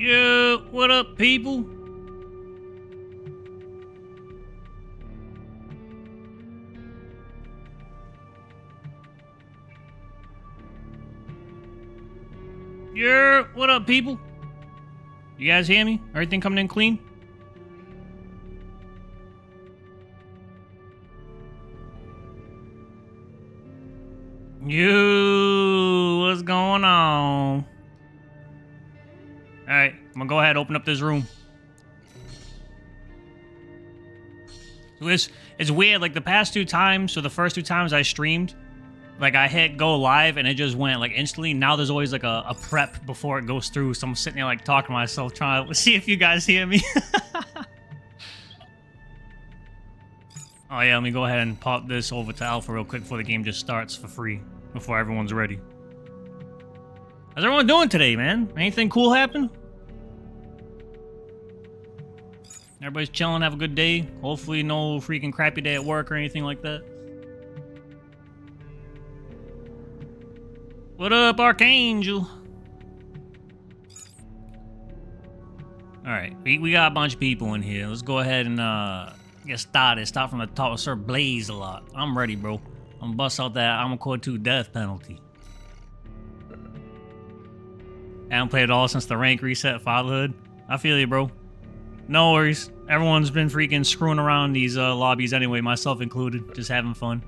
Yeah, what up, people? Yeah, what up, people? You guys hear me? Everything coming in clean? You, what's going on? Alright, I'm gonna go ahead and open up this room. So it's weird, like the past two times, so the first two times I streamed, like I hit go live and it just went like instantly. Now there's always like a prep before it goes through, so I'm sitting there like talking to myself, trying to see if you guys hear me. Oh yeah, let me go ahead and pop this over to alpha real quick before the game just starts for free, before everyone's ready. How's everyone doing today, man? Anything cool happen? Everybody's chilling, have a good day. Hopefully no freaking crappy day at work or anything like that. What up, Archangel? Alright, we got a bunch of people in here. Let's go ahead and get started. Start from the top. Sir Blaze a lot. I'm ready, bro. I'm gonna bust out that I'm Code 2 death penalty. I haven't played it all since the rank reset fatherhood. I feel you, bro. No worries. Everyone's been freaking screwing around these lobbies anyway, myself included. Just having fun.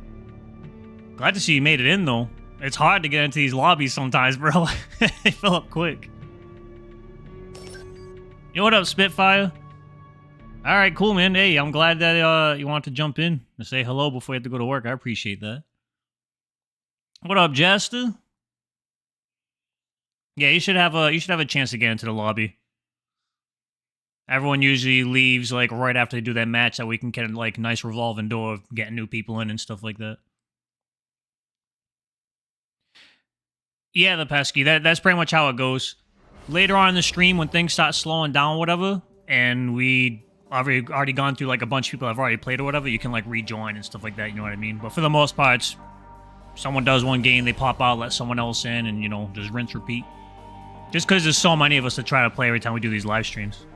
Glad to see you made it in, though. It's hard to get into these lobbies sometimes, bro. They fill up quick. Yo, what up, Spitfire? Alright, cool, man. Hey, I'm glad that you want to jump in and say hello before you have to go to work. I appreciate that. What up, Jester? Yeah, you should have a chance to get into the lobby. Everyone usually leaves like right after they do that match, that we can get like nice revolving door of getting new people in and stuff like that. Yeah, the pesky. That's pretty much how it goes. Later on in the stream, when things start slowing down, or whatever, and we already gone through like a bunch of people have already played or whatever, you can like rejoin and stuff like that. You know what I mean? But for the most part, it's, someone does one game, they pop out, let someone else in, and you know, just rinse, repeat. Just because there's so many of us to try to play every time we do these live streams.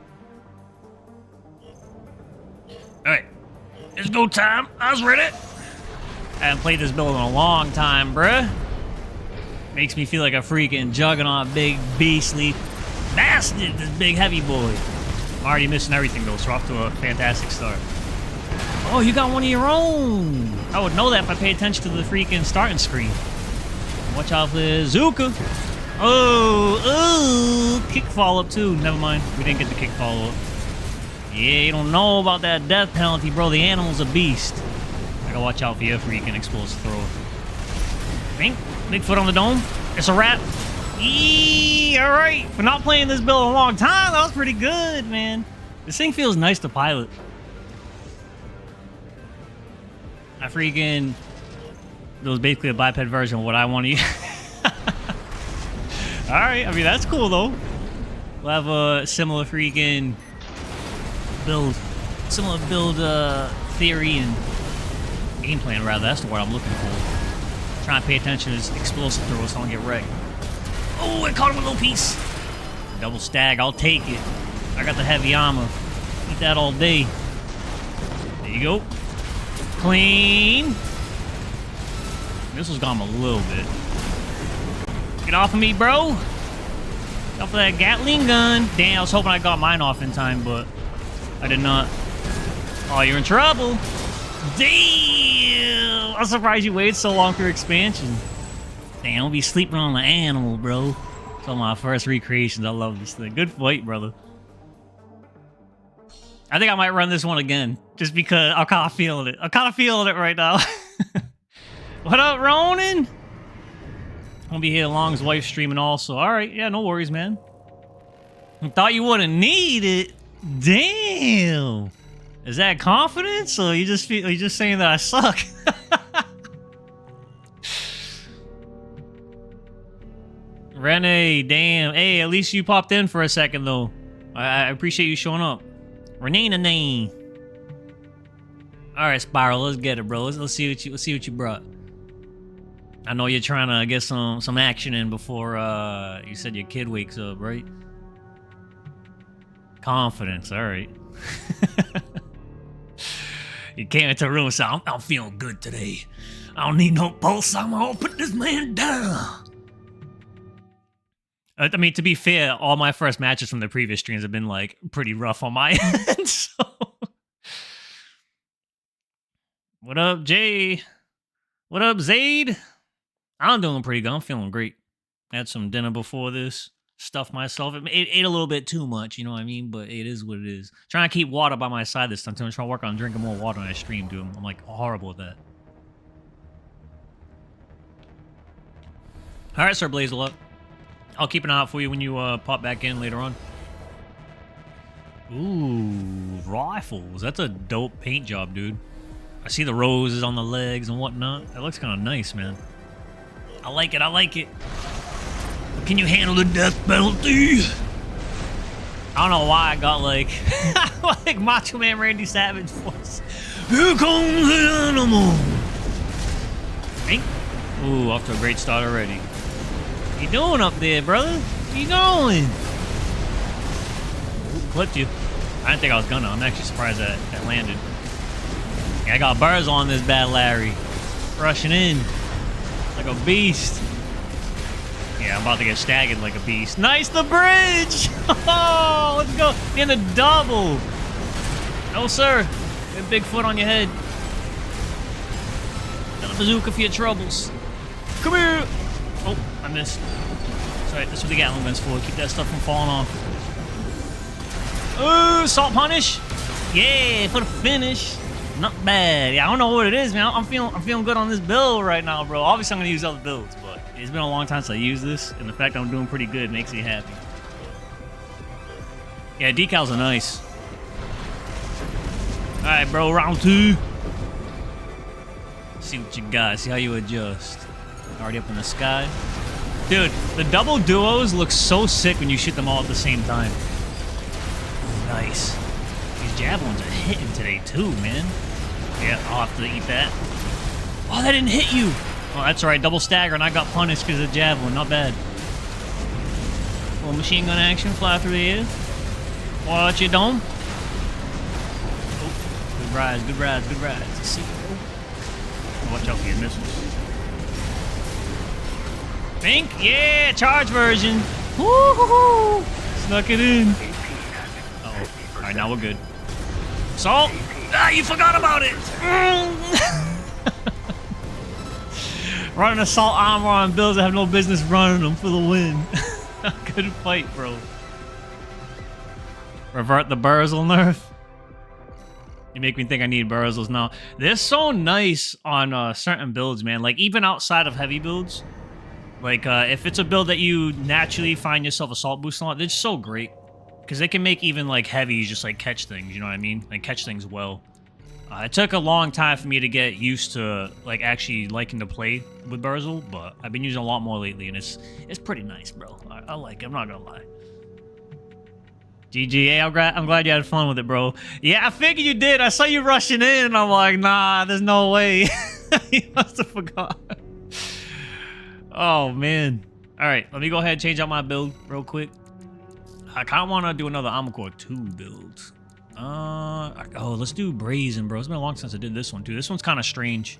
Alright, it's go time. I was ready. I haven't played this build in a long time, bruh. Makes me feel like a freaking juggernaut, big beastly bastard, this big heavy boy. I'm already missing everything though, so we're off to a fantastic start. Oh, you got one of your own. I would know that if I paid attention to the freaking starting screen. Watch out for Zuka. Oh, kick follow-up too. Never mind, we didn't get the kick follow-up. Yeah, you don't know about that death penalty, bro. The animal's a beast. I gotta watch out for your freaking explosive throw. Bing. Big foot on the dome. It's a wrap. Eee, all right. For not playing this build in a long time, that was pretty good, man. This thing feels nice to pilot. I freaking... It was basically a biped version of what I want to use. Alright, I mean, that's cool, though. We'll have a similar freaking build. Similar build theory and game plan, rather. That's the word I'm looking for. Trying to pay attention to his explosive throws so I don't get wrecked. Oh, I caught him with a little piece. Double stag, I'll take it. I got the heavy armor. Eat that all day. There you go. Clean. This was gone a little bit. Get off of me, bro. Get off of that Gatling gun. Damn, I was hoping I got mine off in time, but I did not. Oh, you're in trouble. Damn! I'm surprised you waited so long for your expansion. Damn, I'll be sleeping on the animal, bro. It's one of my first recreations. I love this thing. Good fight, brother. I think I might run this one again, just because I'm kind of feeling it. I'm kind of feeling it right now. What up, Ronan? I'll be here long as wife streaming also. All right, yeah, no worries, man. I thought you wouldn't need it. Damn. Is that confidence, or you just saying that I suck? Renee, damn. Hey, at least you popped in for a second though. I appreciate you showing up. Renee. All right, Spiral, let's get it, bro. Let's see what you brought. I know you're trying to get some action in before you said your kid wakes up, right? Confidence, all right. You came into the room and said, I'm feeling good today. I don't need no pulse. I'm gonna put this man down. I mean, to be fair, all my first matches from the previous streams have been like pretty rough on my end. So, what up, Jay? What up, Zaid? I'm doing pretty good. I'm feeling great. Had some dinner before this. Stuffed myself. Ate a little bit too much, you know what I mean? But it is what it is. Trying to keep water by my side this time. I'm trying to work on drinking more water on I stream, dude. I'm like horrible at that. All right, Sir Blazeluck. I'll keep an eye out for you when you pop back in later on. Ooh, rifles. That's a dope paint job, dude. I see the roses on the legs and whatnot. That looks kind of nice, man. I like it. I like it. Can you handle the death penalty? I don't know why I got like like Macho Man Randy Savage voice. Here comes the animal. Hey. Ooh, off to a great start already. What you doing up there, brother? Where you going? Ooh, clipped you. I didn't think I was gonna. I'm actually surprised that landed. Yeah, I got birds on this bad Larry. Rushing in like a beast. Yeah, I'm about to get staggered like a beast. Nice, the bridge! Oh, let's go. In the double. No, sir. Get Bigfoot on your head. Got a bazooka for your troubles. Come here. Oh, I missed. Sorry, that's what the Gatling gun's for. Keep that stuff from falling off. Oh, salt punish. Yeah, for the finish. Not bad. Yeah, I don't know what it is, man. I'm feeling good on this build right now, bro. Obviously, I'm gonna use other builds, but it's been a long time since I used this, and the fact that I'm doing pretty good makes me happy. Yeah, decals are nice. All right, bro. Round 2. See what you got. See how you adjust. Already up in the sky, dude. The double duos look so sick when you shoot them all at the same time. Nice. These javelins are hitting today too, man. Yeah, I'll have to eat that. Oh, that didn't hit you. Oh, that's all right. Double stagger, and I got punished because of the javelin. Not bad. Little machine gun action, fly through the air. Watch your dome. Oh, good rides, good rides, good rides. Let's see. Oh. Watch out for your missiles. Pink, yeah, charge version. Woo-hoo-hoo. Snuck it in. Uh-oh. All right, now we're good. Salt. Ah, you forgot about it. Running assault armor on builds that have no business running them for the win. Good fight, bro. Revert the Burzel nerf. You make me think I need Burzels now. They're so nice on certain builds, man. Like, even outside of heavy builds. Like, if it's a build that you naturally find yourself assault boost on, they're so great. Because they can make even, like, heavies just, like, catch things, you know what I mean? Like, catch things well. It took a long time for me to get used to, like, actually liking to play with Burzel, but I've been using a lot more lately, and it's pretty nice, bro. I like it, I'm not gonna lie. GG, I'm glad you had fun with it, bro. Yeah, I figured you did. I saw you rushing in, and I'm like, nah, there's no way. You must have forgot. Oh, man. All right, let me go ahead and change out my build real quick. I kind of want to do another Armor 2 build. Oh, let's do Brazen, bro. It's been a long since I did this one, too. This one's kind of strange.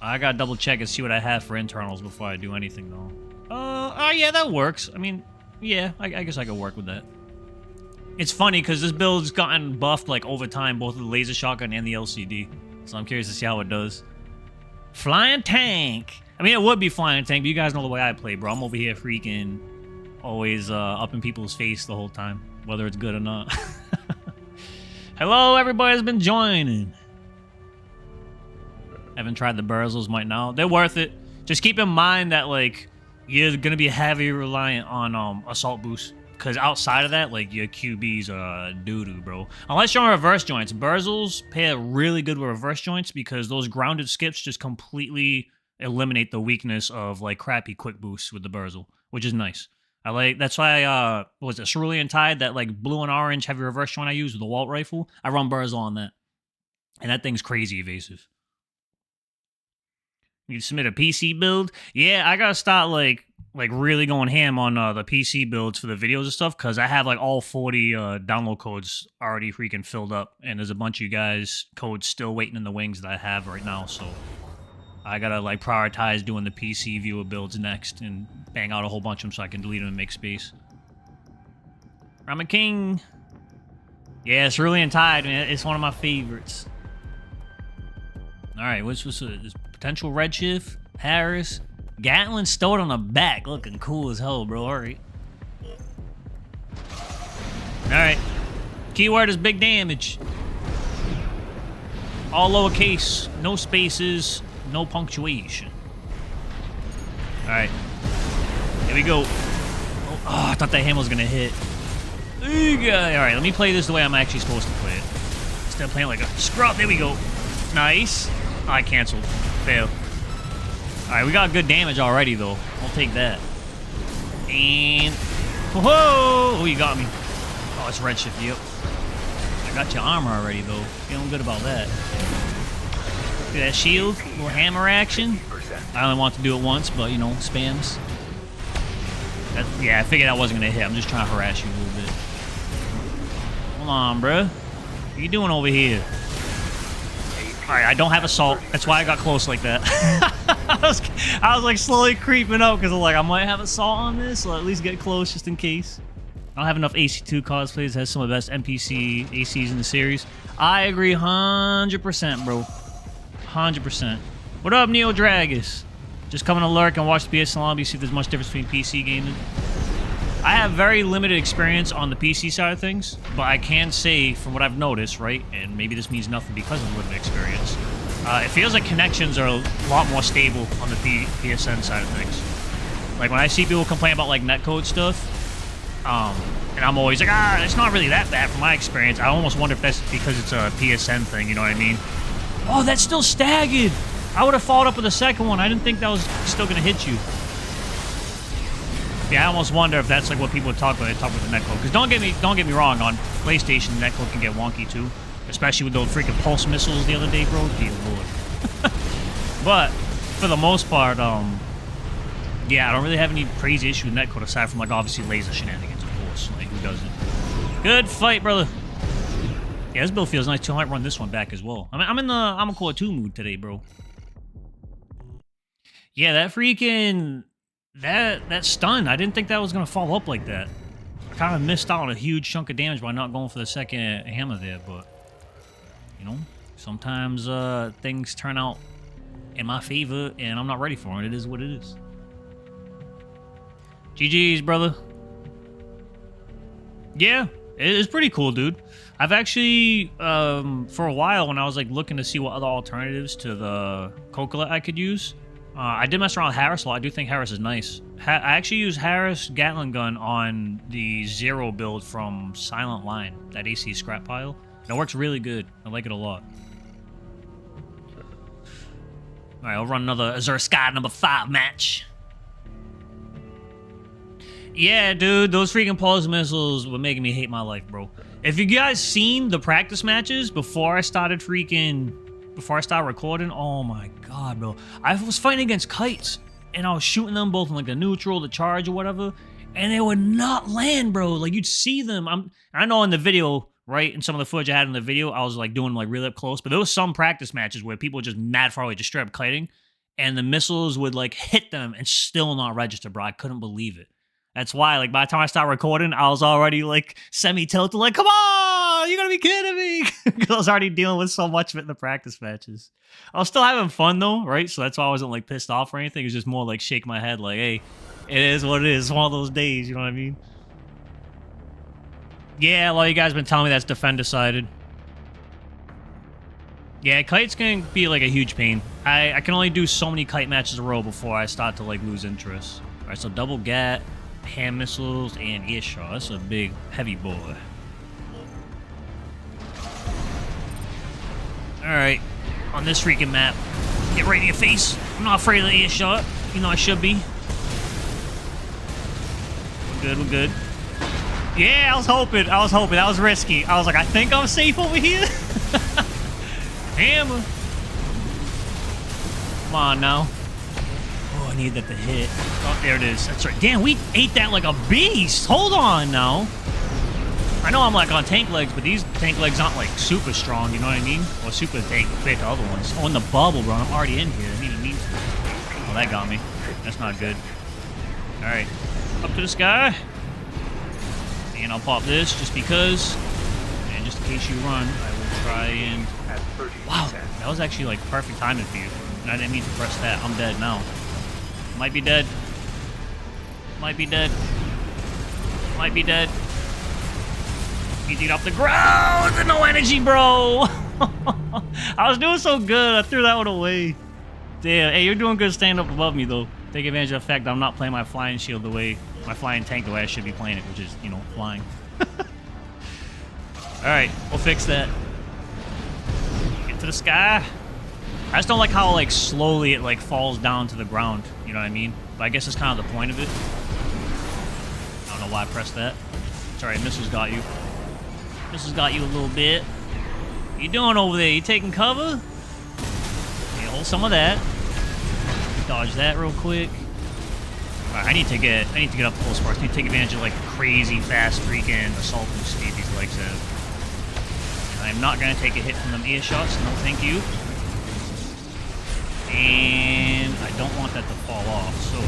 I gotta double check and see what I have for internals before I do anything, though. Oh, yeah, that works. I mean, yeah, I guess I could work with that. It's funny, because this build's gotten buffed, like, over time, both the laser shotgun and the LCD. So I'm curious to see how it does. Flying tank. I mean, it would be flying tank, but you guys know the way I play, bro. I'm over here freaking always up in people's face the whole time, whether it's good or not. Hello, everybody has been joining. Haven't tried the Burzels, might now. They're worth it. Just keep in mind that, like, you're gonna be heavy reliant on assault boost. Because outside of that, like, your QBs are doo-doo, bro. Unless you're on reverse joints. Burzels pair really good with reverse joints because those grounded skips just completely eliminate the weakness of, like, crappy quick boosts with the Burzel, which is nice. I like, that's why, what was it, Cerulean Tide, that, like, blue and orange heavy reverse joint I use with the Walt rifle? I run Burzel on that. And that thing's crazy evasive. You submit a PC build? Yeah, I gotta start, like, like really going ham on the PC builds for the videos and stuff because I have like all 40 download codes already freaking filled up, and there's a bunch of you guys codes still waiting in the wings that I have right now. So I gotta like prioritize doing the PC viewer builds next and bang out a whole bunch of them so I can delete them and make space. I'm a king. Yeah, it's really Tide, man. It's one of my favorites. All right, what's this? Potential Redshift, Harris, Gatlin stowed on the back, looking cool as hell, bro. All right. All right. Keyword is big damage. All lowercase, no spaces, no punctuation. All right. Here we go. Oh, I thought that hammer was gonna hit. All right, let me play this the way I'm actually supposed to play it. Instead of playing like a scrub. There we go. Nice. Oh, I canceled. Fail. All right, we got good damage already, though. I'll take that. And... whoa! Oh, you got me. Oh, it's Redshift, yep. I got your armor already, though. Feeling good about that. See that shield? Little hammer action. I only want to do it once, but, you know, spams. Yeah, I figured I wasn't going to hit. I'm just trying to harass you a little bit. Hold on, bruh. What are you doing over here? Alright, I don't have assault. That's why I got close like that. I was like slowly creeping up because I'm like, I might have assault on this, so I'll at least get close just in case. I don't have enough AC2 cosplays. It has some of the best NPC ACs in the series. I agree 100%, bro. 100%. What up, Neo Dragus? Just coming to lurk and watch the PSN Lobby, see if there's much difference between PC gaming. I have very limited experience on the PC side of things, but I can say from what I've noticed, right, and maybe this means nothing because of limited experience, it feels like connections are a lot more stable on the PSN side of things. Like when I see people complain about like netcode stuff, and I'm always like, it's not really that bad from my experience. I almost wonder if that's because it's a PSN thing, you know what I mean? Oh, that's still staggered! I would have followed up with the second one. I didn't think that was still going to hit you. Yeah, I almost wonder if that's like what people would talk about. They talk about the netcode. Because don't get me wrong, on PlayStation, the netcode can get wonky too, especially with those freaking pulse missiles the other day, bro. Dear lord. But for the most part, yeah, I don't really have any crazy issue with netcode aside from like obviously laser shenanigans, of course. Like who doesn't? Good fight, brother. Yeah, this build feels nice too. I might run this one back as well. I mean, I'm in the I'm a core 2 mood today, bro. Yeah, that freaking. That stun, I didn't think that was going to follow up like that. I kind of missed out on a huge chunk of damage by not going for the second hammer there, but, you know, sometimes things turn out in my favor, and I'm not ready for it. It is what it is. GG's, brother. Yeah, it's pretty cool, dude. I've actually, for a while, when I was, like, looking to see what other alternatives to the Coquelet I could use, I did mess around with Harris a lot. I do think Harris is nice. I actually used Harris Gatling gun on the Zero build from Silent Line, that AC scrap pile. It works really good. I like it a lot. Alright, I'll run another Azure Sky number 5 match. Yeah, dude, those freaking pulse missiles were making me hate my life, bro. If you guys seen the practice matches before I started recording, oh my god, bro. I was fighting against kites, and I was shooting them both in like the neutral, the charge, or whatever, and they would not land, bro. Like, you'd see them. I know in the video, right, in some of the footage I had in the video, I was like doing like really up close, but there was some practice matches where people were just mad far away, just straight up kiting, and the missiles would like hit them and still not register, bro. I couldn't believe it. That's why, like, by the time I started recording, I was already, like, semi-tilted, like, come on! You gotta be kidding me! Because I was already dealing with so much of it in the practice matches. I was still having fun, though, right? So that's why I wasn't, like, pissed off or anything. It was just more, like, shake my head, like, hey, it is what it is. It's one of those days, you know what I mean? Yeah, a lot of you guys have been telling me that's defend-decided. Yeah, kites can be, like, a huge pain. I can only do so many kite matches in a row before I start to, like, lose interest. All right, so double gat. Hand missiles and earshot. That's a big, heavy boy. Alright. On this freaking map. Get right in your face. I'm not afraid of the earshot. You know I should be. We're good, we're good. Yeah, I was hoping. That was risky. I was like, I think I'm safe over here. Hammer. Come on now. Oh, I need that to hit. Oh, there it is. That's right. Damn, we ate that like a beast. Hold on now. I know I'm like on tank legs, but these tank legs aren't like super strong, you know what I mean? Or super tank fit the other ones. Oh, in the bubble, bro. I'm already in here. I didn't even mean to. Oh, that got me. That's not good. Alright. Up to the sky. And I'll pop this just because. And just in case you run, I will try and... Wow, that was actually like perfect timing for you. And I didn't mean to press that. I'm dead now. Might be dead. Might be dead. Might be dead. He did off the ground. No energy, bro. I was doing so good. I threw that one away. Damn. Hey, you're doing good staying up above me, though. Take advantage of the fact that I'm not playing my flying shield the way, my flying tank the way I should be playing it, which is, you know, flying. Alright, we'll fix that. Get to the sky. I just don't like how, like, slowly it, like, falls down to the ground. You know what I mean? But I guess that's kind of the point of it. I don't know why I pressed that. It's alright, missiles got you. Missiles got you a little bit. What you doing over there? You taking cover? Yeah, hold some of that. Dodge that real quick. Alright, I need to get up close first. I need to take advantage of, like, crazy fast freaking assault boost speed these legs have. And I'm not gonna take a hit from them earshots. No, thank you. And I don't want that to fall off, so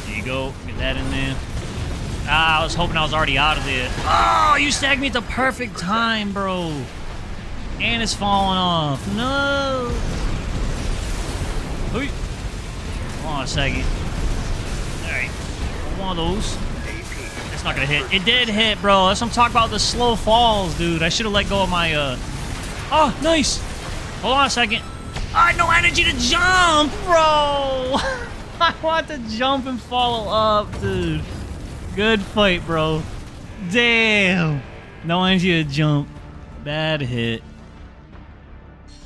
there you go. Get that in there. Ah, I was hoping I was already out of there. Oh, you snagged me at the perfect time, bro. And it's falling off. No. Hold on a second. Alright. One of those. It's not gonna hit. It did hit, bro. That's what I'm talking about, the slow falls, dude. I should have let go of my, Oh, nice. Hold on a second. I had no energy to jump, bro. I want to jump and follow up, dude. Good fight, bro. Damn. No energy to jump. Bad hit.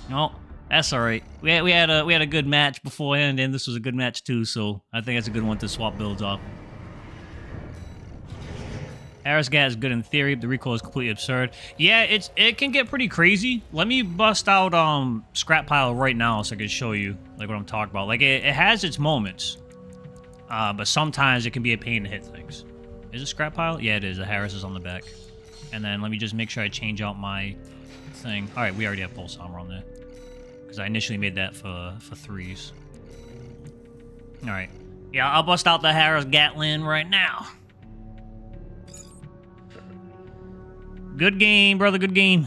No, that's all right. We had a good match beforehand, and this was a good match too. So I think that's a good one to swap builds off. Harris Gat is good in theory, but the recoil is completely absurd. Yeah, it can get pretty crazy. Let me bust out Scrap Pile right now so I can show you like what I'm talking about. Like it has its moments, but sometimes it can be a pain to hit things. Is it Scrap Pile? Yeah, it is. The Harris is on the back. And then let me just make sure I change out my thing. All right, we already have Pulse Armor on there because I initially made that for threes. All right, yeah, I'll bust out the Harris Gatling right now. Good game, brother. Good game.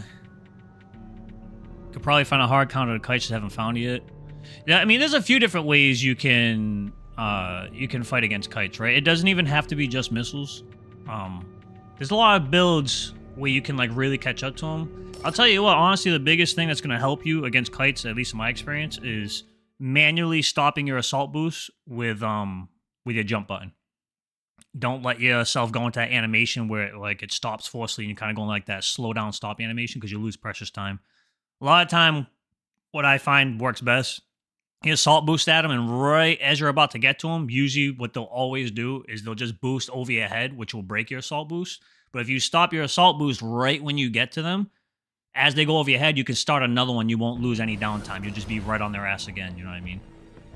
Could probably find a hard counter to kites, just haven't found it yet. Yeah, I mean, there's a few different ways you can fight against kites, right? It doesn't even have to be just missiles. There's a lot of builds where you can like really catch up to them. I'll tell you what, honestly, the biggest thing that's going to help you against kites, at least in my experience, is manually stopping your assault boost with your jump button. Don't let yourself go into that animation where it stops forcefully and you kind of go in like that slow down stop animation because you lose precious time. A lot of time, what I find works best, you assault boost at them, and right as you're about to get to them, usually what they'll always do is they'll just boost over your head, which will break your assault boost. But if you stop your assault boost right when you get to them, as they go over your head, you can start another one. You won't lose any downtime. You'll just be right on their ass again, you know what I mean?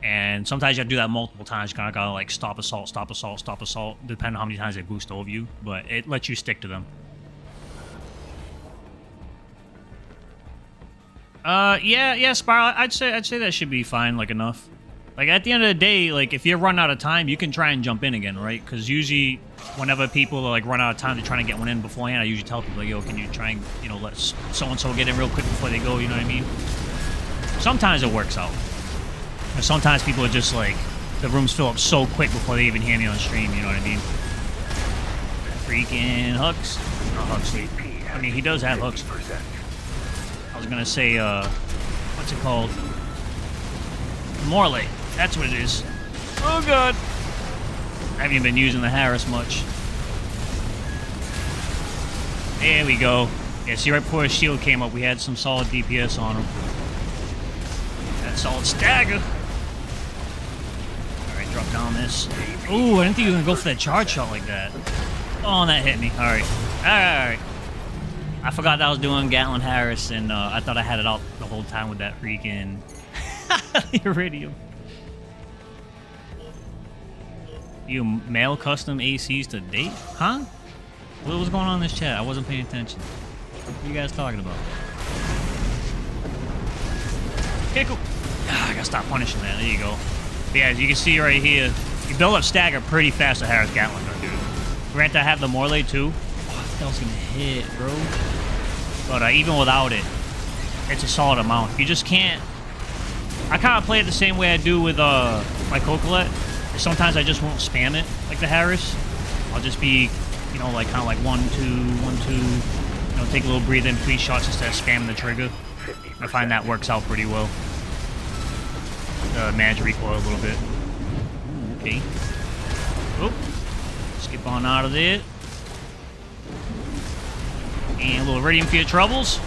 And sometimes you have to do that multiple times. You kind of gotta like stop assault, depending on how many times they boost over you. But it lets you stick to them. Yeah, Spiral. I'd say that should be fine, like enough. Like at the end of the day, like if you're running out of time, you can try and jump in again, right? Because usually, whenever people like run out of time, they're trying to get one in beforehand. I usually tell people like, yo, can you try and let so and so get in real quick before they go? You know what I mean? Sometimes it works out. But sometimes people are just like, the rooms fill up so quick before they even hear me on stream, you know what I mean? Freaking hooks. Not hooks. I mean, he does have hooks. I was gonna say, what's it called? Morley. That's what it is. Oh god. I haven't even been using the Harris much. There we go. Yeah, see, right before his shield came up, we had some solid DPS on him. That solid stagger. Drop down this. Ooh, I didn't think you were going to go for that charge shot like that. Oh, and that hit me. Alright. Alright. I forgot that I was doing Gatlin Harris, and I thought I had it out the whole time with that freaking Iridium. You mail custom ACs to date? Huh? What was going on in this chat? I wasn't paying attention. What are you guys talking about? Okay, cool. I gotta stop punishing that. There you go. But yeah, as you can see right here, you build up stagger pretty fast with Harris Gatling gun, dude. Granted, I have the Morley too. Oh, I thought I was gonna hit, bro. But even without it, it's a solid amount. You just can't... I kind of play it the same way I do with my Coquelet. Sometimes I just won't spam it like the Harris. I'll just be, you know, like kind of like 1, 2, 1, 2. You know, take a little breather in between shots instead of spamming the trigger. I find that works out pretty well. Manage recoil a little bit. Ooh, okay. Oh, skip on out of there. And a little Iridium for your troubles.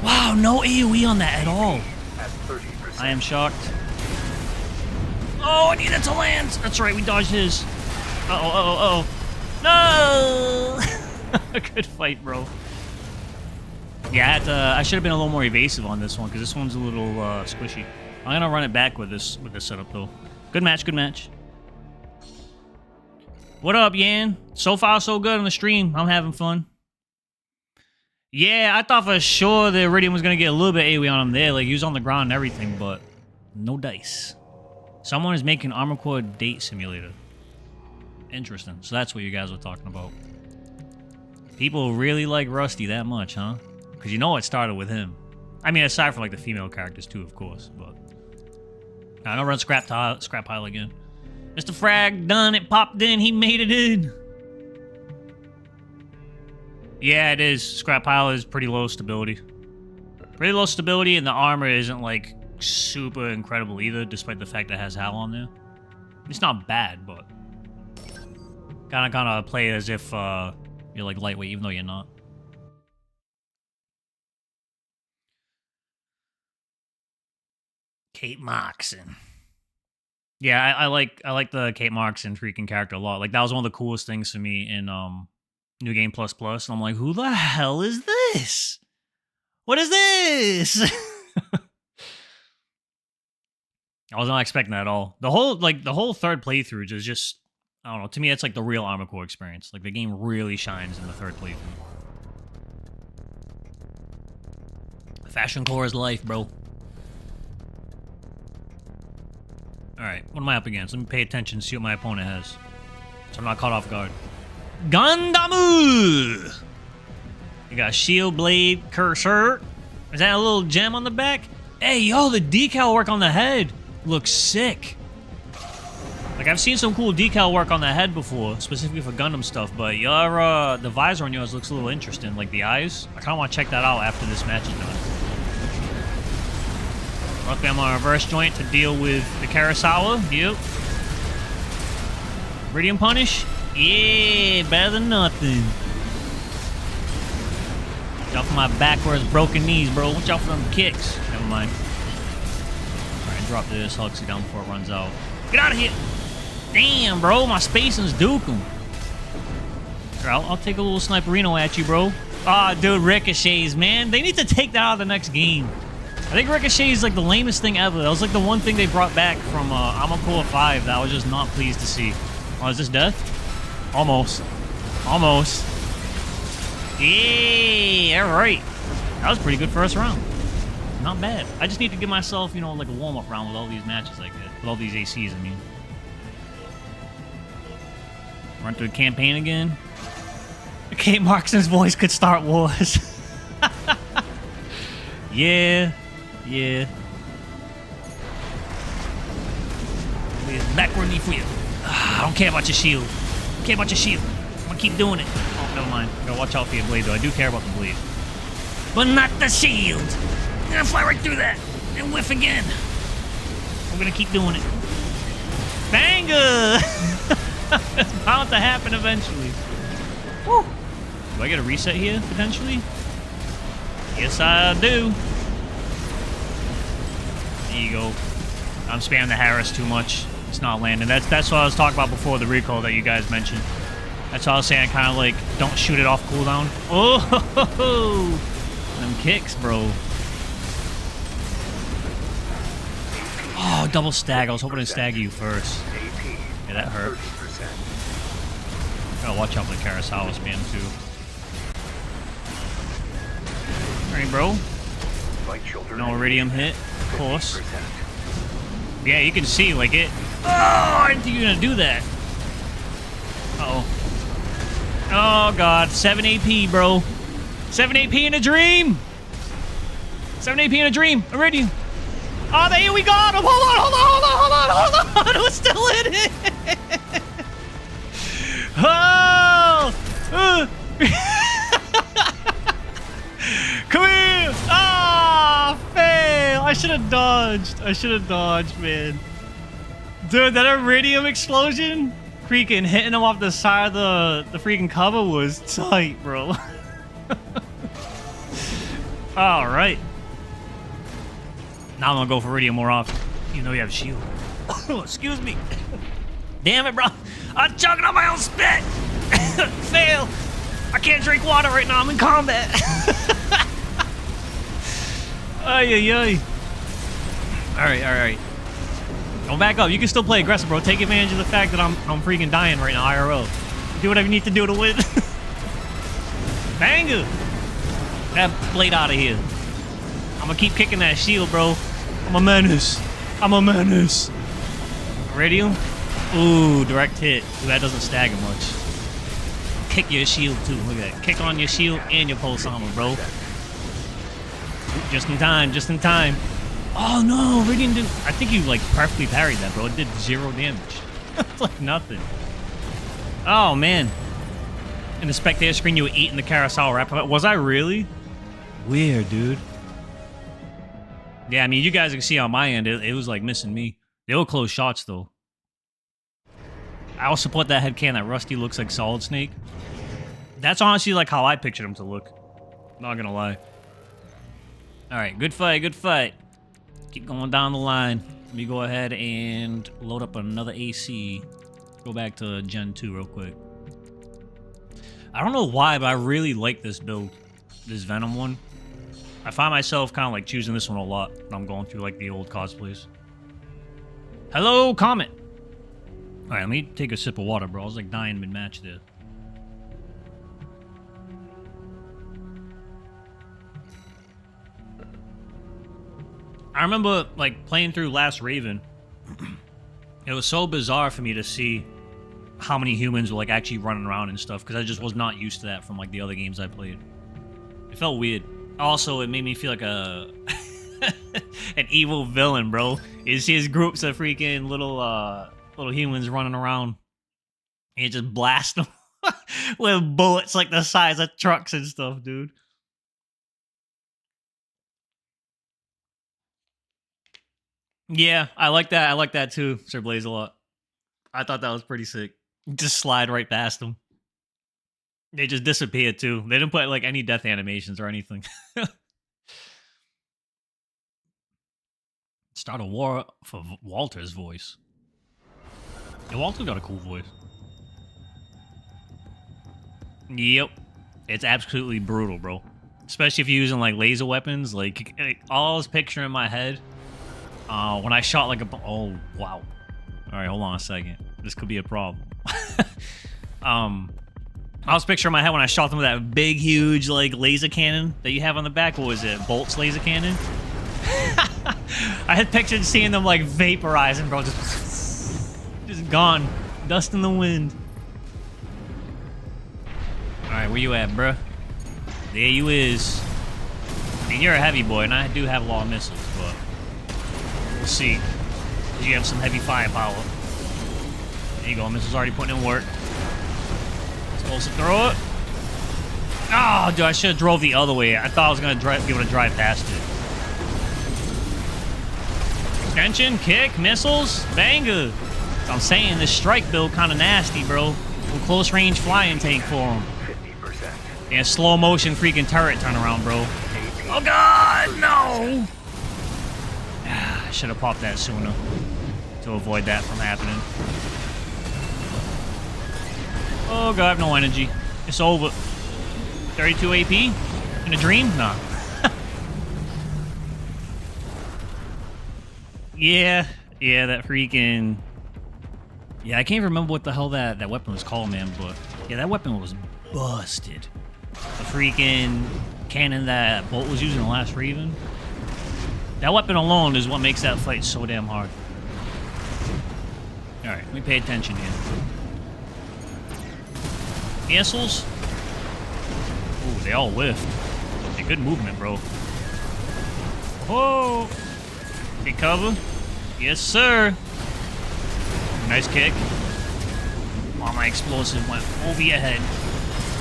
Wow, no AoE on that at all. I am shocked. Oh, I need that to land. That's right, we dodged his. Uh-oh, no! Good fight, bro. Yeah, I should have been a little more evasive on this one, because this one's a little squishy. I'm going to run it back with this setup, though. Good match, good match. What up, Yan? So far, so good on the stream. I'm having fun. Yeah, I thought for sure the Iridium was going to get a little bit AoE on him there. Like, he was on the ground and everything, but no dice. Someone is making Armor Core date simulator. Interesting. So that's what you guys were talking about. People really like Rusty that much, huh? Because you know it started with him. I mean, aside from like the female characters too, of course. But I'm gonna run scrap pile again. Mr. Frag done it. Popped in. He made it in. Yeah, it is. Scrap pile is pretty low stability. Pretty low stability, and the armor isn't like super incredible either, despite the fact that it has Hal on there. It's not bad, but kind of play it as if you're like lightweight, even though you're not. Kate Moxon. Yeah, I like the Kate Moxon freaking character a lot. Like that was one of the coolest things for me in New Game Plus Plus, and I'm like, who the hell is this? What is this? I was not expecting that at all. The whole third playthrough is just, I don't know, to me it's like the real Armor Core experience. Like the game really shines in the third playthrough. Fashion Core is life, bro. Alright, what am I up against? Let me pay attention, see what my opponent has. So I'm not caught off guard. Gandamu! You got Shield Blade Cursor. Is that a little gem on the back? Hey, yo, the decal work on the head looks sick. Like, I've seen some cool decal work on the head before, specifically for Gundam stuff, but your, the visor on yours looks a little interesting, like the eyes. I kind of want to check that out after this match is done. Luckily, I'm on a reverse joint to deal with the Kurosawa. Yep. Iridium Punish? Yeah, better than nothing. Watch out for my backwards broken knees, bro. Watch out for them kicks. Never mind. Alright, drop this. Huxley down before it runs out. Get out of here! Damn, bro. My spacing's duking. I'll take a little sniperino at you, bro. Ah, dude, ricochets, man. They need to take that out of the next game. I think Ricochet is like the lamest thing ever. That was like the one thing they brought back from Armor Core 5 that I was just not pleased to see. Oh, is this death? Almost. Almost. Yeah, alright. That was pretty good first round. Not bad. I just need to give myself, you know, like a warm-up round with all these matches I get. With all these ACs, I mean. Run through the campaign again. Kate Markson's voice could start wars. Yeah. Yeah. Backward knee for you. I don't care about your shield. I don't care about your shield. I'm gonna keep doing it. Oh, never mind. Gotta watch out for your blade, though. I do care about the blade. But not the shield. I'm gonna fly right through that. And whiff again. We're gonna keep doing it. Banger! It's bound to happen eventually. Woo! Do I get a reset here, potentially? Yes, I do. There you go. I'm spamming the Harris too much. It's not landing. That's what I was talking about before, the recoil that you guys mentioned. That's all I was saying. I kind of like, don't shoot it off cooldown. Oh, them kicks, bro. Oh, double stag. I was hoping to stag you first. Yeah, that hurt. Gotta watch out for the Kurosawa spam too. Alright, bro. No iridium hit, of course. Yeah, you can see, like, it... Oh, I didn't think you were gonna do that. Uh-oh. Oh, God. 7 AP, bro. 7 AP in a dream! 7 AP in a dream. Iridium. Oh, there we got him! Hold on! We're still in it! Oh! Come here! Ah, fail! I should have dodged, man. Dude, that iridium explosion, freaking hitting him off the side of the freaking cover was tight, bro. All right. Now I'm gonna go for iridium more often. You know you have a shield. Excuse me. Damn it, bro. I'm chugging on my own spit. Fail. I can't drink water right now. I'm in combat. Ay, ay, ay. Alright. Don't back up. You can still play aggressive, bro. Take advantage of the fact that I'm freaking dying right now, IRL. Do whatever you need to do to win. Banger. That blade out of here. I'm gonna keep kicking that shield, bro. I'm a menace. Iridium? Ooh, direct hit. Ooh, that doesn't stagger much. Kick your shield, too. Look at that. Kick on your shield and your pulse armor, bro. Just in time. Oh no, Iridium didn't. I think you like perfectly parried that, bro. It did 0 damage. It's like nothing. Oh man. In the spectator screen, you were eating the Kurosawa wrap. Was I really? Weird, dude. Yeah, I mean, you guys can see on my end, it was like missing me. They were close shots though. I'll support that headcan that Rusty looks like Solid Snake. That's honestly like how I pictured him to look. Not gonna lie. Alright, good fight. Keep going down the line. Let me go ahead and load up another AC. Go back to Gen 2 real quick. I don't know why, but I really like this build. This Venom one. I find myself kind of like choosing this one a lot when I'm going through like the old cosplays. Hello, comment. Alright, let me take a sip of water, bro. I was like dying mid-match there. I remember, like, playing through Last Raven. It was so bizarre for me to see how many humans were, like, actually running around and stuff, because I just was not used to that from, like, the other games I played. It felt weird. Also, it made me feel like a... an evil villain, bro. You see his groups of freaking little humans running around. And you just blast them with bullets, like, the size of trucks and stuff, dude. Yeah, I like that. I like that too, Sir Blaze, a lot. I thought that was pretty sick. Just slide right past them. They just disappeared too. They didn't put like any death animations or anything. Start a war for Walter's voice. Yeah, Walter's got a cool voice. Yep. It's absolutely brutal, bro. Especially if you're using like laser weapons. Like all I was picturing in my head. When I shot like a... Oh, wow. Alright, hold on a second. This could be a problem. I was picturing in my head when I shot them with that big, huge, like, laser cannon that you have on the back. What was it? Bolt's laser cannon? I had pictured seeing them, like, vaporizing, bro. Just gone. Dust in the wind. Alright, where you at, bruh? There you is. I mean, you're a heavy boy, and I do have a lot of missiles, but... We'll see. You have some heavy firepower. There you go. Missile's already putting in work. Supposed to throw it. Oh, dude, I should have drove the other way. I thought I was going to be able to drive past it. Extension, kick, missiles, banger. I'm saying this strike build kind of nasty, bro. A close range flying tank for him. 50%. Yeah, slow motion freaking turret turnaround, bro. Oh, God, no. I should have popped that sooner to avoid that from happening. Oh god, I have no energy. It's over. 32 AP? In a dream? Nah. Yeah, that freaking... Yeah, I can't remember what the hell that weapon was called, man, but... Yeah, that weapon was busted. The freaking cannon that Bolt was using in the last Raven. That weapon alone is what makes that fight so damn hard. Alright, let me pay attention here. Missiles? Ooh, they all whiffed. Hey, good movement, bro. Whoa! Take cover. Yes, sir. Nice kick. Oh, my explosive went over your head.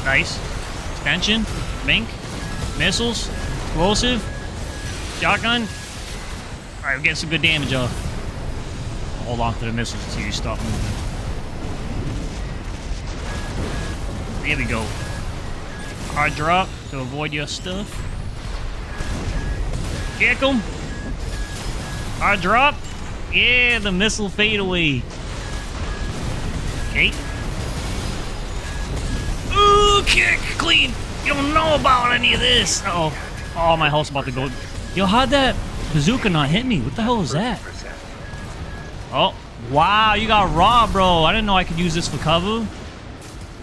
Nice. Extension. Mink. Missiles. Explosive. Shotgun. Alright, we're getting some good damage off. Hold on to the missiles until you stop moving. There we go. Hard drop to avoid your stuff. Kick him. Hard drop. Yeah, the missile fade away. Okay. Ooh, kick. Clean. You don't know about any of this. Uh-oh. Oh, my health's about to go. Yo, how'd that bazooka not hit me? What the hell is that? Oh, wow, you got raw, bro. I didn't know I could use this for cover.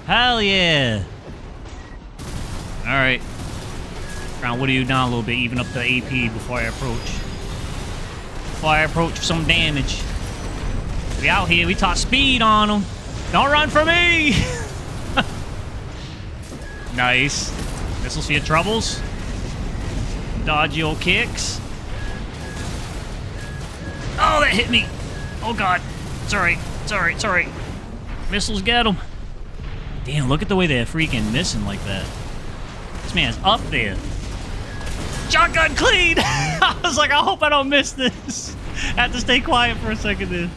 Hell yeah. All right. Trying to whittle you down a little bit, even up the AP before I approach. Before I approach for some damage. We out here, we talk speed on them. Don't run from me. Nice. Missiles for your troubles. Dodge your kicks. Oh, that hit me. Oh, God. Sorry. Sorry. Sorry. Missiles get them. Damn, look at the way they're freaking missing like that. This man's up there. Shotgun clean! I was like, I hope I don't miss this. I have to stay quiet for a second there.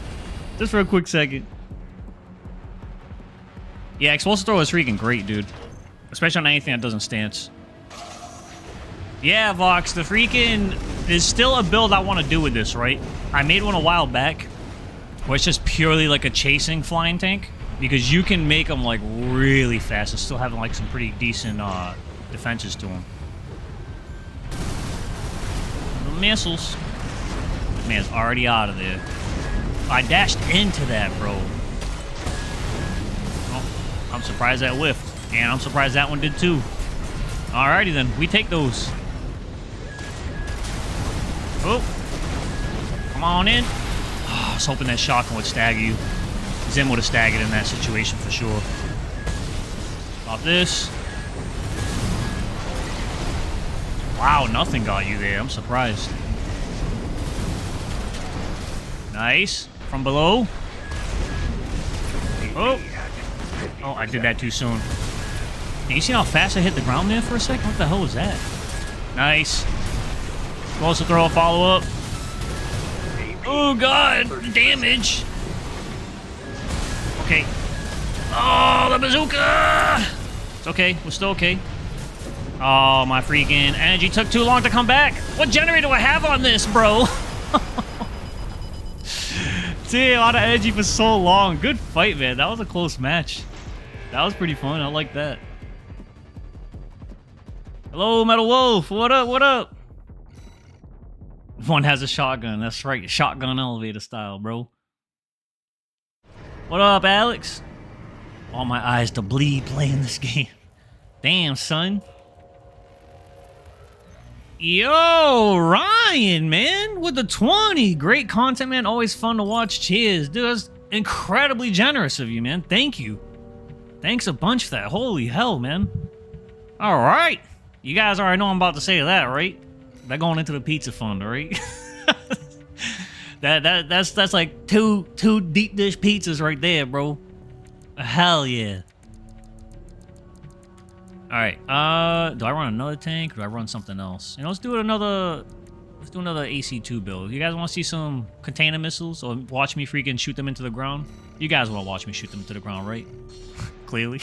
Just for a quick second. Yeah, explosive throw is freaking great, dude. Especially on anything that doesn't stance. Yeah, Vox, the freaking... There's still a build I want to do with this, right? I made one a while back where it's just purely like a chasing flying tank because you can make them like really fast and still having like some pretty decent defenses to them. The missiles. This man's already out of there. I dashed into that, bro. Oh, I'm surprised that whiffed. And I'm surprised that one did too. Alrighty then, we take those. Oh, come on in. Oh, I was hoping that shotgun would stagger you. Zim would have staggered in that situation for sure. Stop this. Wow, nothing got you there. I'm surprised. Nice. From below. Oh. Oh, I did that too soon. Can you see how fast I hit the ground there for a second? What the hell was that? Nice. Explosive throw, follow up. Oh, God. Damage. Okay. Oh, the bazooka. It's okay. We're still okay. Oh, my freaking energy took too long to come back. What generator do I have on this, bro? Damn, a lot of energy for so long. Good fight, man. That was a close match. That was pretty fun. I like that. Hello, Metal Wolf. What up? What up? One has a shotgun. That's right. Shotgun elevator style, bro. What up, Alex? All my eyes to bleed playing this game. Damn, son. Yo, Ryan, man, with the 20. Great content, man. Always fun to watch. Cheers. Dude, that's incredibly generous of you, man. Thank you. Thanks a bunch for that. Holy hell, man. All right. You guys already know I'm about to say that, right? They're going into the pizza fund, right? that's like two deep dish pizzas right there, bro. Hell yeah. All right. Do I run another tank or do I run something else? You know, let's do another AC2 build. You guys want to see some container missiles or watch me freaking shoot them into the ground? You guys want to watch me shoot them into the ground, right? Clearly.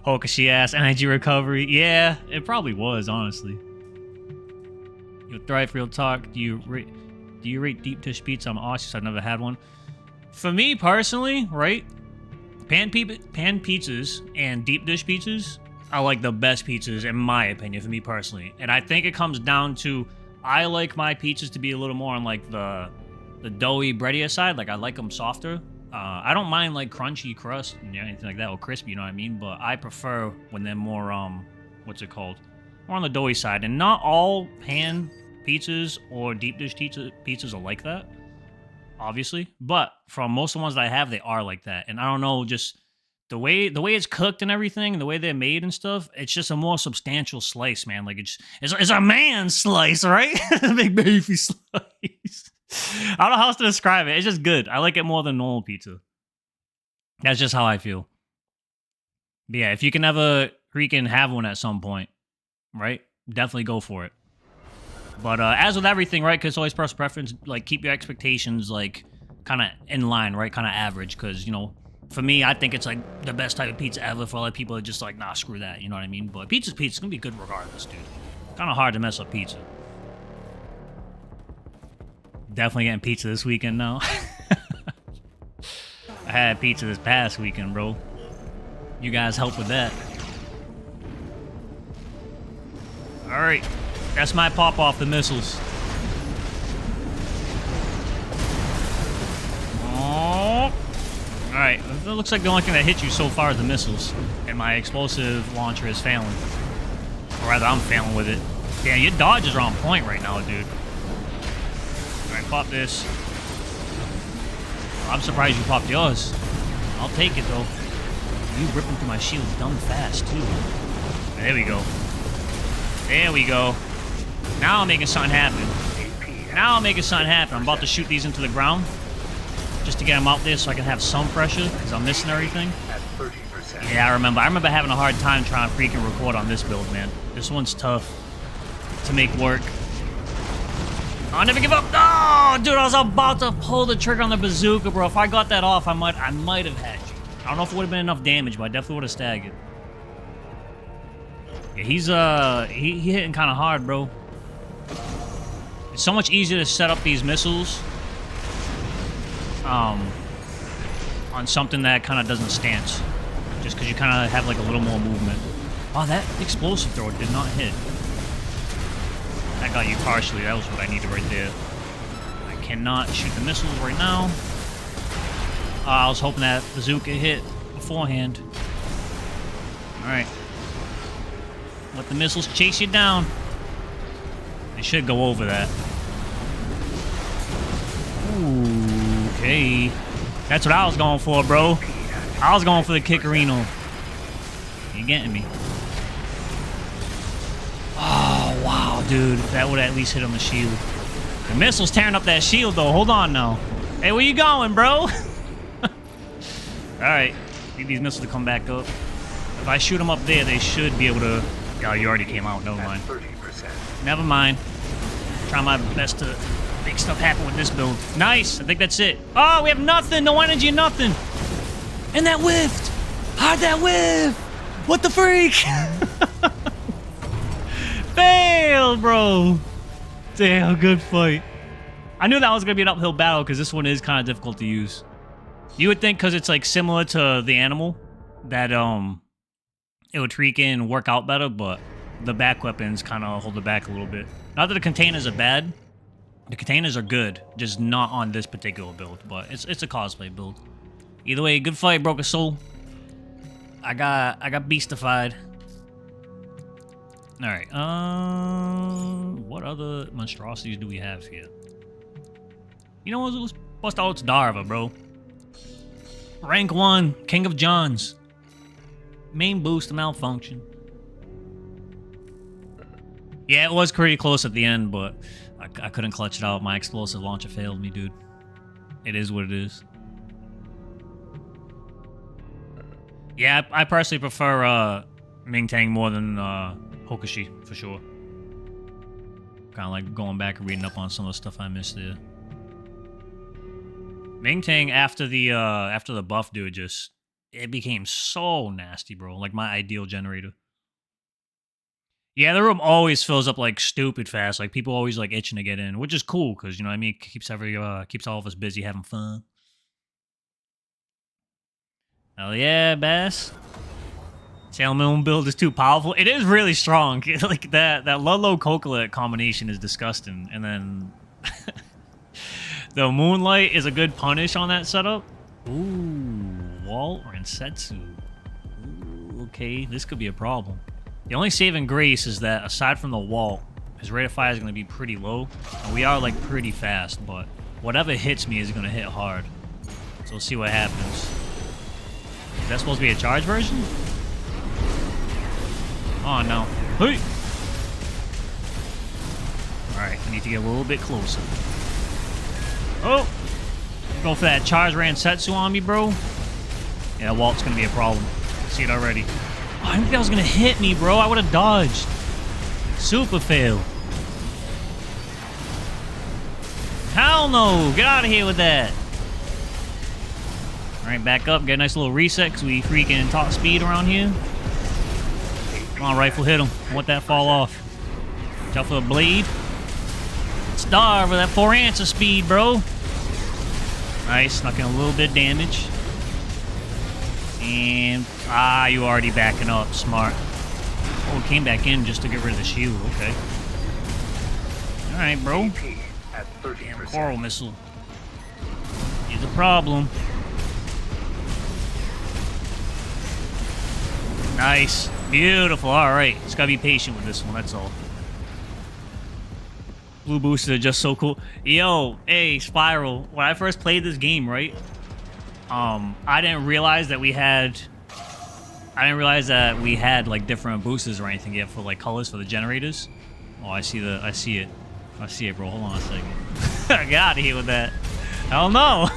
Hokashi ass energy recovery. Yeah, it probably was, honestly. Yo, Thrive Real Talk. Do you rate deep dish pizza? I'm Aussie, so I've never had one. For me personally, right? Pan pizzas and deep dish pizzas are like the best pizzas in my opinion, for me personally. And I think it comes down to I like my pizzas to be a little more on like the doughy, breadier side. Like I like them softer. I don't mind like crunchy crust and anything like that, or crispy, you know what I mean? But I prefer when they're more what's it called? More on the doughy side. And not all pan pizzas or deep dish pizzas are like that, obviously. But from most of the ones that I have, they are like that. And I don't know, just the way it's cooked and everything, and the way they're made and stuff, it's just a more substantial slice, man. Like it's a man's slice, right? Big beefy slice. I don't know how else to describe it. It's just good. I like it more than normal pizza. That's just how I feel. But yeah, if you can ever freaking have one at some point, right? Definitely go for it. But as with everything, right? Because it's always personal preference. Like, keep your expectations, like, kind of in line, right? Kind of average. Because, you know, for me, I think it's, like, the best type of pizza ever. For other people, it's just like, nah, screw that. You know what I mean? But pizza's pizza. It's going to be good regardless, dude. Kind of hard to mess up pizza. Definitely getting pizza this weekend now. I had pizza this past weekend, bro. You guys help with that. Alright. That's my pop off the missiles. Oh. Alright. It looks like the only thing that hit you so far is the missiles. And my explosive launcher is failing. Or rather, I'm failing with it. Damn, your dodges are on point right now, dude. Alright, pop this. I'm surprised you popped yours. I'll take it, though. You ripping through my shield dumb fast, too. There we go. There we go. Now I'm making something happen. Now I'm making something happen. I'm about to shoot these into the ground. Just to get them out there so I can have some pressure, because I'm missing everything. Yeah, I remember. I remember having a hard time trying to freaking record on this build, man. This one's tough to make work. I'll never give up. Oh, dude, I was about to pull the trigger on the bazooka, bro. If I got that off, I might have had you. I don't know if it would have been enough damage, but I definitely would have staggered. Yeah, he's he hitting kind of hard, bro. It's so much easier to set up these missiles on something that kind of doesn't stance, just because you kind of have like a little more movement. Oh, that explosive throw did not hit. That got you partially. That was what I needed right there. I cannot shoot the missiles right now. I was hoping that bazooka hit beforehand. Alright. Let the missiles chase you down. They should go over that. Ooh, okay. That's what I was going for, bro. I was going for the Kickerino. You getting me? Oh, wow, dude. That would at least hit on the shield. The missile's tearing up that shield, though. Hold on, now. Hey, where you going, bro? Alright. Need these missiles to come back up. If I shoot them up there, they should be able to... Oh, you already came out. Never mind. Never mind. Try my best to make stuff happen with this build. Nice. I think that's it. Oh, we have nothing. No energy, nothing. And that whiffed. How'd that whiff? What the freak? Failed, bro. Damn, good fight. I knew that was going to be an uphill battle because this one is kind of difficult to use. You would think because it's like similar to the animal that it would freaking work out better, but the back weapons kind of hold it back a little bit. Not that the containers are bad. The containers are good, just not on this particular build, but it's a cosplay build. Either way, good fight, broke a soul. I got beastified. All right. What other monstrosities do we have here? You know what? Let's bust out Darva, bro. Rank 1, King of Johns. Main boost malfunction. Yeah, it was pretty close at the end, but I couldn't clutch it out. My explosive launcher failed me, dude. It is what it is. Yeah, I personally prefer Ming Tang more than Hokushi, for sure. Kind of like going back and reading up on some of the stuff I missed there. Ming Tang after the buff, dude, just it became so nasty, bro. Like my ideal generator. Yeah, the room always fills up like stupid fast. Like people always like itching to get in, which is cool because you know what I mean. Keeps all of us busy having fun. Hell yeah, Bass. Sailor Moon build is too powerful. It is really strong. Like that Ludlow Cocolet combination is disgusting, and then the Moonlight is a good punish on that setup. Ooh, Walt or Insetsu. Ooh, okay, this could be a problem. The only saving grace is that aside from the Walt, his rate of fire is going to be pretty low. And we are like pretty fast, but whatever hits me is going to hit hard. So we'll see what happens. Is that supposed to be a charge version? Oh no. Hey! Alright, I need to get a little bit closer. Oh! Go for that charge Ransetsu on me, bro. Yeah, Walt's gonna be a problem. See it already. Oh, I didn't think that was gonna hit me, bro. I would have dodged. Super fail. Hell no! Get out of here with that. Alright, back up. Get a nice little reset because we freaking top speed around here. Come on, rifle, hit him. I want that fall off. Watch out for a blade. Starve with that 4 answer speed, bro. Nice, snuck in a little bit of damage. And, you already backing up. Smart. Oh, came back in just to get rid of the shield. Okay. Alright, bro. Damn, coral missile. Here's a problem. Nice. Beautiful. Alright. Just gotta be patient with this one, that's all. Blue boosters are just so cool. Yo, hey, Spiral. When I first played this game, right? I didn't realize that we had like different boosters or anything yet for like colors for the generators. Oh, I see it, bro. Hold on a second. Get out of here with that. Hell no.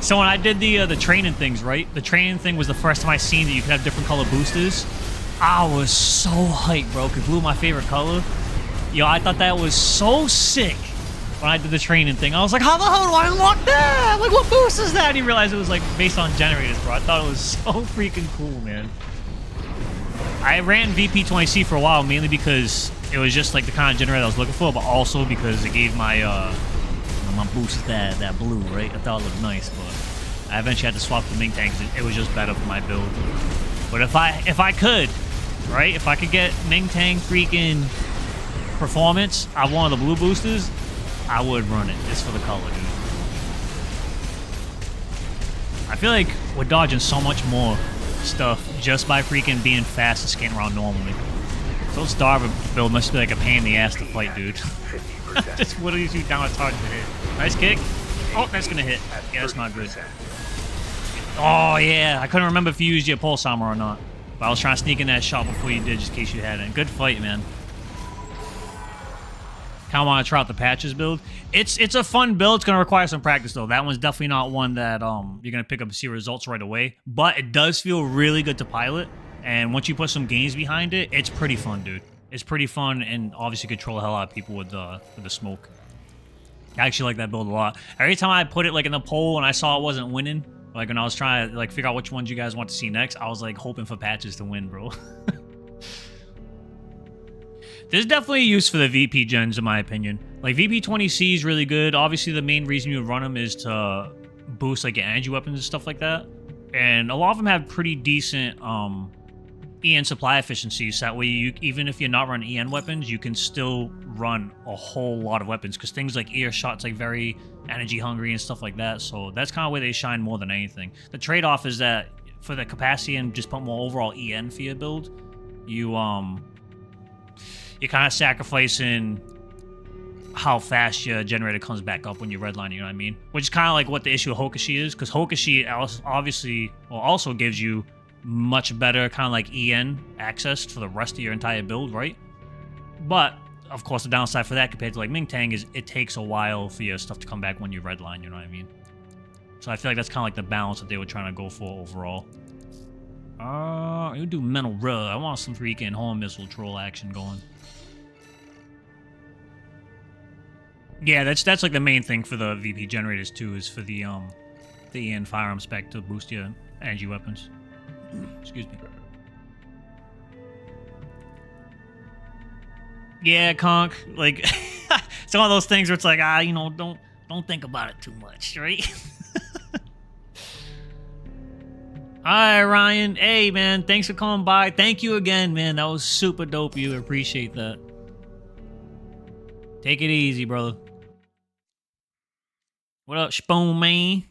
So when I did the training things, right? The training thing was the first time I seen that you could have different color boosters. I was so hyped, bro, because blue is my favorite color. Yo, I thought that was so sick when I did the training thing. I was like, how the hell do I unlock that? Like, what boost is that? I didn't realize it was, like, based on generators, bro. I thought it was so freaking cool, man. I ran VP20C for a while, mainly because it was just, like, the kind of generator I was looking for, but also because it gave my, my boost that blue, right? I thought it looked nice, but I eventually had to swap the Ming tank because it was just better for my build. But if I could, right? If I could get Ming tank freaking performance on one of the blue boosters, I would run it just for the color, dude. I feel like we're dodging so much more stuff just by freaking being fast and skating around normally. So Starve build must be like a pain in the ass to fight, dude. Just whittles you down a target to hit. Nice kick. Oh, that's gonna hit. Yeah, that's not good. Oh yeah, I couldn't remember if you used your pulse armor or not. But I was trying to sneak in that shot before you did, just in case you had it. Good fight, man. Kind of want to try out the patches build. It's a fun build. It's going to require some practice, though. That one's definitely not one that you're going to pick up and see results right away. But it does feel really good to pilot. And once you put some games behind it, it's pretty fun, dude. It's pretty fun, and obviously control the hell out of people with the smoke. I actually like that build a lot. Every time I put it like in the poll and I saw it wasn't winning, like when I was trying to like figure out which ones you guys want to see next, I was like hoping for patches to win, bro. There's definitely a use for the VP gens, in my opinion. Like, VP20C is really good. Obviously, the main reason you would run them is to boost, like, your energy weapons and stuff like that. And a lot of them have pretty decent EN supply efficiency, so that way, even if you're not running EN weapons, you can still run a whole lot of weapons, because things like earshot's, like, very energy-hungry and stuff like that. So that's kind of where they shine more than anything. The trade-off is that, for the capacity and just put more overall EN for your build, you're kind of sacrificing how fast your generator comes back up when you redline, you know what I mean? Which is kind of like what the issue with Hokashi is, because Hokashi obviously also gives you much better kind of like EN access for the rest of your entire build, right? But, of course, the downside for that compared to like Ming Tang is it takes a while for your stuff to come back when you redline, you know what I mean? So I feel like that's kind of like the balance that they were trying to go for overall. You do mental rug. I want some freaking home missile troll action going. Yeah, that's like the main thing for the VP generators too, is for the EN firearm spec to boost your energy weapons. Excuse me. Yeah, Conk. Like, it's one of those things where it's like, you know, don't think about it too much, right? Alright, Ryan. Hey, man, thanks for coming by. Thank you again, man. That was super dope of you. I appreciate that. Take it easy, brother. What up, Spoon Man?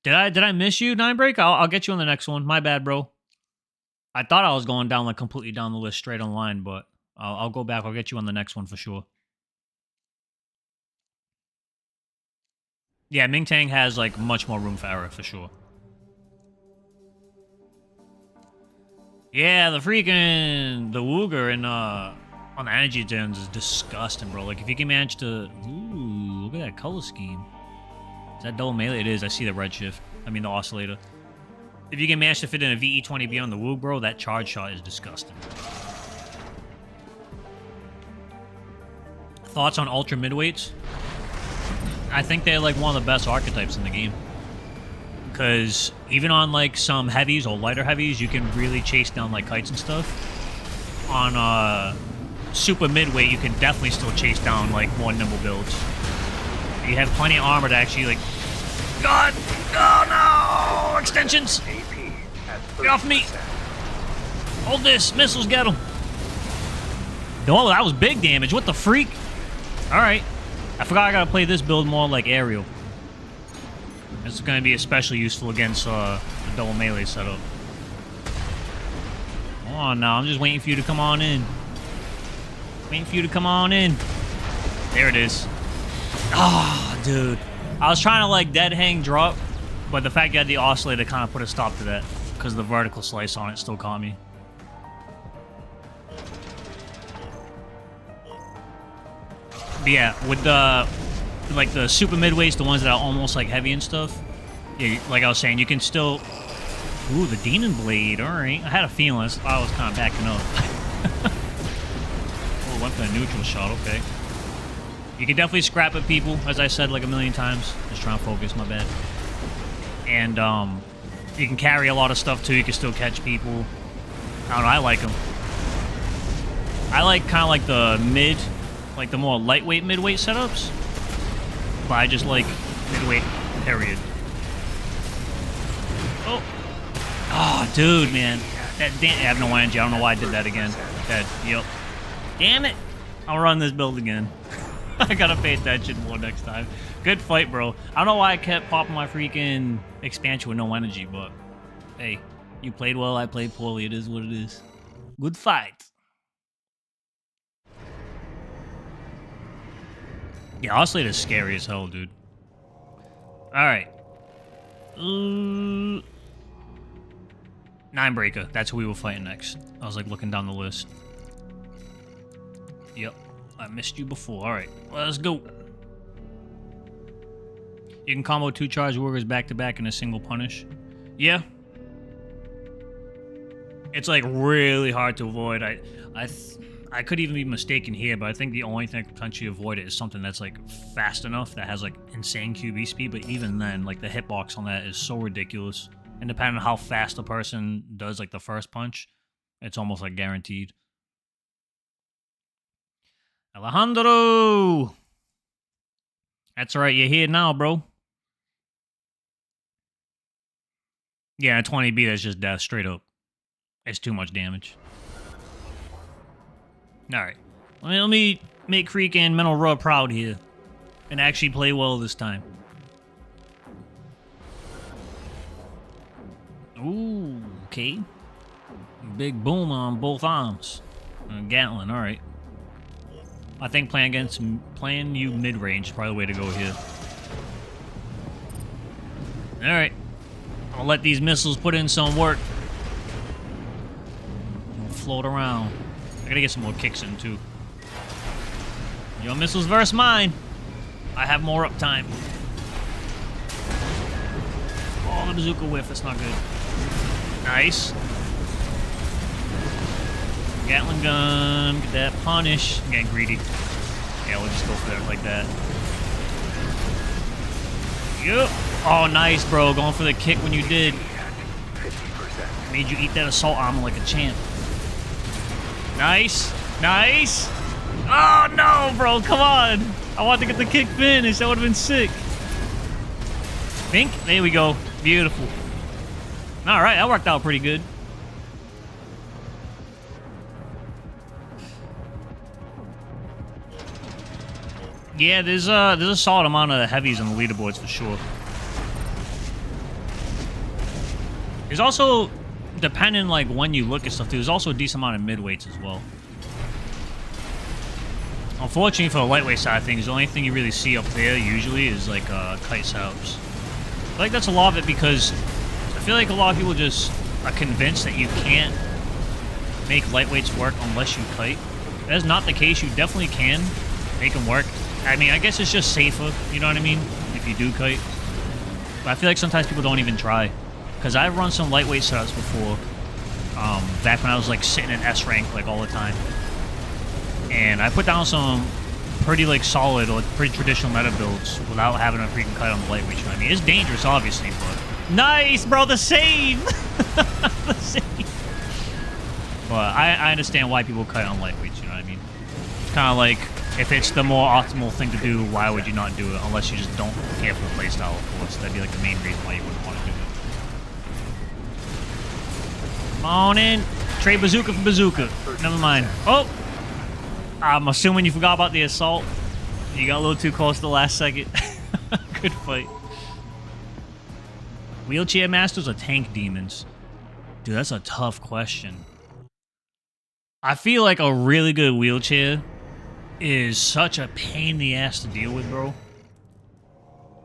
Did I miss you, Ninebreak? I'll get you on the next one. My bad, bro. I thought I was going down like completely down the list straight on line, but I'll go back. I'll get you on the next one for sure. Yeah, Ming Tang has like much more room for error for sure. Yeah, the Wooger and on the energy gens is disgusting, bro. Like if you can manage to, ooh, look at that color scheme. Is that double melee? It is. I see the redshift. I mean the oscillator. If you can manage to fit in a VE20B on the Woog, bro, that charge shot is disgusting. Thoughts on ultra midweights? I think they're like one of the best archetypes in the game. Because even on like some heavies or lighter heavies, you can really chase down like kites and stuff. On super midweight, you can definitely still chase down like more nimble builds. You have plenty of armor to actually like... God! Oh no! Extensions! Get off me! Hold this! Missiles, get him! No, that was big damage. What the freak? Alright. I forgot I gotta play this build more like aerial. This is gonna be especially useful against the double melee setup. Come on now, I'm just waiting for you to come on in. Waiting for you to come on in. There it is. Ah, oh, dude. I was trying to like dead hang drop, but the fact you had the oscillator kind of put a stop to that because the vertical slice on it still caught me. But yeah, with the like the super midweights, the ones that are almost like heavy and stuff. Yeah, like I was saying, you can still. Ooh, the Demon Blade. All right, I had a feeling. I was kind of backing up. Oh, went for a neutral shot. Okay. You can definitely scrap at people, as I said like a million times. Just trying to focus. My bad. And you can carry a lot of stuff too. You can still catch people. I don't know. I like them. I like kind of like the mid. Like the more lightweight midweight setups, but I just like midweight, period. Oh, dude, man. I have no energy. I don't know why I did that again. Dead. Yep. Damn it. I'll run this build again. I gotta pay attention more next time. Good fight, bro. I don't know why I kept popping my freaking expansion with no energy, but hey, you played well, I played poorly. It is what it is. Good fight. Yeah, Oscillator is scary as hell, dude. Alright. Ninebreaker. That's who we were fighting next. I was like looking down the list. Yep. I missed you before. Alright. Let's go. You can combo 2 charge workers back to back in a single punish. Yeah. It's like really hard to avoid. I could even be mistaken here, but I think the only thing I could potentially avoid it is something that's like fast enough that has like insane QB speed, but even then, like the hitbox on that is so ridiculous. And depending on how fast the person does like the first punch, it's almost like guaranteed. Alejandro! That's right, you're here now, bro. Yeah, a 20B, that's just death, straight up. It's too much damage. Alright. Let me make freaking Mental Raw proud here. And actually play well this time. Ooh, okay. Big boom on both arms. Gatlin, alright. I think playing you mid-range is probably the way to go here. Alright. I'll let these missiles put in some work. Float around. I gotta get some more kicks in, too. Your missiles versus mine. I have more uptime. Oh, the bazooka whiff. That's not good. Nice. Gatling gun. Get that punish. I'm getting greedy. Yeah, we'll just go for that like that. Yup. Oh, nice, bro. Going for the kick when you did. Made you eat that assault armor like a champ. Nice. Nice. Oh, no, bro. Come on. I want to get the kick finish. That would have been sick. Pink. There we go. Beautiful. All right. That worked out pretty good. Yeah, there's a solid amount of heavies on the leaderboards for sure. There's also, depending like when you look at stuff, there's also a decent amount of midweights as well. Unfortunately for the lightweight side of things, the only thing you really see up there usually is like kite setups. I feel like that's a lot of it because I feel like a lot of people just are convinced that you can't make lightweights work unless you kite. That's not the case. You definitely can make them work. I mean, I guess it's just safer, you know what I mean, if you do kite. But I feel like sometimes people don't even try. Because I've run some lightweight setups before, back when I was like sitting in S rank like all the time. And I put down some pretty like solid or pretty traditional meta builds without having a freaking kite on the lightweight, you know what I mean? It's dangerous, obviously, but... Nice, bro, the save! The save! But I understand why people kite on lightweights, you know what I mean? It's kind of like, if it's the more optimal thing to do, why would you not do it? Unless you just don't care for the playstyle, of course. That'd be like the main reason why you wouldn't want to do it. Come on in. Trade bazooka for bazooka. Never mind. Oh! I'm assuming you forgot about the assault. You got a little too close to the last second. Good fight. Wheelchair masters or tank demons? Dude, that's a tough question. I feel like a really good wheelchair is such a pain in the ass to deal with, bro.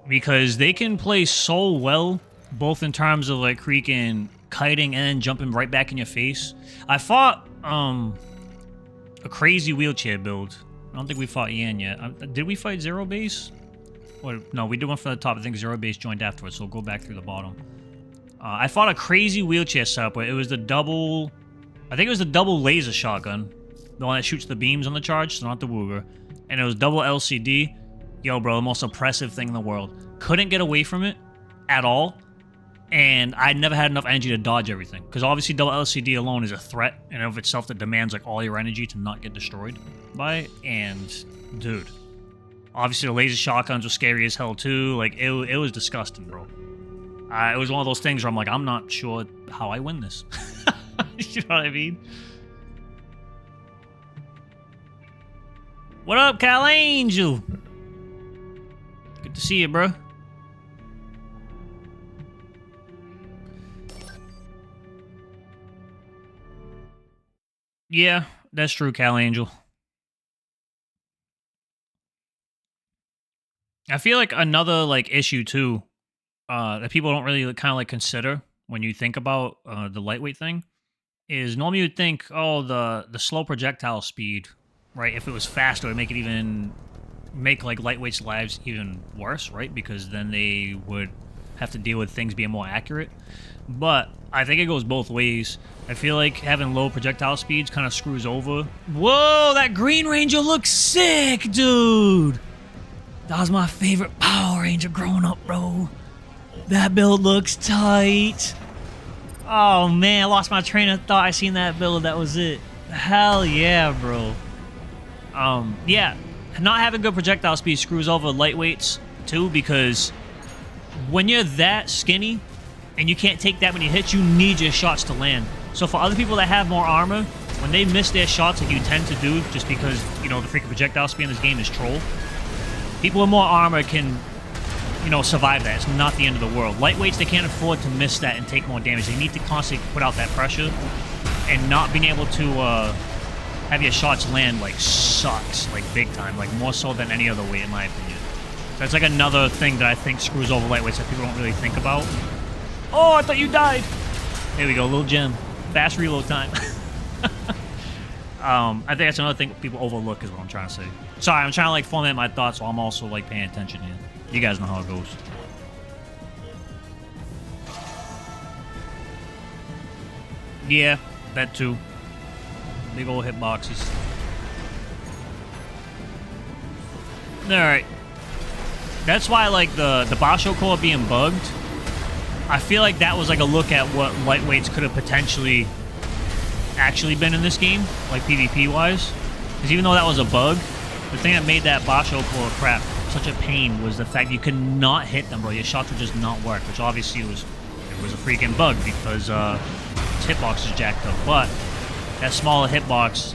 Because they can play so well, both in terms of like freaking kiting and then jumping right back in your face. I fought a crazy wheelchair build. I don't think we fought Yan yet. Did we fight Zero Base? Or, no, we did one from the top. I think Zero Base joined afterwards, so we'll go back through the bottom. I fought a crazy wheelchair setup where it was the double... I think it was the double laser shotgun. The one that shoots the beams on the charge, so not the Wooger. And it was double LCD. Yo, bro, the most oppressive thing in the world. Couldn't get away from it at all. And I never had enough energy to dodge everything. Because obviously double LCD alone is a threat in and of itself that demands like all your energy to not get destroyed by it. And, dude, obviously the laser shotguns were scary as hell too. Like, it was disgusting, bro. It was one of those things where I'm like, I'm not sure how I win this. You know what I mean? What up, Cal Angel? Good to see you, bro. Yeah, that's true, Cal Angel. I feel like another like issue too, that people don't really kind of like consider when you think about the lightweight thing, is normally you'd think, oh, the slow projectile speed, right? If it was faster, it would make it even make like lightweight's lives even worse, right? Because then they would have to deal with things being more accurate. But I think it goes both ways. I feel like having low projectile speeds kind of screws over. Whoa, that Green Ranger looks sick, dude! That was my favorite Power Ranger growing up, bro. That build looks tight. Oh, man, I lost my train of thought. I seen that build. That was it. Hell yeah, bro. Yeah, not having good projectile speed screws over lightweights, too, because when you're that skinny and you can't take that many hits, you need your shots to land. So for other people that have more armor, when they miss their shots like you tend to do, just because, you know, the freaking projectile speed in this game is troll, people with more armor can, you know, survive that. It's not the end of the world. Lightweights, they can't afford to miss that and take more damage. They need to constantly put out that pressure, and not being able to have your shots land, like, sucks, like, big time. Like, more so than any other weight, in my opinion. So that's, like, another thing that I think screws over lightweights that people don't really think about. Oh, I thought you died! There we go, little gem. Fast reload time. I think that's another thing people overlook is what I'm trying to say. Sorry, I'm trying to, like, format my thoughts while I'm also, like, paying attention here. You guys know how it goes. Yeah, that too. Big old hitboxes. Alright. That's why, like, the Basho core being bugged, I feel like that was, like, a look at what lightweights could have potentially actually been in this game, like, PvP-wise. Because even though that was a bug, the thing that made that Basho core crap such a pain was the fact you could not hit them, bro. Your shots would just not work, which obviously was a freaking bug because its hitbox is jacked up. But that smaller hitbox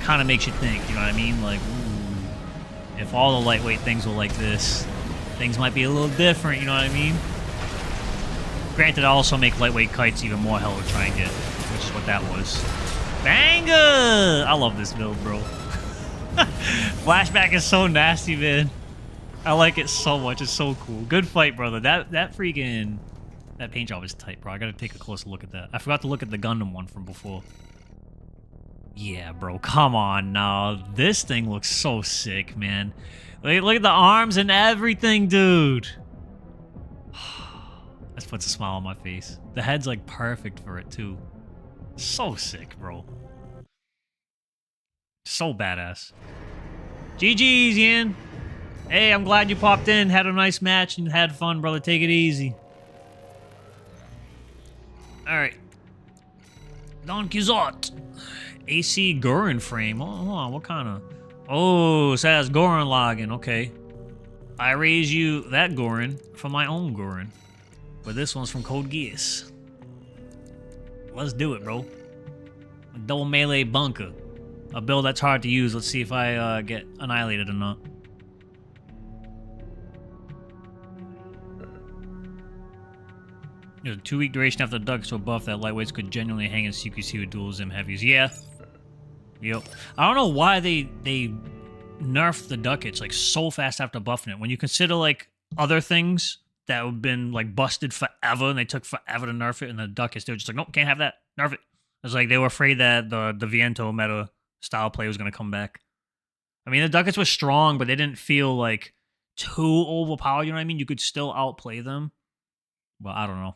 kind of makes you think, you know what I mean? Like, ooh, if all the lightweight things were like this, things might be a little different, you know what I mean? Granted, I also make lightweight kites even more hell to try and get, which is what that was. Banger! I love this build, bro. Flashback is so nasty, man. I like it so much. It's so cool. Good fight, brother. That freaking... That paint job is tight, bro. I gotta take a closer look at that. I forgot to look at the Gundam one from before. Yeah, bro. Come on now. This thing looks so sick, man. Look at the arms and everything, dude. That puts a smile on my face. The head's like perfect for it, too. So sick, bro. So badass. GG's, Ian. Hey, I'm glad you popped in. Had a nice match and had fun, brother. Take it easy. Alright. Don Quixote. AC Gurren frame. Hold on, what kind of... Oh, it says Gurren login. Okay. I raise you that Gurren for my own Gurren. But this one's from Code Geass. Let's do it, bro. A double melee bunker. A build that's hard to use. Let's see if I get annihilated or not. There's a 2-week duration after the ducks to a buff that lightweights could genuinely hang in CQC with dual Zim heavies. Yeah. Yep. I don't know why they nerfed the ducats like so fast after buffing it. When you consider like other things that have been like busted forever and they took forever to nerf it, and the ducats, they were just like, nope, can't have that. Nerf it. It's like they were afraid that the Viento meta style play was going to come back. I mean, the ducats were strong, but they didn't feel like too overpowered, you know what I mean? You could still outplay them. But I don't know.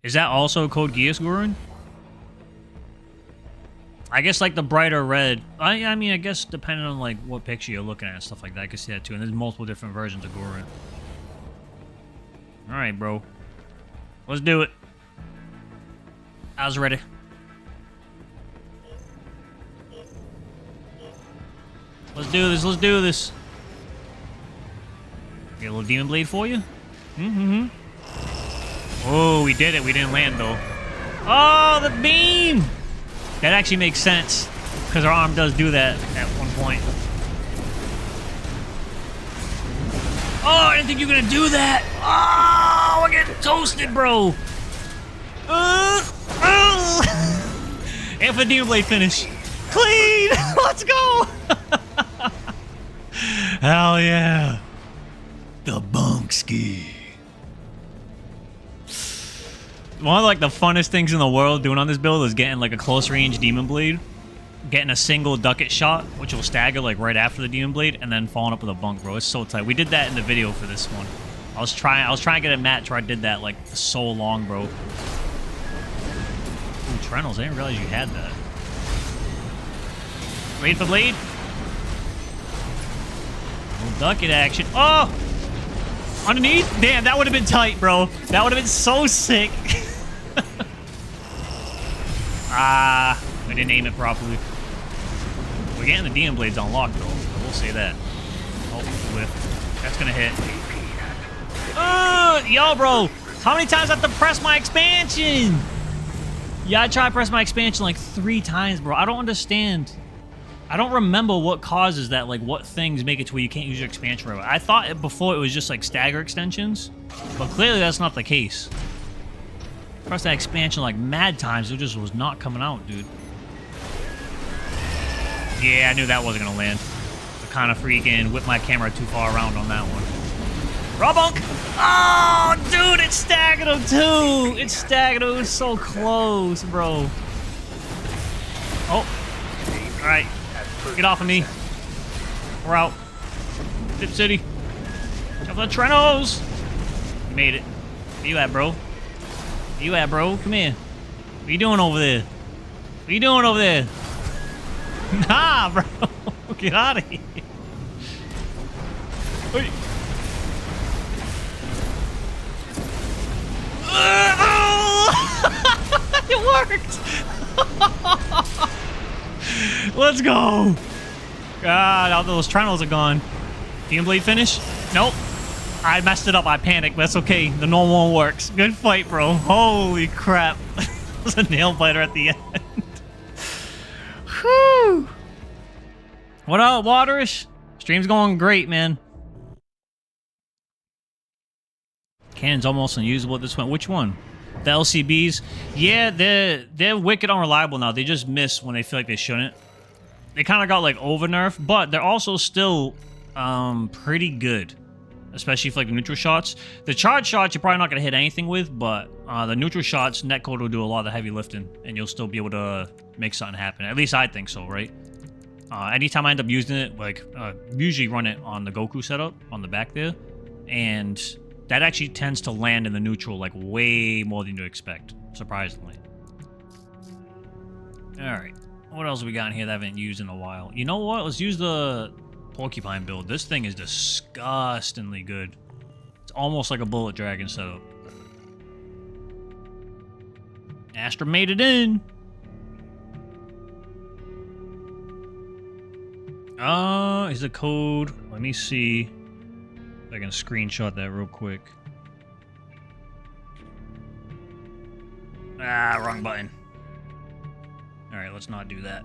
Is that also Code Geass Gurren? I guess like the brighter red. I mean, I guess depending on like what picture you're looking at and stuff like that, I can see that too. And there's multiple different versions of Gurren. All right, bro. Let's do it. I was ready. Let's do this. Let's do this. Get a little demon blade for you. Mm-hmm. Oh, we did it. We didn't land, though. Oh, the beam! That actually makes sense, because our arm does do that at one point. Oh, I didn't think you were going to do that! Oh, we're getting toasted, bro! And for the demon blade finish. Clean! Let's go! Hell yeah! The Bunkski. One of like the funnest things in the world doing on this build is getting like a close range demon blade, getting a single ducat shot, which will stagger like right after the demon blade, and then following up with a bunk, bro. It's so tight. We did that in the video for this one. I was trying to get a match where I did that like for so long, bro. Ooh, Trenals, I didn't realize you had that. Wait for blade. Little ducat action. Oh! Underneath? Damn, that would have been tight, bro. That would have been so sick. I didn't aim it properly. We're getting the demon blades unlocked, though. I will say that. Oh, whiff. That's gonna hit. Yo, bro. How many times I have to press my expansion? Yeah, I tried to press my expansion like 3 times, bro. I don't understand. I don't remember what causes that, like what things make it to where you can't use your expansion right away. I thought before it was just like stagger extensions, but clearly that's not the case. Pressed that expansion like mad times, it just was not coming out, dude. Yeah, I knew that wasn't gonna land. I kind of freaking whipped my camera too far around on that one. Raw bunk! Oh, dude, it staggered him too! It staggered him, it was so close, bro. Oh, all right. Get off of me. We're out. Dip City. Jump the Trenos. You made it. Where you at, bro? Where you at, bro? Come here. What you doing over there? What you doing over there? Nah, bro. Get out of here. Hey. It worked. Let's go! God, all those Trenals are gone. Demon blade finish? Nope. I messed it up. I panicked, but that's okay. The normal one works. Good fight, bro. Holy crap. That was a nail biter at the end. Whew. What up, Waterish? Stream's going great, man. Cannon's almost unusable at this point. Which one? The LCBs? Yeah, they're wicked unreliable now. They just miss when they feel like they shouldn't. They kind of got like over nerfed, but they're also still pretty good. Especially for like the neutral shots. The charge shots you're probably not going to hit anything with, but the neutral shots, netcode will do a lot of the heavy lifting, and you'll still be able to make something happen. At least I think so, right? Anytime I end up using it, like, usually run it on the Goku setup, on the back there, and that actually tends to land in the neutral, like, way more than you expect, surprisingly. Alright, what else we got in here that I haven't used in a while? You know what? Let's use the Porcupine build. This thing is disgustingly good. It's almost like a Bullet Dragon setup. Astra made it in! Is the code... Let me see if I can screenshot that real quick. Ah, wrong button. Alright, let's not do that.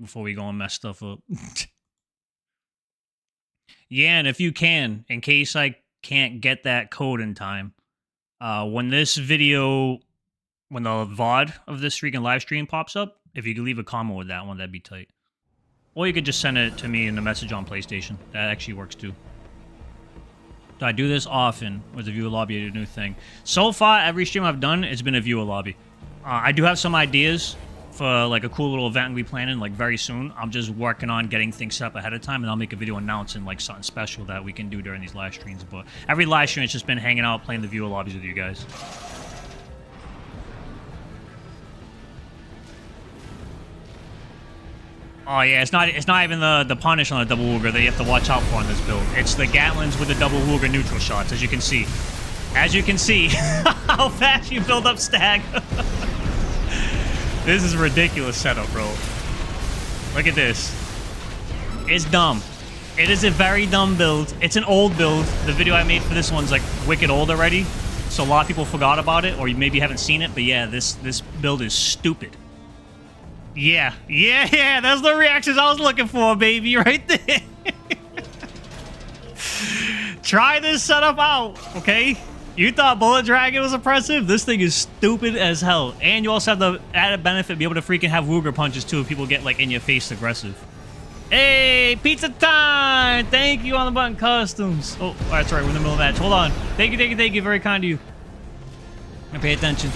Before we go and mess stuff up. Yeah, and if you can, in case I can't get that code in time, when this video... When the VOD of this freaking live stream pops up, if you could leave a comment with that one, that'd be tight. Or you could just send it to me in a message on PlayStation. That actually works too. So I do this often with the viewer lobby, a new thing. So far, every stream I've done, it's been a viewer lobby. I do have some ideas for like a cool little event we'll be planning like very soon. I'm just working on getting things set up ahead of time, and I'll make a video announcing like something special that we can do during these live streams. But every live stream, it's just been hanging out, playing the viewer lobbies with you guys. Oh yeah, it's not even the punish on the double Wooger that you have to watch out for on this build. It's the Gatlins with the double Wooger neutral shots, as you can see. As you can see, how fast you build up stag. This is a ridiculous setup, bro. Look at this. It's dumb. It is a very dumb build. It's an old build. The video I made for this one's like wicked old already, so a lot of people forgot about it, or you maybe haven't seen it. But yeah, this build is stupid. Yeah, that's the reactions I was looking for, baby, right there. Try this setup out, okay? You thought Bullet Dragon was impressive? This thing is stupid as hell. And you also have the added benefit, be able to freaking have Wooger punches too if people get like in your face aggressive. Hey, pizza time! Thank you on the button customs. Oh, that's right, we're in the middle of the match. Hold on. Thank you, very kind of you. Now pay attention.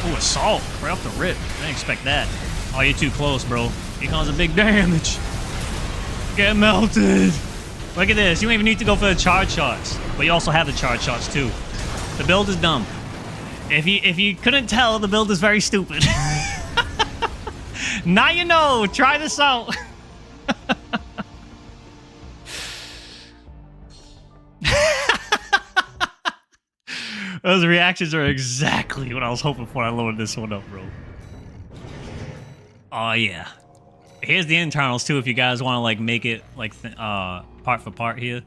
Oh, assault. Right off the rip. I didn't expect that. Oh, you're too close, bro. Here comes a big damage. Get melted. Look at this. You don't even need to go for the charge shots. But you also have the charge shots, too. The build is dumb. If you couldn't tell, the build is very stupid. Now you know. Try this out. Those reactions are exactly what I was hoping for. I loaded this one up, bro. Oh, yeah. Here's the internals, too, if you guys want to, like, make it, like, part for part here.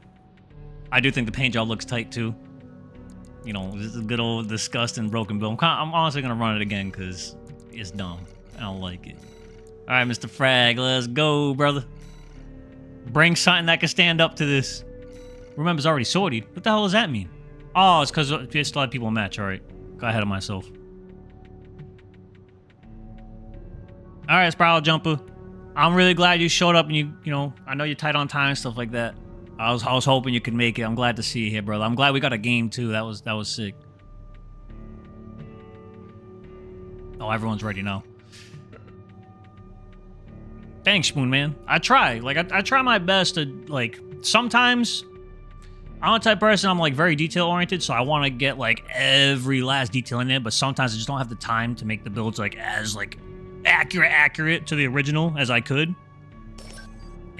I do think the paint job looks tight, too. You know, this is a good old disgusting broken build. I'm honestly going to run it again, because it's dumb. I don't like it. All right, Mr. Frag, let's go, brother. Bring something that can stand up to this. Remember, it's already sorted. What the hell does that mean? Oh, it's because there's a lot of people in match. All right. Got ahead of myself. All right, Spiral Jumper. I'm really glad you showed up, and you know, I know you're tight on time and stuff like that. I was hoping you could make it. I'm glad to see you here, brother. I'm glad we got a game, too. That was sick. Oh, everyone's ready now. Thanks, Spoon Man. I try. Like, I try my best to, like, sometimes... I'm the type of person, I'm like very detail oriented, so I want to get like every last detail in there, but sometimes I just don't have the time to make the builds like as like accurate to the original as I could.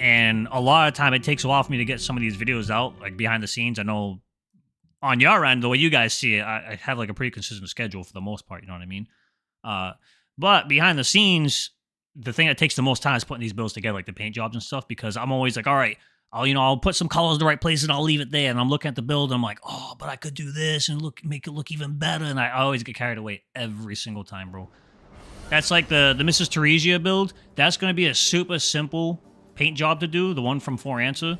And a lot of time it takes a while for me to get some of these videos out, like behind the scenes. I know on your end, the way you guys see it, I have like a pretty consistent schedule for the most part, you know what I mean? But behind the scenes, the thing that takes the most time is putting these builds together, like the paint jobs and stuff, because I'm always like, all right, I'll put some colors in the right place and I'll leave it there. And I'm looking at the build and I'm like, oh, but I could do this and make it look even better. And I always get carried away every single time, bro. That's like the Mrs. Teresia build. That's going to be a super simple paint job to do, the one from 4 Answer,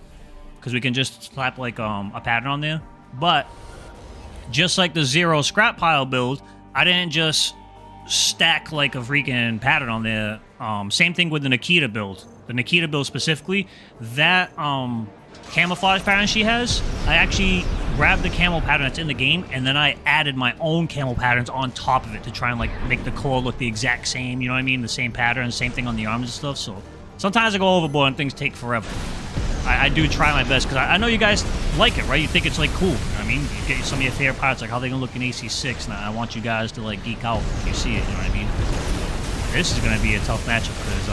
because we can just slap like a pattern on there. But just like the 0 scrap pile build, I didn't just stack like a freaking pattern on there. Same thing with the Nikita build. The Nikita build specifically, that camouflage pattern she has, I actually grabbed the camo pattern that's in the game, and then I added my own camo patterns on top of it to try and like make the core look the exact same, you know what I mean? The same pattern, same thing on the arms and stuff. So sometimes I go overboard and things take forever. I do try my best, because I know you guys like it, right? You think it's like cool, you know what I mean? You get some of your favorite parts, like how they gonna look in AC6, and I want you guys to like geek out when you see it, you know what I mean? This is gonna be a tough matchup, because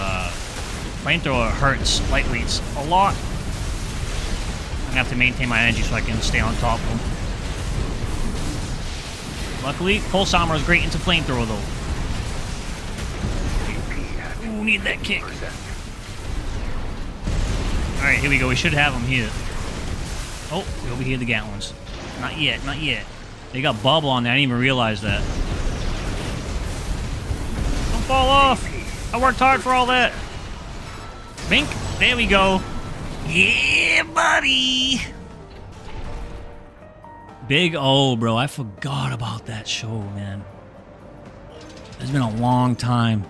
flamethrower hurts lightweights a lot. I'm gonna have to maintain my energy so I can stay on top of them. Luckily, pulse armor is great into flamethrower though. Ooh, need that kick. Alright, here we go. We should have them here. Oh, we overhear the Gatlins. Not yet, not yet. They got bubble on there. I didn't even realize that. Don't fall off. I worked hard for all that. Bink. There we go. Yeah, buddy. Big O, bro. I forgot about that show, man. It's been a long time.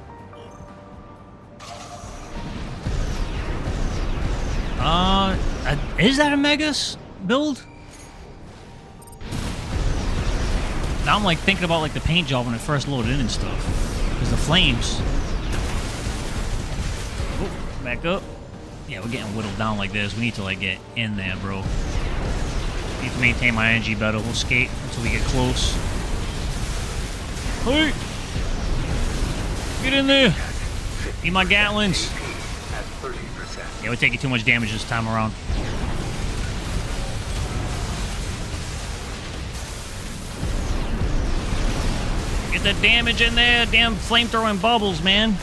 Is that a Megas build? Now I'm like thinking about like the paint job when it first loaded in and stuff. Because the flames. Oh, back up. Yeah, we're getting whittled down like this. We need to like get in there, bro. Need to maintain my energy better. We'll skate until we get close. Hey! Get in there! Need my Gatlins. Yeah, we're taking too much damage this time around. Get the damage in there. Damn flamethrowing bubbles, man.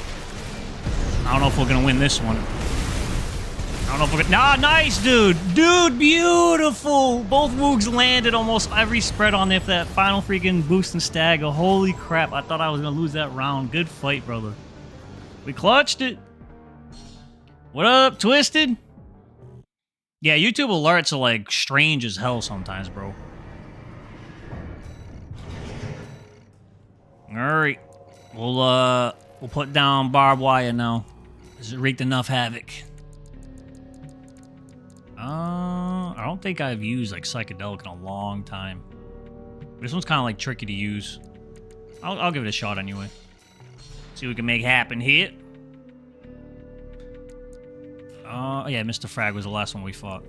I don't know if we're gonna win this one. I don't know if we're gonna... Nah, nice, dude. Dude, beautiful. Both Woogs landed almost every spread on there for that final freaking boost and stagger. Holy crap. I thought I was gonna lose that round. Good fight, brother. We clutched it. What up, Twisted? Yeah, YouTube alerts are like strange as hell sometimes, bro. Alright. We'll put down barbed wire now. This has wreaked enough havoc. I don't think I've used like psychedelic in a long time. This one's kind of like tricky to use. I'll give it a shot anyway. See what we can make happen here. Yeah, Mr. Frag was the last one we fought.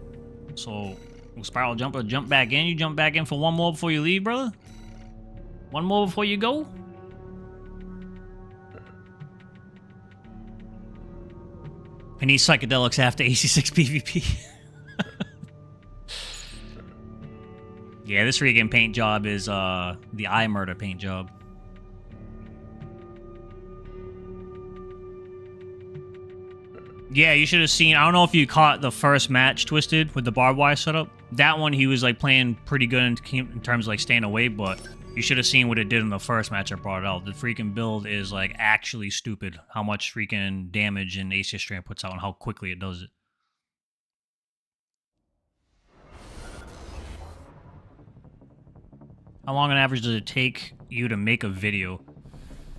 So, we'll spiral jumper, jump back in. You jump back in for one more before you leave, brother? One more before you go? I need psychedelics after AC6 PvP. Yeah, this freaking paint job is the eye murder paint job. Yeah, you should have seen... I don't know if you caught the first match, Twisted, with the barbed wire setup. That one, he was like playing pretty good in terms of like staying away, but you should have seen what it did in the first match I brought it out. The freaking build is like actually stupid. How much freaking damage and AC strand puts out and how quickly it does it. How long on average does it take you to make a video?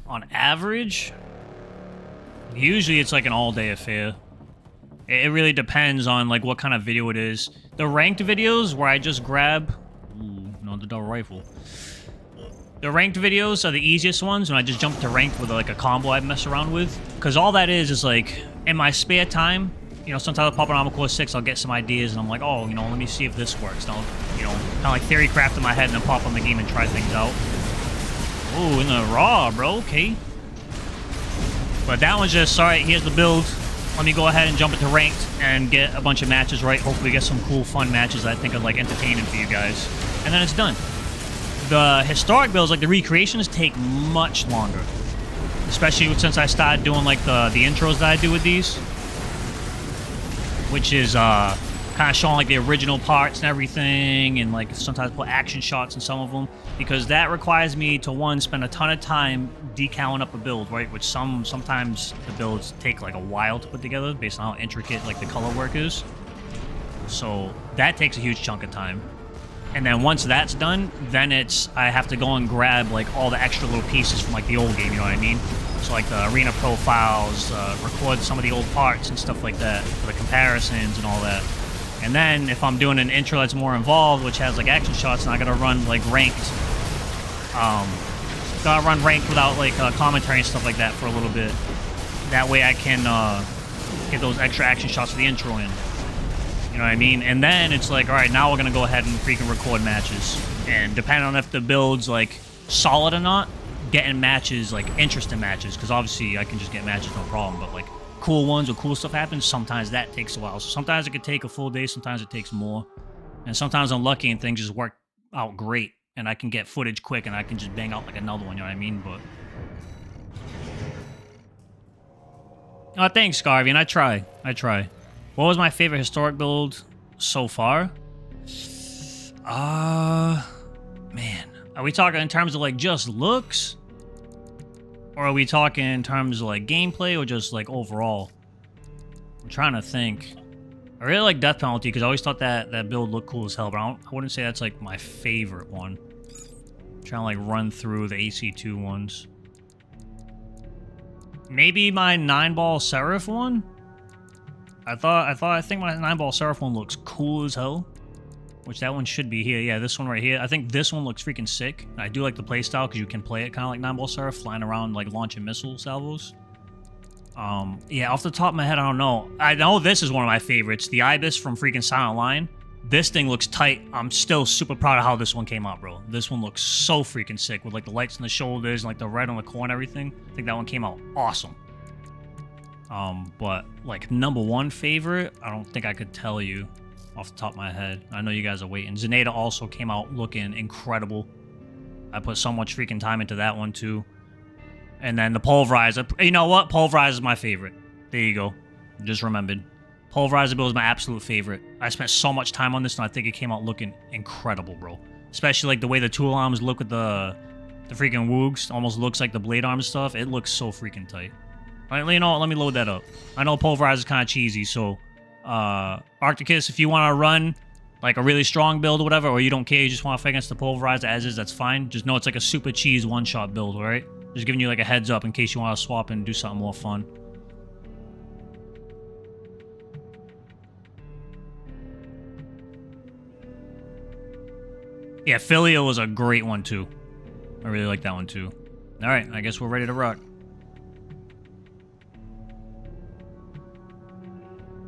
On average, usually it's like an all-day affair. It really depends on like what kind of video it is. The ranked videos where I just grab... Ooh, no, the double rifle. The ranked videos are the easiest ones when I just jump to ranked with like a combo I mess around with. Because all that is like, in my spare time, you know, sometimes I'll pop on Armor Core 6, I'll get some ideas, and I'm like, oh, you know, let me see if this works. And I'll, you know, kind of like theory craft in my head and then pop on the game and try things out. Ooh, in the raw, bro, okay. But that one's just, alright, here's the build. Let me go ahead and jump into ranked and get a bunch of matches right. Hopefully get some cool, fun matches that I think are like entertaining for you guys. And then it's done. The historic builds, like the recreations, take much longer. Especially since I started doing like the intros that I do with these. Which is kind kind of showing like the original parts and everything, and like sometimes put action shots in some of them, because that requires me to, one, spend a ton of time decaling up a build, right? Which sometimes the builds take like a while to put together based on how intricate like the color work is. So that takes a huge chunk of time. And then once that's done, then I have to go and grab like all the extra little pieces from like the old game, you know what I mean? So like the arena profiles, record some of the old parts and stuff like that, for the comparisons and all that. And then if I'm doing an intro that's more involved, which has like action shots, and I gotta run like ranked, gotta run ranked without like commentary and stuff like that for a little bit. That way I can get those extra action shots for the intro in. You know what I mean? And then it's like, all right, now we're gonna go ahead and freaking record matches. And depending on if the build's like solid or not, getting matches, like interesting matches, because obviously I can just get matches no problem, but like cool ones or cool stuff happens, sometimes that takes a while. So sometimes it could take a full day, sometimes it takes more. And sometimes I'm lucky and things just work out great, and I can get footage quick and I can just bang out like another one, you know what I mean? But oh, thanks, Scarvian. I try. What was my favorite historic build so far? Man. Are we talking in terms of like just looks? Or are we talking in terms of like gameplay, or just like overall? I'm trying to think. I really like Death Penalty because I always thought that build looked cool as hell, but I wouldn't say that's like my favorite one. I'm trying to like run through the AC2 ones. Maybe my 9-ball Seraph one? I think my 9-ball Seraph one looks cool as hell. Which that one should be here. Yeah, this one right here. I think this one looks freaking sick. I do like the playstyle because you can play it kind of like 9-ball Seraph, flying around like launching missile salvos. Yeah, off the top of my head, I don't know. I know this is one of my favorites. The Ibis from freaking Silent Line. This thing looks tight. I'm still super proud of how this one came out, bro. This one looks so freaking sick with like the lights on the shoulders and like the red on the core and everything. I think that one came out awesome. But like #1 favorite, I don't think I could tell you off the top of my head. I know you guys are waiting. Zenata also came out looking incredible. I put so much freaking time into that one too. And then the Pulverizer. You know what? Pulverizer is my favorite. There you go. Just remembered. Pulverizer build is my absolute favorite. I spent so much time on this, and I think it came out looking incredible, bro. Especially like the way the tool arms look with the freaking Woogs. Almost looks like the blade arm stuff. It looks so freaking tight. All right, you know what? Let me load that up. I know Pulverizer is kind of cheesy, so Arcticus, if you want to run like a really strong build or whatever, or you don't care, you just want to fight against the Pulverizer as is, that's fine. Just know it's like a super cheese one-shot build, all right? Just giving you like a heads up in case you want to swap and do something more fun. Yeah, Filio was a great one too. I really like that one too. All right, I guess we're ready to rock.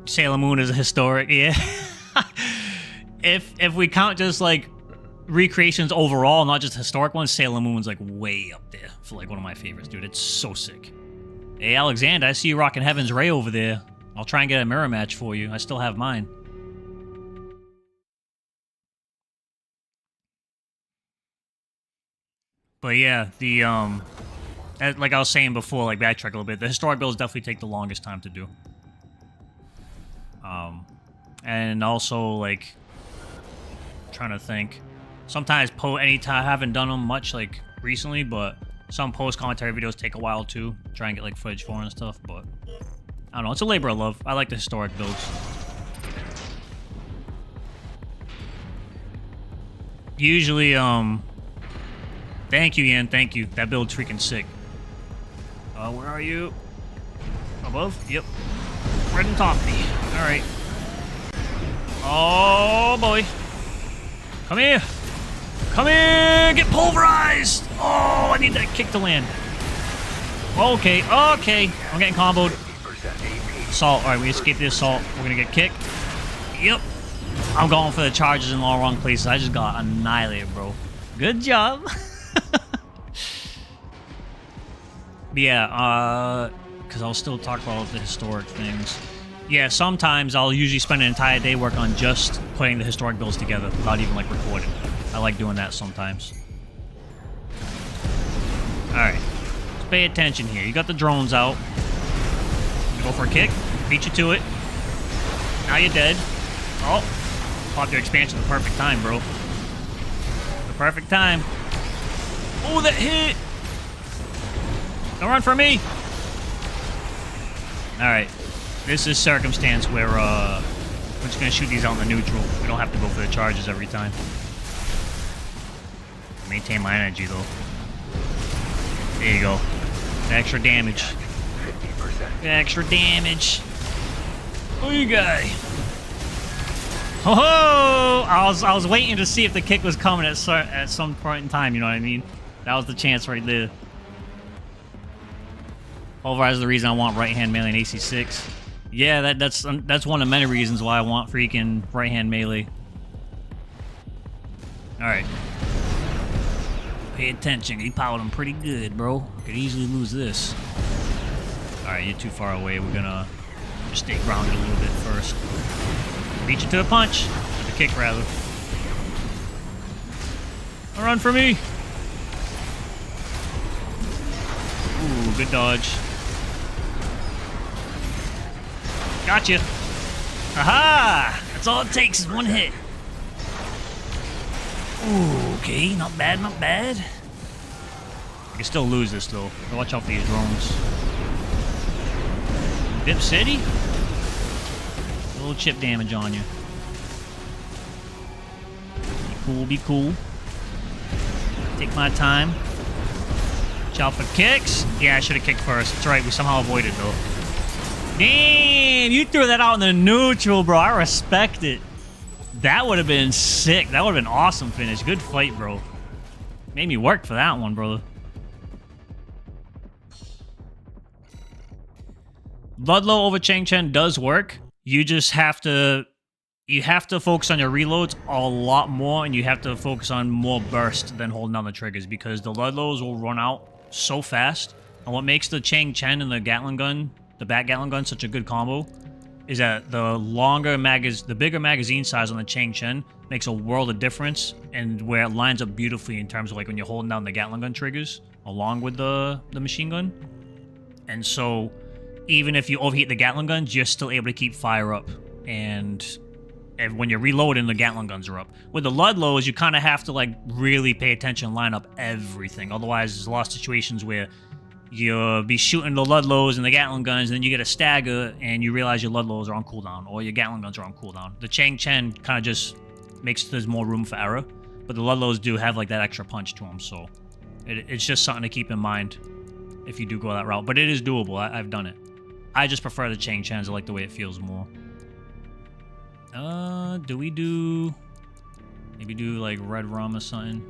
Sailor Moon is a historic, yeah. If we count just like recreations overall, not just historic ones, Sailor Moon's like way up there for like one of my favorites, dude. It's so sick. Hey Alexander, I see you rocking Heaven's Ray over there. I'll try and get a mirror match for you. I still have mine. But yeah, the like I was saying before, like backtrack a little bit, the historic builds definitely take the longest time to do. And also like trying to think. Sometimes anytime I haven't done them much like recently, but some post commentary videos take a while too. Try and get like footage for and stuff, but I don't know, it's a labor of love. I like the historic builds. Usually, thank you, Ian, thank you. That build's freaking sick. Where are you? Above? Yep. Right on top of me. Alright. Oh boy. Come here. Come here! Get pulverized! Oh, I need that kick to land. Okay, okay. I'm getting comboed. Assault. Alright, we escaped the assault. We're gonna get kicked. Yep. I'm going for the charges in all wrong places. I just got annihilated, bro. Good job. But yeah, because I'll still talk about the historic things. Yeah, sometimes I'll usually spend an entire day working on just putting the historic builds together without even like recording. I like doing that sometimes. Alright. Let's pay attention here. You got the drones out. Go for a kick. Beat you to it. Now you're dead. Oh, pop your expansion at the perfect time, bro. The perfect time. Oh, that hit. Don't run for me. All right. This is circumstance where we're just going to shoot these out in the neutral. We don't have to go for the charges every time. Maintain my energy, though. There you go. Extra damage. 50%. Extra damage. Oh, you guy. Ho ho! I was waiting to see if the kick was coming at some point in time. You know what I mean? That was the chance right there. Pulverize is the reason I want right hand melee and AC6. Yeah, that's one of many reasons why I want freaking right hand melee. All right. Pay attention. He powered him pretty good, bro. Could easily lose this. All right, you're too far away. We're gonna just stay grounded a little bit first. Beat you to a punch. A kick, rather. Don't run for me. Ooh, good dodge. Gotcha. Aha! That's all it takes is one hit. Ooh, okay, not bad, not bad. I can still lose this, though. Watch out for these drones. Dip City? A little chip damage on you. Be cool, be cool. Take my time. Watch out for kicks. Yeah, I should have kicked first. That's right, we somehow avoided, though. Damn, you threw that out in the neutral, bro. I respect it. That would have been sick. That would have been awesome finish. Good fight, bro. Made me work for that one, brother. Ludlow over Chang Chen does work. You just have to... You have to focus on your reloads a lot more, and you have to focus on more burst than holding down the triggers, because the Ludlows will run out so fast. And what makes the Chang Chen and the Gatling gun, the Bat Gatling gun, such a good combo is that the bigger magazine size on the Chang Chen makes a world of difference, and where it lines up beautifully in terms of like when you're holding down the Gatling gun triggers along with the machine gun. And so even if you overheat the Gatling guns, you're still able to keep fire up, and when you're reloading, the Gatling guns are up. With the Ludlows, you kind of have to like really pay attention and line up everything. Otherwise, there's a lot of situations where you'll be shooting the Ludlows and the Gatling guns, and then you get a stagger, and you realize your Ludlows are on cooldown, or your Gatling guns are on cooldown. The Chang Chen kind of just makes there's more room for error, but the Ludlows do have like that extra punch to them, so it's just something to keep in mind if you do go that route. But it is doable. I've done it. I just prefer the Chang Chens. I like the way it feels more. Do we do... Maybe do like red rum or something?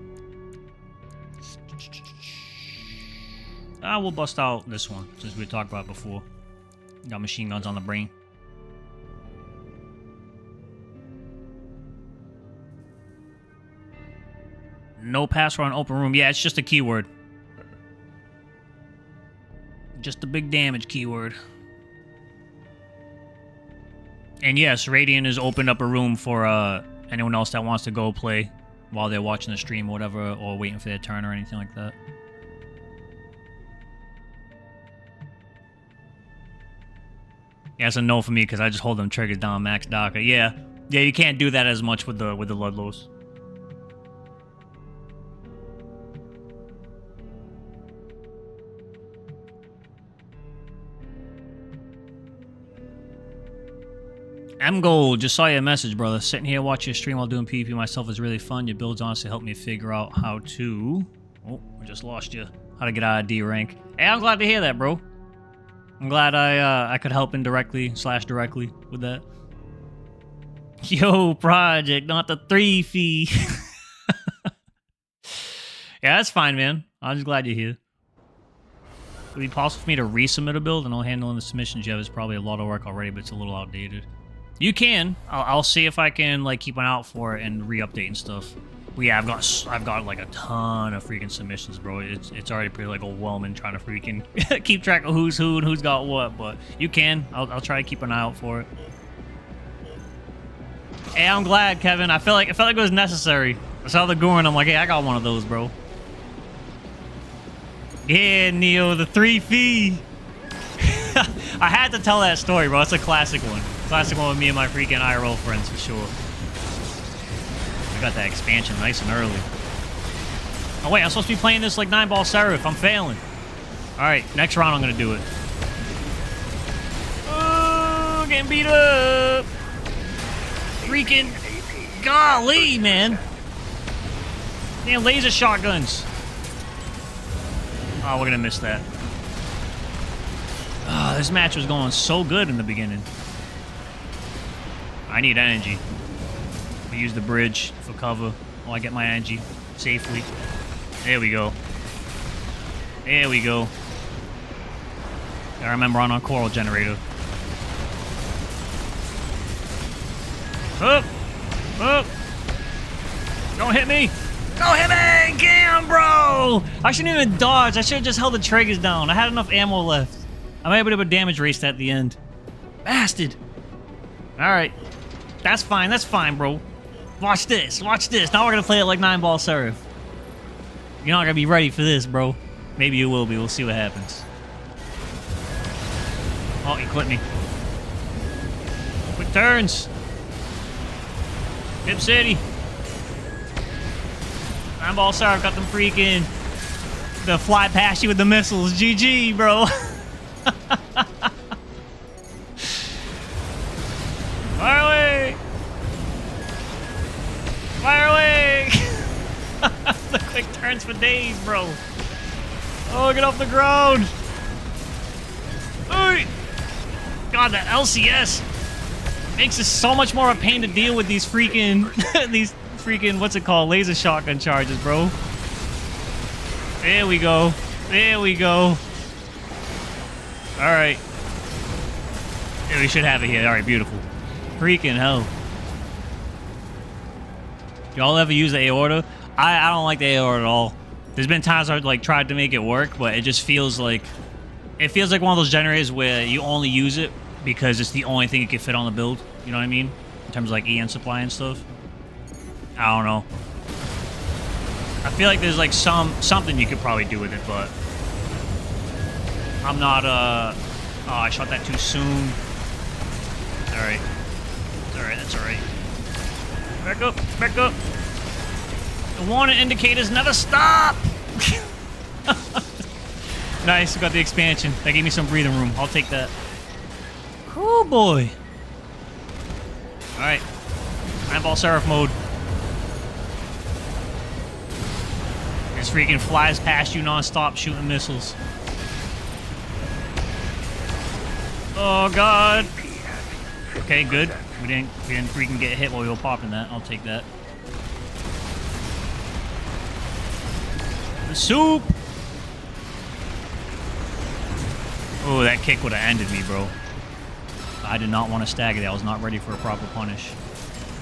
We'll bust out this one, since we talked about it before. Got machine guns on the brain. No password on open room. Yeah, it's just a keyword. Just a big damage keyword. And yes, Radiant has opened up a room for anyone else that wants to go play while they're watching the stream or whatever, or waiting for their turn or anything like that. Yeah, it's a no for me because I just hold them triggers down max Daka. Yeah, you can't do that as much with the Ludlows. M Gold, just saw your message, brother. Sitting here watching your stream while doing PvP myself is really fun. Your builds honestly helped me figure out how to... Oh, I just lost you. How to get out of D rank. Hey, I'm glad to hear that, bro. I'm glad I could help indirectly / directly with that. Yo, Project, not the 3 fee. Yeah, that's fine, man. I'm just glad you're here. Would it be possible for me to resubmit a build? And I'll handle the submissions you have is probably a lot of work already, but it's a little outdated. You can. I'll see if I can like keep an eye out for it and re-update and stuff. But yeah, I've got like a ton of freaking submissions, bro. It's already pretty like overwhelming trying to freaking keep track of who's who and who's got what. But you can. I'll try to keep an eye out for it. Hey, I'm glad, Kevin. I felt like it was necessary. I saw the gore and I'm like, hey, I got one of those, bro. Yeah, Neo, the 3 fee. I had to tell that story, bro. It's a classic one. It's Classic one with me and my freaking IRL friends for sure. I got that expansion nice and early. Oh wait, I'm supposed to be playing this like 9-ball Seraph. I'm failing. Alright, next round I'm gonna do it. Oh, getting beat up. Freaking golly, man. Damn laser shotguns. Oh, we're gonna miss that. Oh, this match was going so good in the beginning. I need energy. I use the bridge for cover while I get my energy safely. There we go. There we go. I remember on our coral generator. Up! Up! Don't hit me! Don't hit me! Damn, bro! I shouldn't even dodge. I should have just held the triggers down. I had enough ammo left. I'm able to damage race at the end. Bastard! Alright. That's fine, bro. Watch this, watch this. Now we're gonna play it like 9-ball Seraph. You're not gonna be ready for this, bro. Maybe you will be. We'll see what happens. Oh, he clipped me. Quick turns. Hip City. 9-ball Seraph got them freaking... The fly past you with the missiles. GG, bro. Fire away! Fire away! The quick turns for days, bro. Oh, get off the ground! Oy. God, the LCS makes it so much more a pain to deal with these freaking, what's it called? Laser shotgun charges, bro. There we go. There we go. Alright. Yeah, we should have it here. Alright, beautiful. Freaking hell. Y'all ever use the aorta? I don't like the aorta at all. There's been times I've like tried to make it work, but it just feels like... It feels like one of those generators where you only use it because it's the only thing you can fit on the build. You know what I mean? In terms of like EN supply and stuff. I don't know. I feel like there's like something you could probably do with it, but... I'm not, Oh, I shot that too soon. Alright. Alright, that's alright. Back up, back up. The warning indicators never stop! Nice, got the expansion. That gave me some breathing room. I'll take that. Oh boy. Alright. 9-ball Seraph mode. This freaking flies past you non-stop shooting missiles. Oh god. Okay, good. We didn't freaking get hit while we were popping that. I'll take that. The soup! Oh, that kick would have ended me, bro. I did not want to stagger that. I was not ready for a proper punish.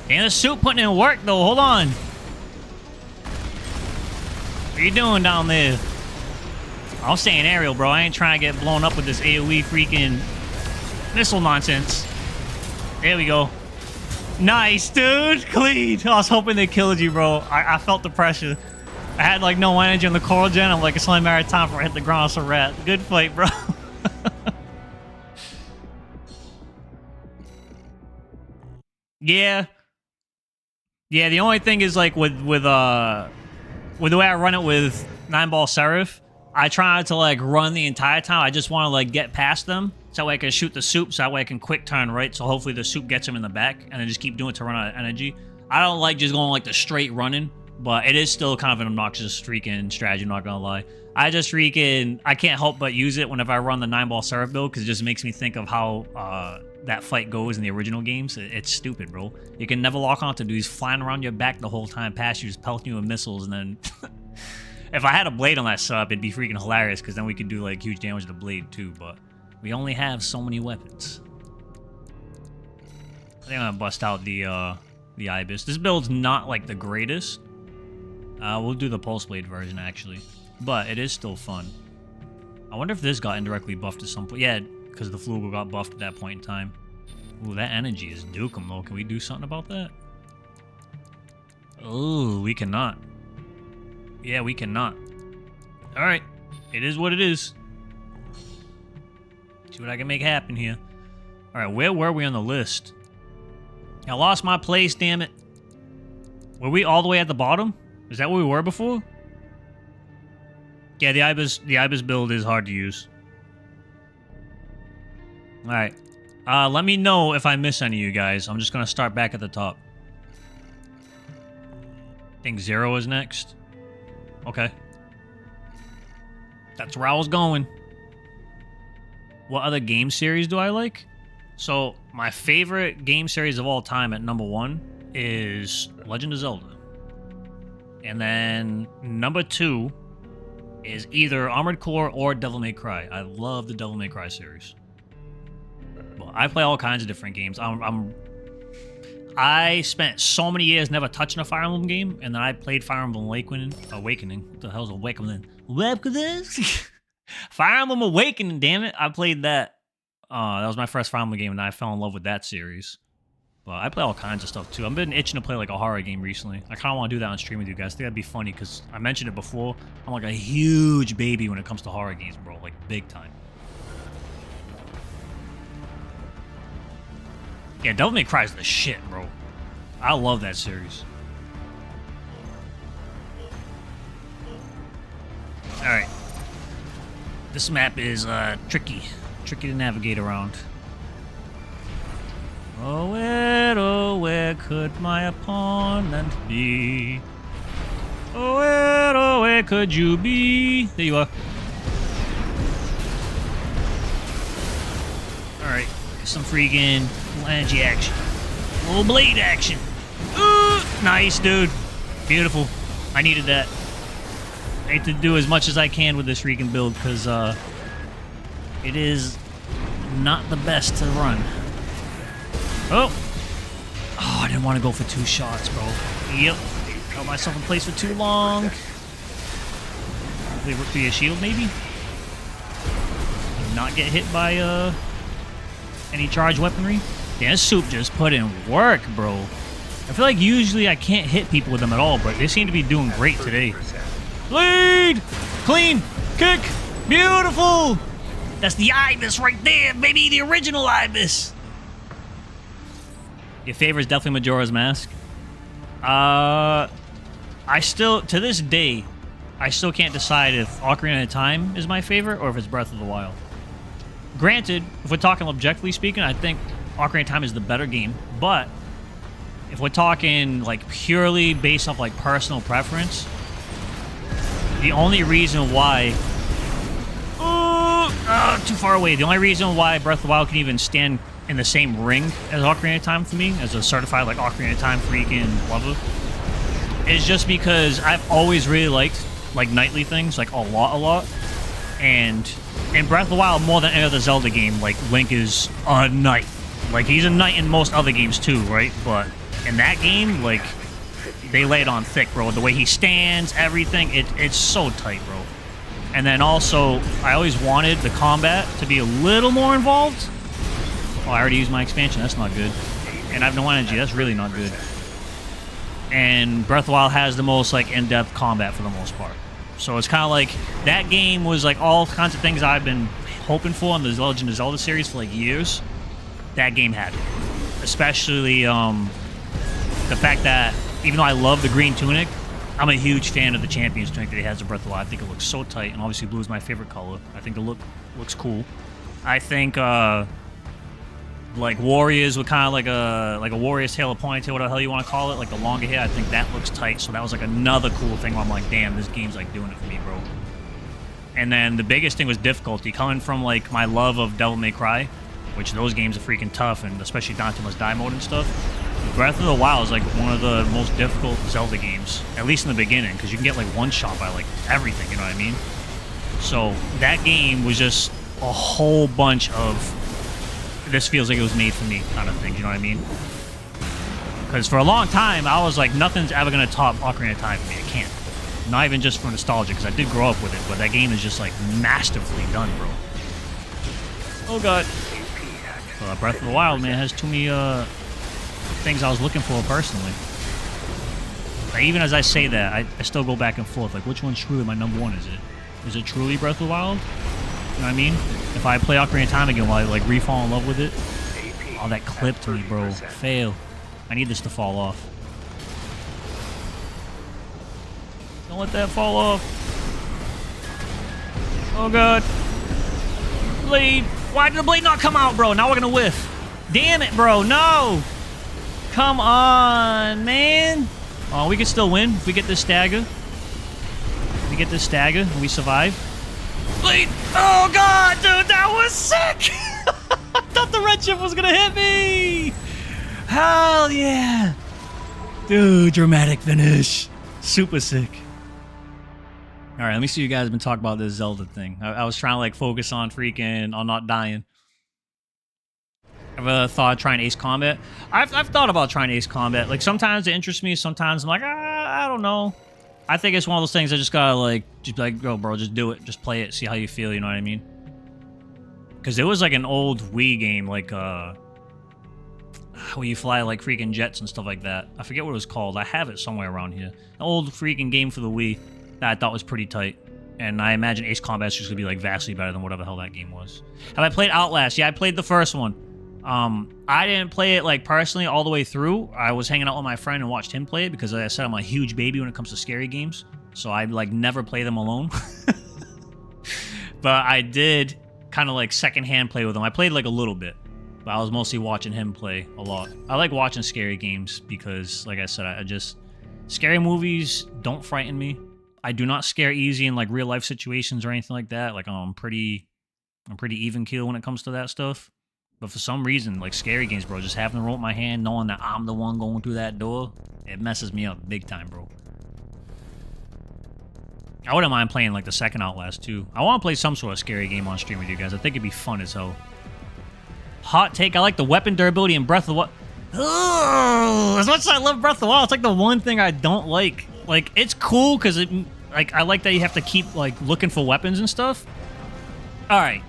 And the soup putting in work, though. Hold on. What are you doing down there? I'm staying aerial, bro. I ain't trying to get blown up with this AoE freaking missile nonsense. There we go. Nice, dude. Clean. I was hoping they killed you, bro. I felt the pressure. I had, like, no energy on the coral gen. I'm like, it's only a matter of time before I hit the ground. So rat. Good fight, bro. Yeah. Yeah, the only thing is, like, with the way I run it with 9-ball Seraph, I try not to, like, run the entire time. I just want to, like, get past them. So that way I can shoot the soup, so that way I can quick turn right, so hopefully the soup gets him in the back, and then just keep doing it to run out of energy. I don't like just going, like, the straight running, but it is still kind of an obnoxious freaking strategy, I'm not gonna lie. I just freaking... I can't help but use it whenever I run the 9-ball Seraph build, because it just makes me think of how that fight goes in the original games. It's stupid, bro. You can never lock onto dudes flying around your back the whole time, past you, just pelting you with missiles, and then... If I had a blade on that sub, it'd be freaking hilarious, because then we could do, like, huge damage to the blade, too, but... We only have so many weapons. I think I'm gonna bust out the Ibis. This build's not, like, the greatest. We'll do the Pulse Blade version, actually. But it is still fun. I wonder if this got indirectly buffed at some point. Yeah, because the Flugel got buffed at that point in time. Ooh, that energy is dukem, though. Can we do something about that? Oh, we cannot. Yeah, we cannot. Alright. It is what it is. See what I can make happen here. All right, where were we on the list? I lost my place, damn it. Were we all the way at the bottom? Is that where we were before? Yeah, the Ibis build is hard to use. All right. Let me know if I miss any of you guys. I'm just going to start back at the top. I think 0 is next. Okay. That's where I was going. What other game series do I like? So, my favorite game series of all time at number 1 is Legend of Zelda. And then number 2 is either Armored Core or Devil May Cry. I love the Devil May Cry series. Well, I play all kinds of different games. I spent so many years never touching a Fire Emblem game, and then I played Fire Emblem Awakening. What the hell's Awakening? Fire Emblem Awakening, damn it. I played that. That was my first Fire Emblem game, and I fell in love with that series. But I play all kinds of stuff, too. I've been itching to play, like, a horror game recently. I kind of want to do that on stream with you guys. I think that'd be funny, because I mentioned it before. I'm, like, a huge baby when it comes to horror games, bro. Like, big time. Yeah, Devil May Cry is the shit, bro. I love that series. Alright. This map is, tricky. Tricky to navigate around. Oh, where could my opponent be? Oh, where could you be? There you are. Alright, some freaking Langy action. Little blade action. Ooh, nice, dude. Beautiful. I needed that. I need to do as much as I can with this freaking build, because, it is not the best to run. Oh! Oh, I didn't want to go for 2 shots, bro. Yep. Held myself in place for too long. Hopefully rip through your shield, maybe? Not get hit by, any charged weaponry. Yeah, this Soup just put in work, bro. I feel like usually I can't hit people with them at all, but they seem to be doing great today. Lead! Clean! Kick! Beautiful! That's the Ibis right there, baby! The original Ibis! Your favorite is definitely Majora's Mask. I still, to this day, I still can't decide if Ocarina of Time is my favorite or if it's Breath of the Wild. Granted, if we're talking objectively speaking, I think Ocarina of Time is the better game, but if we're talking like purely based off like personal preference, the only reason why too far away. The only reason why Breath of the Wild can even stand in the same ring as Ocarina of Time for me, as a certified like Ocarina of Time freaking lover, is just because I've always really liked like knightly things, like a lot. And in Breath of the Wild, more than any other Zelda game, like Link is a knight. Like he's a knight in most other games too, right? But in that game, like they lay it on thick, bro. The way he stands, everything, it's so tight, bro. And then also, I always wanted the combat to be a little more involved. Oh, I already used my expansion. That's not good. And I have no energy. That's really not good. And Breath of the Wild has the most like in-depth combat for the most part. So it's kind of like that game was like all kinds of things I've been hoping for in the Legend of Zelda series for like years. That game had it. Especially the fact that even though I love the green tunic, I'm a huge fan of the Champion's tunic that he has in Breath of the Wild. I think it looks so tight, and obviously blue is my favorite color. I think the look looks cool. I think like warriors with kind of like a warrior's tail or ponytail, whatever the hell you want to call it, like the longer hair. I think that looks tight. So that was like another cool thing where I'm like, damn, this game's like doing it for me, bro. And then the biggest thing was difficulty, coming from like my love of Devil May Cry, which those games are freaking tough, and especially Dante Must Die mode and stuff. Breath of the Wild is like one of the most difficult Zelda games, at least in the beginning, because you can get like one shot by like everything, you know what I mean? So that game was just a whole bunch of this feels like it was made for me kind of thing, you know what I mean? Because for a long time, I was like, nothing's ever going to top Ocarina of Time for me. It can't. Not even just for nostalgia, because I did grow up with it, but that game is just like masterfully done, bro. Oh god. Breath of the Wild, man, has too many things I was looking for personally. Like, even as I say that, I still go back and forth. Like, which one's truly my number one? Is it truly Breath of the Wild? You know what I mean? If I play Ocarina of Time again, will I like re-fall in love with it? Oh, that clipped me, bro. Fail. I need this to fall off. Don't let that fall off. Oh, God. Blade. Why did the blade not come out, bro? Now we're going to whiff. Damn it, bro. No. Come on, man. Oh, we can still win if we get this stagger. If we get this stagger and we survive. Blade. Oh, God, dude. That was sick. I thought the redshift was going to hit me. Hell yeah. Dude, dramatic finish. Super sick. All right, let me see you guys have been talking about this Zelda thing. I was trying to like focus on not dying. Ever thought of trying Ace Combat? I've thought about trying Ace Combat. Like sometimes it interests me, sometimes I'm like, I don't know. I think it's one of those things I just gotta just be like, go bro, just do it, just play it, see how you feel. You know what I mean? Because it was like an old Wii game, like where you fly like freaking jets and stuff like that. I forget what it was called. I have it somewhere around here. An old freaking game for the Wii that I thought was pretty tight. And I imagine Ace Combat's just gonna be like vastly better than whatever the hell that game was. Have I played Outlast? Yeah, I played the first one. I didn't play it like personally all the way through. I was hanging out with my friend and watched him play it because like I said, I'm a huge baby when it comes to scary games. So I like never play them alone. But I did kind of like secondhand play with him. I played like a little bit, but I was mostly watching him play a lot. I like watching scary games because like I said, scary movies don't frighten me. I do not scare easy in like real life situations or anything like that. Like I'm pretty even keel when it comes to that stuff. But for some reason, like scary games, bro, just having to roll my hand, knowing that I'm the one going through that door, it messes me up big time, bro. I wouldn't mind playing like the second Outlast too. I want to play some sort of scary game on stream with you guys. I think it'd be fun as hell. Hot take, I like the weapon durability in Breath of the Wild. As much as I love Breath of the Wild, it's like the one thing I don't like. Like, it's cool because I like that you have to keep like looking for weapons and stuff. Alright,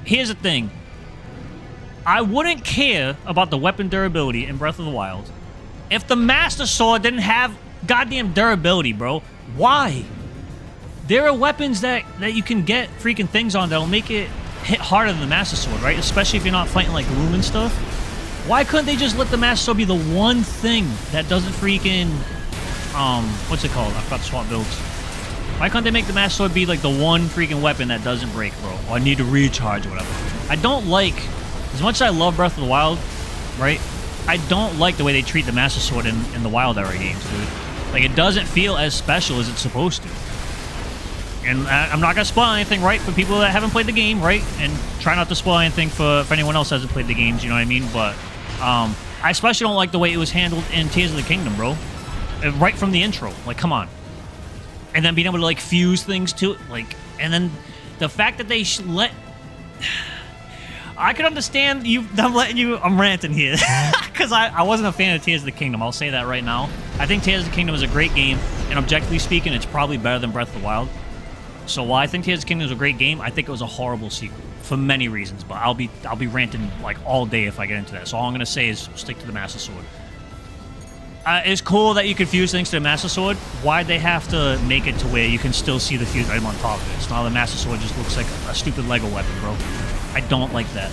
here's the thing. I wouldn't care about the weapon durability in Breath of the Wild if the Master Sword didn't have goddamn durability, bro. Why? There are weapons that you can get freaking things on that'll make it hit harder than the Master Sword, right? Especially if you're not fighting like Gloom and stuff. Why couldn't they just let the Master Sword be the one thing that doesn't freaking... what's it called? I forgot to swap builds. Why can't they make the Master Sword be like the one freaking weapon that doesn't break, bro? Or need to recharge or whatever. I don't like... As much as I love Breath of the Wild, right? I don't like the way they treat the Master Sword in the Wild era games, dude. Like, it doesn't feel as special as it's supposed to. And I'm not going to spoil anything, right, for people that haven't played the game, right? And try not to spoil anything for anyone else that hasn't played the games, you know what I mean? But I especially don't like the way it was handled in Tears of the Kingdom, bro. Right from the intro. Like, come on. And then being able to, like, fuse things to it. Like, and then the fact that they let... I could understand you. I'm ranting here because I wasn't a fan of Tears of the Kingdom. I'll say that right now. I think Tears of the Kingdom is a great game, and objectively speaking, it's probably better than Breath of the Wild. So while I think Tears of the Kingdom is a great game, I think it was a horrible sequel for many reasons. But I'll be ranting like all day if I get into that. So all I'm gonna say is stick to the Master Sword. It's cool that you can fuse things to the Master Sword. Why'd they have to make it to where you can still see the fuse item on top of it? So now the Master Sword just looks like a stupid Lego weapon, bro. I don't like that.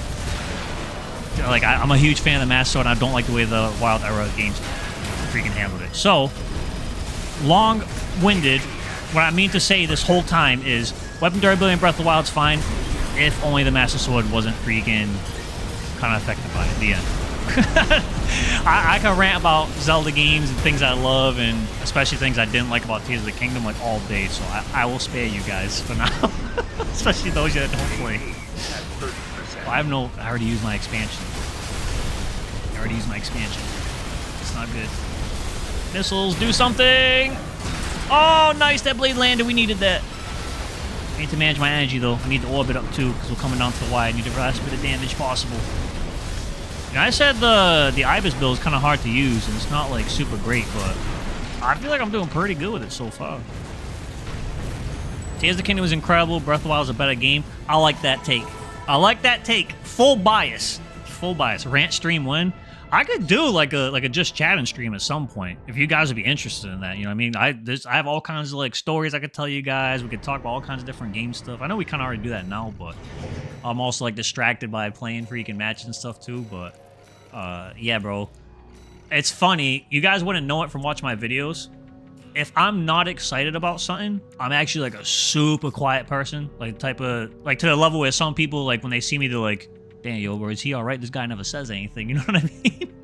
Like, I'm a huge fan of the Master Sword, and I don't like the way the Wild era games freaking handled it. So, long-winded, what I mean to say this whole time is weapon durability in Breath of the Wild's fine if only the Master Sword wasn't freaking kind of affected by it. The end. I can rant about Zelda games and things I love, and especially things I didn't like about Tears of the Kingdom like all day, so I will spare you guys for now. Especially those that don't play. Well, I already used my expansion. It's not good. Missiles, do something! Oh, nice, that blade landed, we needed that. I need to manage my energy though. I need to orbit up too, because we're coming down to the Y. I need the last bit of damage possible. You know, I said the Ibis build is kind of hard to use, and it's not like super great, but I feel like I'm doing pretty good with it so far. Tears of the Kingdom was incredible. Breath of the Wild is a better game. I like that take. Full bias. Rant stream win. I could do like a just chatting stream at some point if you guys would be interested in that. You know what I mean? I have all kinds of like stories I could tell you guys. We could talk about all kinds of different game stuff. I know we kind of already do that now, but I'm also like distracted by playing freaking matches and stuff too. But Yeah, bro. It's funny. You guys wouldn't know it from watching my videos. If I'm not excited about something, I'm actually like a super quiet person. Like type of like to the level where some people like when they see me, they're like, "Damn, yo, is he all right? This guy never says anything." You know what I mean?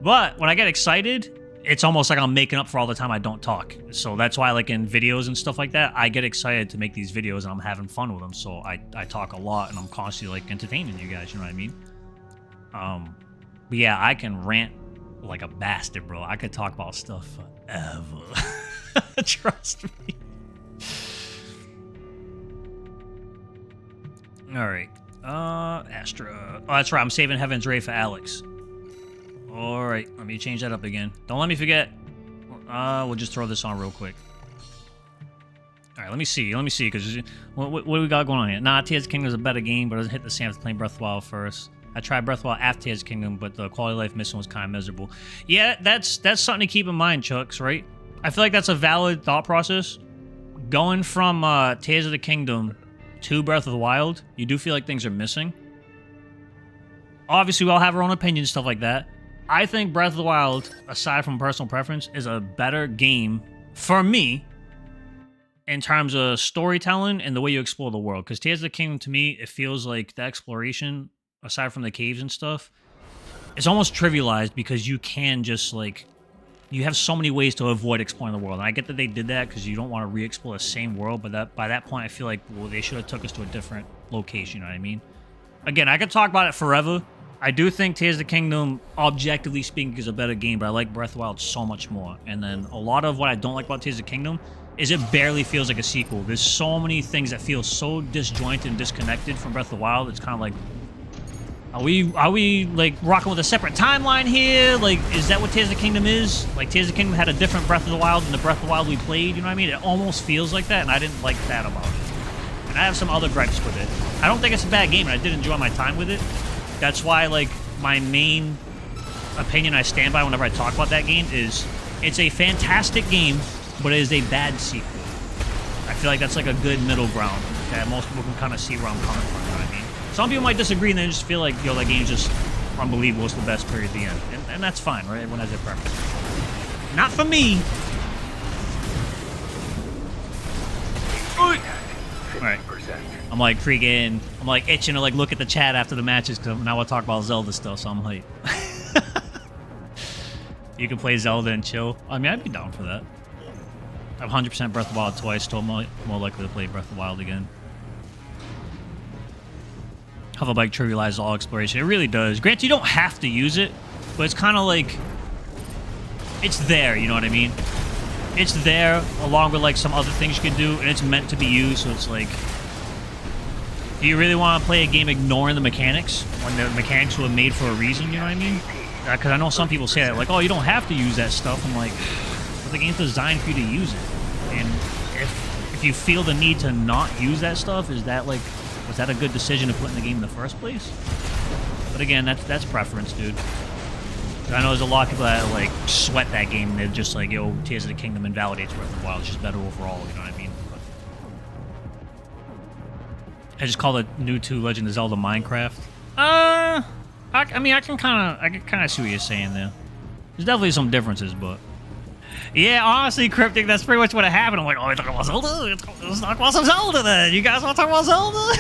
But when I get excited, it's almost like I'm making up for all the time I don't talk. So that's why, like in videos and stuff like that, I get excited to make these videos and I'm having fun with them. So I talk a lot and I'm constantly like entertaining you guys. You know what I mean? But yeah, I can rant like a bastard, bro. I could talk about stuff forever. Trust me. All right. Astra. Oh, that's right. I'm saving Heaven's Ray for Alex. All right. Let me change that up again. Don't let me forget. We'll just throw this on real quick. All right. Let me see. Because what do we got going on here? Nah, Tears of the Kingdom is a better game, but it doesn't hit the same as playing Breath of the Wild first. I tried Breath of the Wild after Tears of the Kingdom, but the quality of life mission was kind of miserable. Yeah, that's something to keep in mind, Chucks, right? I feel like that's a valid thought process. Going from Tears of the Kingdom to Breath of the Wild, you do feel like things are missing. Obviously, we all have our own opinions, stuff like that. I think Breath of the Wild, aside from personal preference, is a better game for me in terms of storytelling and the way you explore the world. Because Tears of the Kingdom, to me, it feels like the exploration, aside from the caves and stuff, it's almost trivialized because you can just, like, you have so many ways to avoid exploring the world. And I get that they did that because you don't want to re-explore the same world, but by that point, I feel like, well, they should have took us to a different location, you know what I mean? Again, I could talk about it forever. I do think Tears of the Kingdom, objectively speaking, is a better game, but I like Breath of the Wild so much more. And then a lot of what I don't like about Tears of the Kingdom is it barely feels like a sequel. There's so many things that feel so disjointed and disconnected from Breath of the Wild. It's kind of like, are we like rocking with a separate timeline here? Like, is that what Tears of the Kingdom is? Like, Tears of the Kingdom had a different Breath of the Wild than the Breath of the Wild we played, you know what I mean? It almost feels like that, and I didn't like that about it. And I have some other gripes with it. I don't think it's a bad game, and I did enjoy my time with it. That's why, like, my main opinion I stand by whenever I talk about that game is it's a fantastic game, but it is a bad sequel. I feel like that's like a good middle ground that most people can kind of see where I'm coming from, you know what I mean? Some people might disagree and they just feel like, yo, that game's just unbelievable. It's the best period at the end. And that's fine, right? Everyone has their preference. Not for me. Alright. I'm like freaking, I'm like itching to like look at the chat after the matches because now we'll talk about Zelda stuff, so I'm hyped. You can play Zelda and chill. I mean, I'd be down for that. I've 100% Breath of the Wild twice, still more likely to play Breath of the Wild again. Hoverbike trivializes all exploration. It really does. Granted, you don't have to use it, but it's kind of like, it's there, you know what I mean? It's there along with like some other things you can do, and it's meant to be used, so it's like, do you really want to play a game ignoring the mechanics when the mechanics were made for a reason, you know what I mean? Because I know some people say that, like, oh, you don't have to use that stuff. I'm like, but the game's designed for you to use it. And if you feel the need to not use that stuff, is that like, was that a good decision to put in the game in the first place? But again, that's preference, dude. I know there's a lot of people that like sweat that game and they're just like, yo, Tears of the Kingdom invalidates Breath of the Wild. It's just better overall, you know what I mean? But I just call it new to Legend of Zelda Minecraft. I mean, I can kind of see what you're saying there. There's definitely some differences, but yeah, honestly, Cryptic, that's pretty much what happened. I'm like, oh, we're talking about Zelda? Let's talk about some Zelda then. You guys want to talk about Zelda?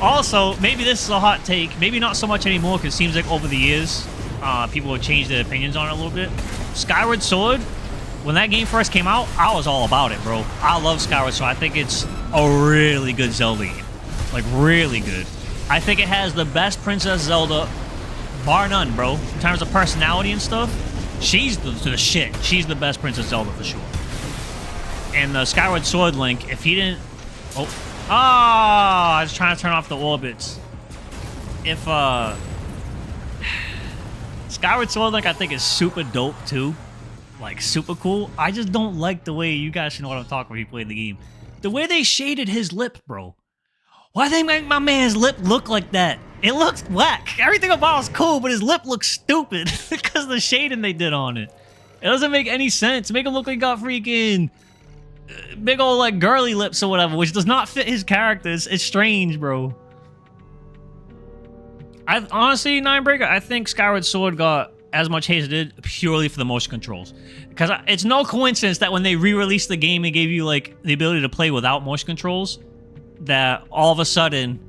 Also, maybe this is a hot take. Maybe not so much anymore, because it seems like over the years, people have changed their opinions on it a little bit. Skyward Sword, when that game first came out, I was all about it, bro. I love Skyward Sword. I think it's a really good Zelda game. Like, really good. I think it has the best Princess Zelda, bar none, bro. In terms of personality and stuff, she's the shit. She's the best Princess Zelda for sure. And the Skyward Sword Link, if he didn't... Oh, I was trying to turn off the orbits. If, Skyward Sword Link, I think, is super dope, too. Like, super cool. I just don't like the way, you guys should know what I'm talking about when you play the game. The way they shaded his lip, bro. Why they make my man's lip look like that? It looks whack. Everything about it is cool, but his lip looks stupid because of the shading they did on it. It doesn't make any sense. Make him look like he got freaking big old like girly lips or whatever, which does not fit his character. It's strange, bro. I honestly, Ninebreaker, I think Skyward Sword got as much hate as it did purely for the motion controls. Because it's no coincidence that when they re-released the game and gave you like the ability to play without motion controls, that all of a sudden,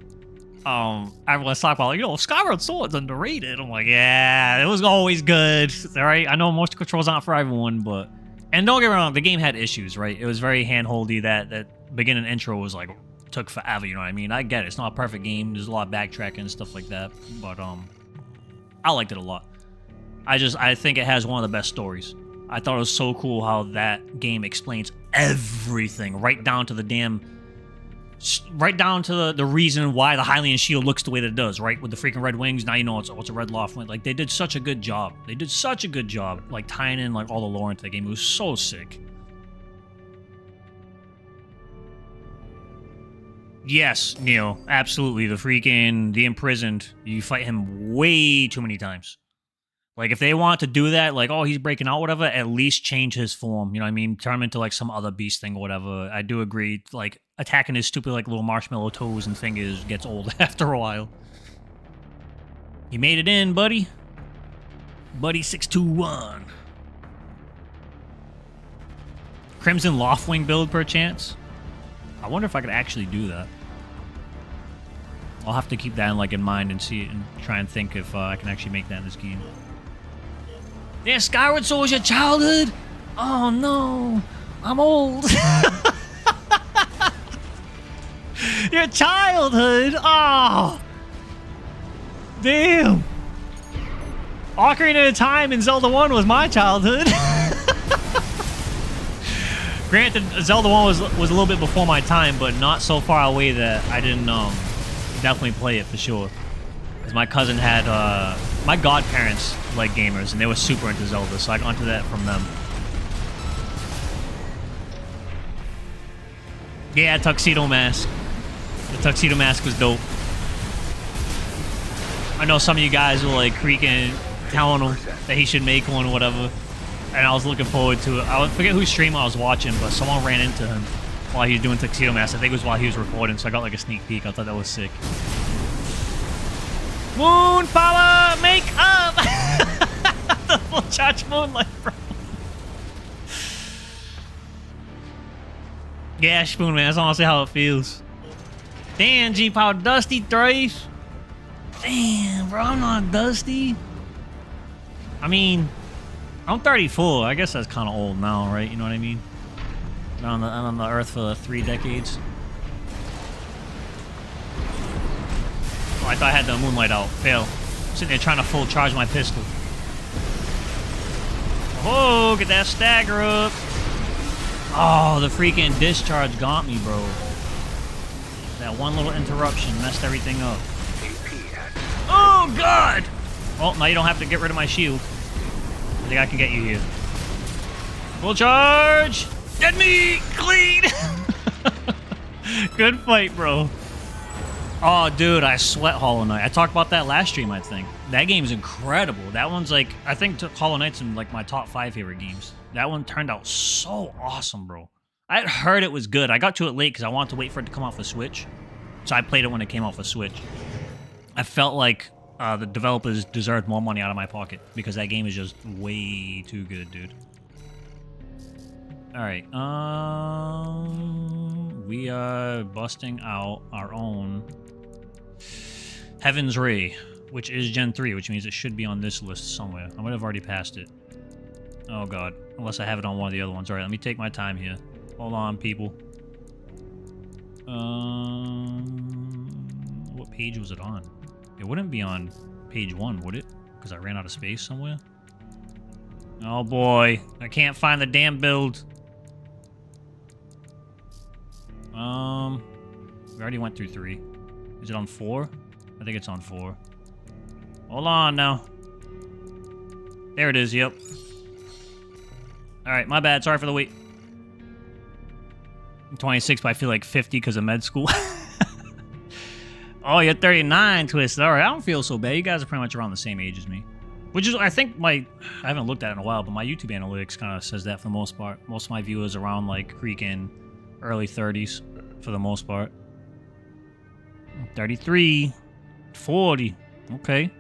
everyone's talking about like, yo, Skyward Sword's underrated. I'm like, yeah, it was always good. All right, I know motion controls aren't for everyone, but and don't get me wrong, the game had issues, right? It was very handholdy. That beginning intro was like took forever. You know what I mean? I get it. It's not a perfect game. There's a lot of backtracking and stuff like that, but I liked it a lot. I think it has one of the best stories. I thought it was so cool how that game explains everything, right down to the reason why the Hylian shield looks the way that it does, right? With the freaking red wings, now you know it's a red loft wing. Like, they did such a good job. They did such a good job, like, tying in, like, all the lore into the game. It was so sick. Yes, Neo, absolutely. The imprisoned, you fight him way too many times. Like, if they want to do that, like, oh, he's breaking out, whatever, at least change his form. You know what I mean? Turn him into, like, some other beast thing or whatever. I do agree. Like, attacking his stupid, like, little marshmallow toes and fingers gets old after a while. You made it in, buddy. Buddy 621. Crimson Loftwing build, perchance? I wonder if I could actually do that. I'll have to keep that in mind and see and try and think if I can actually make that in this game. Yeah, Skyward Sword was your childhood? Oh no, I'm old. Your childhood? Oh, damn. Ocarina of Time and Zelda 1 was my childhood. Granted, Zelda 1 was a little bit before my time, but not so far away that I didn't definitely play it for sure. Because my cousin had, my godparents like gamers, and they were super into Zelda, so I got into that from them. Yeah, Tuxedo Mask. The Tuxedo Mask was dope. I know some of you guys were like freaking telling him that he should make one or whatever. And I was looking forward to it. I forget whose stream I was watching, but someone ran into him while he was doing Tuxedo Mask. I think it was while he was recording, so I got like a sneak peek. I thought that was sick. Moon power, make up! The full charge moonlight, bro. Yeah, Spoon, man. I just want to see how it feels. Damn, G-Power Dusty thrice. Damn, bro, I'm not Dusty. I mean, I'm 34. I guess that's kind of old now, right? You know what I mean? I'm on the Earth for 3 decades. Oh, I thought I had the moonlight out. Fail. I'm sitting there trying to full charge my pistol. Oh, get that stagger up. Oh, the freaking discharge got me, bro. That one little interruption messed everything up. Oh, God! Well, now you don't have to get rid of my shield. I think I can get you here. Full charge! Dead meat! Clean! Good fight, bro. Oh, dude, I sweat Hollow Knight. I talked about that last stream, I think. That game's incredible. That one's like, I think Hollow Knight's in like my top 5 favorite games. That one turned out so awesome, bro. I had heard it was good. I got to it late because I wanted to wait for it to come off the Switch. So I played it when it came off the Switch. I felt like the developers deserved more money out of my pocket because that game is just way too good, dude. Alright, we are busting out our own Heaven's Ray, which is Gen 3, which means it should be on this list somewhere. I might have already passed it. Oh god, unless I have it on one of the other ones. Alright, let me take my time here. Hold on, people. What page was it on? It wouldn't be on page 1, would it? Because I ran out of space somewhere. Oh boy, I can't find the damn build. We already went through 3. Is it on 4? I think it's on 4. Hold on now. There it is, yep. Alright, my bad. Sorry for the wait. I'm 26, but I feel like 50 because of med school. Oh, you're 39, Twisted. Alright, I don't feel so bad. You guys are pretty much around the same age as me. Which is, I think, I haven't looked at it in a while, but my YouTube analytics kind of says that for the most part. Most of my viewers around, like, freaking early 30s for the most part. 33, 40. Okay.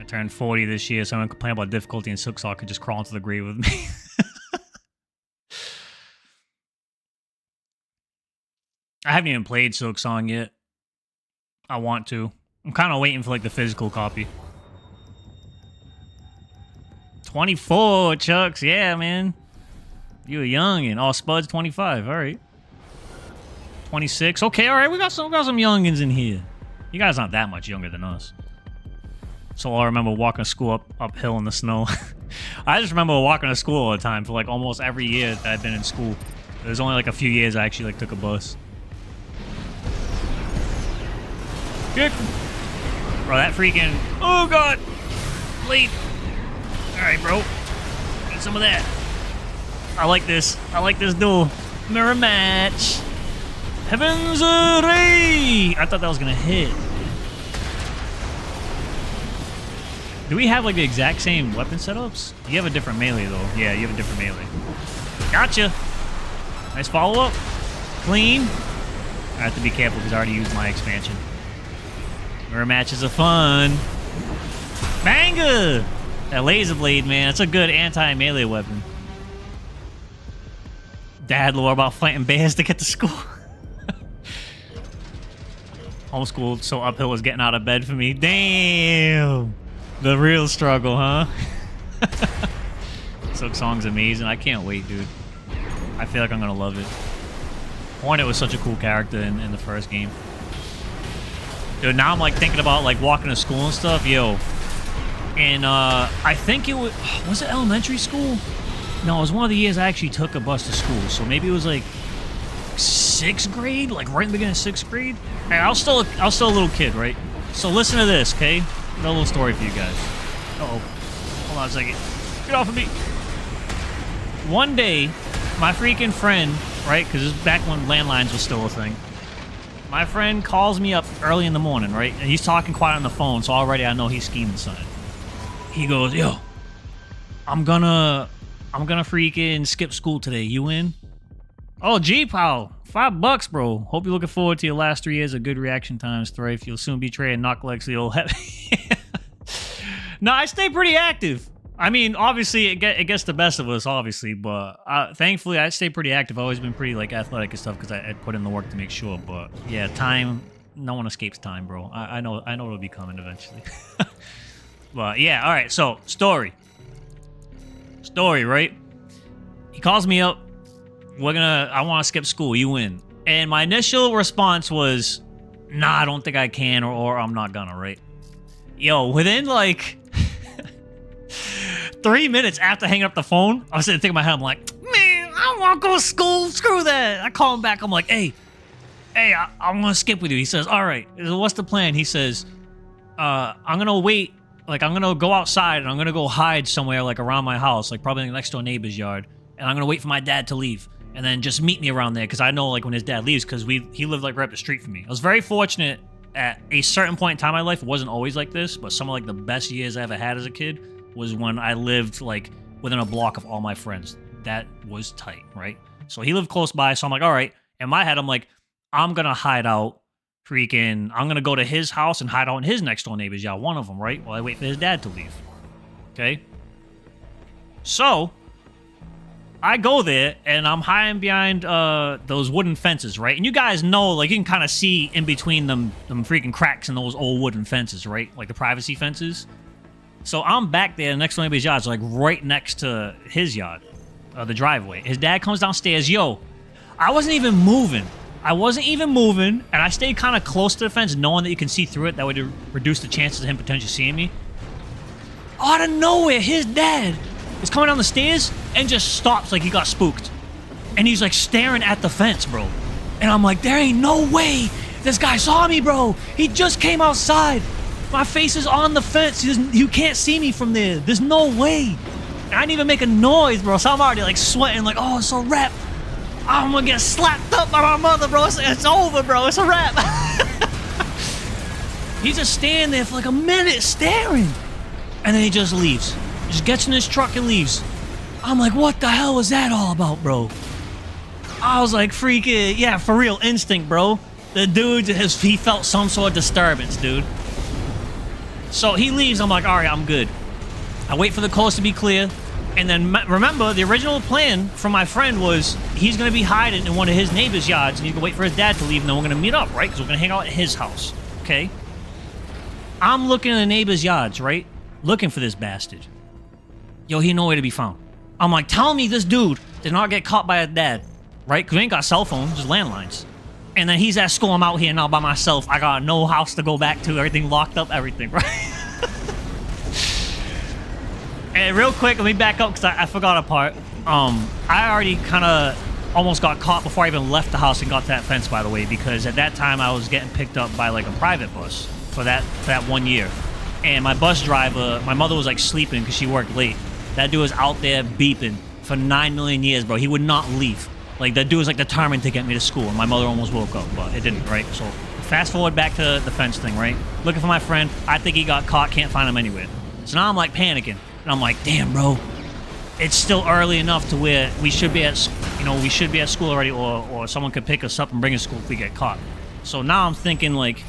I turned 40 this year, so I'm gonna complain about difficulty and Silk Song could just crawl into the grave with me. I haven't even played Silk Song yet. I want to. I'm kind of waiting for like the physical copy. 24, Chucks. Yeah, man. You a youngin'. Oh, Spud's 25. All right. 26. Okay, all right. We got some youngins in here. You guys aren't that much younger than us. So I remember walking to school uphill in the snow. I just remember walking to school all the time for like almost every year that I've been in school. There's only like a few years I actually like took a bus. Kick. Bro, that freaking... Oh, God. Bleed. All right, bro. Get some of that. I like this. I like this duel. Mirror match. Heaven's Ray. I thought that was going to hit. Do we have, like, the exact same weapon setups? You have a different melee, though. Yeah, you have a different melee. Gotcha. Nice follow-up. Clean. I have to be careful because I already used my expansion. Mirror matches are fun. Banger! That laser blade, man. It's a good anti-melee weapon. Dad lore about fighting bears to get to school. Homeschooled, so uphill was getting out of bed for me. Damn! The real struggle, huh? Silk Song's amazing. I can't wait, dude. I feel like I'm gonna love it. Hornet was such a cool character in the first game. Dude, now I'm like thinking about like walking to school and stuff. Yo. And I think it was it elementary school? No, it was one of the years I actually took a bus to school. So maybe it was like 6th grade, like right in the beginning of 6th grade. Hey, I was still a little kid, right? So listen to this, okay? Got a little story for you guys. Uh-oh. Hold on a second. Get off of me. One day, my freaking friend, right? Because this is back when landlines was still a thing. My friend calls me up early in the morning, right? And he's talking quiet on the phone, so already I know he's scheming something. He goes, yo, I'm gonna freaking skip school today. You in? Oh, gee, pal. $5, bro. Hope you're looking forward to your last 3 years of good reaction times, Thrife. You'll soon be trading knock legs to the old heavy. No, I stay pretty active. I mean, obviously, it gets the best of us, obviously, but thankfully, I stay pretty active. I've always been pretty, like, athletic and stuff because I put in the work to make sure, but yeah, time, no one escapes time, bro. I know it'll be coming eventually. But yeah, all right, so, story, right? He calls me up. I want to skip school. You win. And my initial response was, nah, I don't think I can, or I'm not gonna, right? Yo, within, like... 3 minutes after hanging up the phone, I was sitting thinking in my head, I'm like, man, I don't want to go to school. Screw that. I call him back. I'm like, hey, I'm going to skip with you. He says, all right. What's the plan? He says, I'm going to wait. Like, I'm going to go outside and I'm going to go hide somewhere, like, around my house, like, probably next to a neighbor's yard. And I'm going to wait for my dad to leave. And then just meet me around there because I know, like, when his dad leaves because he lived, like, right up the street from me. I was very fortunate at a certain point in time in my life. It wasn't always like this, but some of, like, the best years I ever had as a kid was when I lived, like, within a block of all my friends. That was tight, right? So he lived close by, so I'm like, all right. In my head, I'm like, I'm gonna hide out, I'm gonna go to his house and hide out in his next-door neighbor's yard, one of them, right? While I wait for his dad to leave. Okay? So, I go there, and I'm hiding behind those wooden fences, right? And you guys know, like, you can kind of see in between them freaking cracks in those old wooden fences, right? Like the privacy fences. So I'm back there next to anybody's yard, so like right next to his yard, the driveway. His dad comes downstairs. Yo, I wasn't even moving. And I stayed kind of close to the fence, knowing that you can see through it. That would reduce the chances of him potentially seeing me. Out of nowhere, his dad is coming down the stairs and just stops like he got spooked. And he's like staring at the fence, bro. And I'm like, there ain't no way this guy saw me, bro. He just came outside. My face is on the fence. You can't see me from there. There's no way. I didn't even make a noise, bro. So I'm already like sweating, like, oh, it's a wrap. I'm gonna get slapped up by my mother, bro. It's over, bro. It's a wrap. He's just standing there for like a minute staring. And then he just leaves. Just gets in his truck and leaves. I'm like, what the hell was that all about, bro? I was like, freaking, yeah, for real, instinct, bro. The dude, he felt some sort of disturbance, dude. So he leaves. I'm like, all right, I'm good. I wait for the coast to be clear. And then remember, the original plan from my friend was he's going to be hiding in one of his neighbor's yards. And he's going to wait for his dad to leave. And then we're going to meet up, right? Because we're going to hang out at his house. Okay? I'm looking in the neighbor's yards, right? Looking for this bastard. Yo, he nowhere to be found. I'm like, tell me this dude did not get caught by his dad, right? Because we ain't got cell phones, just landlines. And then he's at school, I'm out here now by myself. I got no house to go back to, everything locked up, everything, right? And real quick, let me back up because I forgot a part. I already kind of almost got caught before I even left the house and got to that fence, by the way, because at that time I was getting picked up by like a private bus for that 1 year. And my bus driver, my mother was like sleeping because she worked late. That dude was out there beeping for 9 million years, bro. He would not leave. Like, that dude was like determined to get me to school, and my mother almost woke up, but it didn't, right? So fast forward back to the fence thing, right? Looking for my friend. I think he got caught, can't find him anywhere. So now I'm like panicking, and I'm like, damn, bro. It's still early enough to where we should be at, we should be at school already, or someone could pick us up and bring us to school if we get caught. So now I'm thinking, like,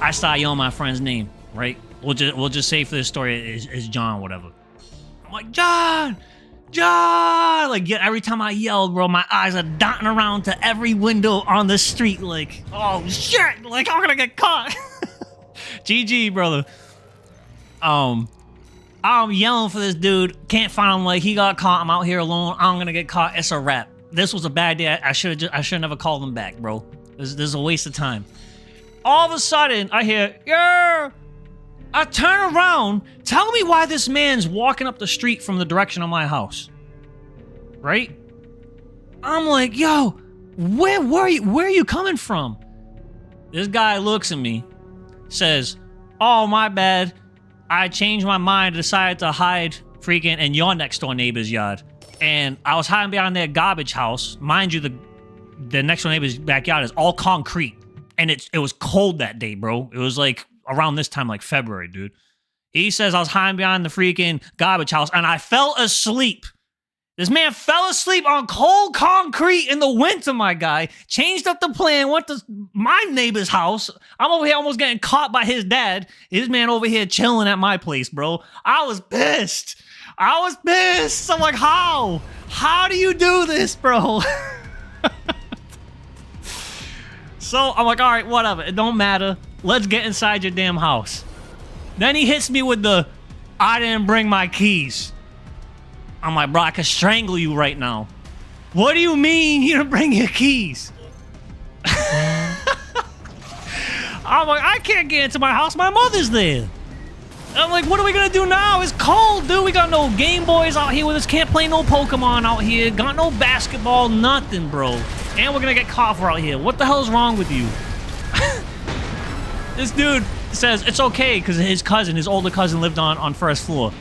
I start yelling my friend's name, right? We'll just say for this story is John, whatever. I'm like, John! John! Like, yeah, every time I yell, bro, my eyes are dotting around to every window on the street, like, oh shit! Like, I'm gonna get caught. GG, brother. I'm yelling for this dude, can't find him, like, he got caught, I'm out here alone, I'm gonna get caught, it's a wrap. This was a bad day, I should never called him back, bro. This is a waste of time. All of a sudden, I hear, yeah! I turn around, tell me why this man's walking up the street from the direction of my house. Right? I'm like, yo, where are you coming from? This guy looks at me, says, oh, my bad. I changed my mind, decided to hide freaking in your next door neighbor's yard. And I was hiding behind their garbage house. Mind you, the next door neighbor's backyard is all concrete. And it was cold that day, bro. It was like around this time, like February, dude. He says I was hiding behind the freaking garbage house and I fell asleep. This man fell asleep on cold concrete in the winter, my guy. Changed up the plan, went to my neighbor's house. I'm over here almost getting caught by his dad. His man over here chilling at my place, bro. I was pissed. I'm like, how? How do you do this, bro? So I'm like, all right, whatever. It don't matter. Let's get inside your damn house. Then he hits me with the, I didn't bring my keys. I'm like, bro, I could strangle you right now. What do you mean you didn't bring your keys? I'm like, I can't get into my house. My mother's there. I'm like, what are we gonna do now? It's cold, dude. We got no Game Boys out here with us. Can't play no Pokemon out here. Got no basketball, nothing, bro. And we're gonna get caught for out here. What the hell's wrong with you? This dude says it's okay because his older cousin lived on first floor.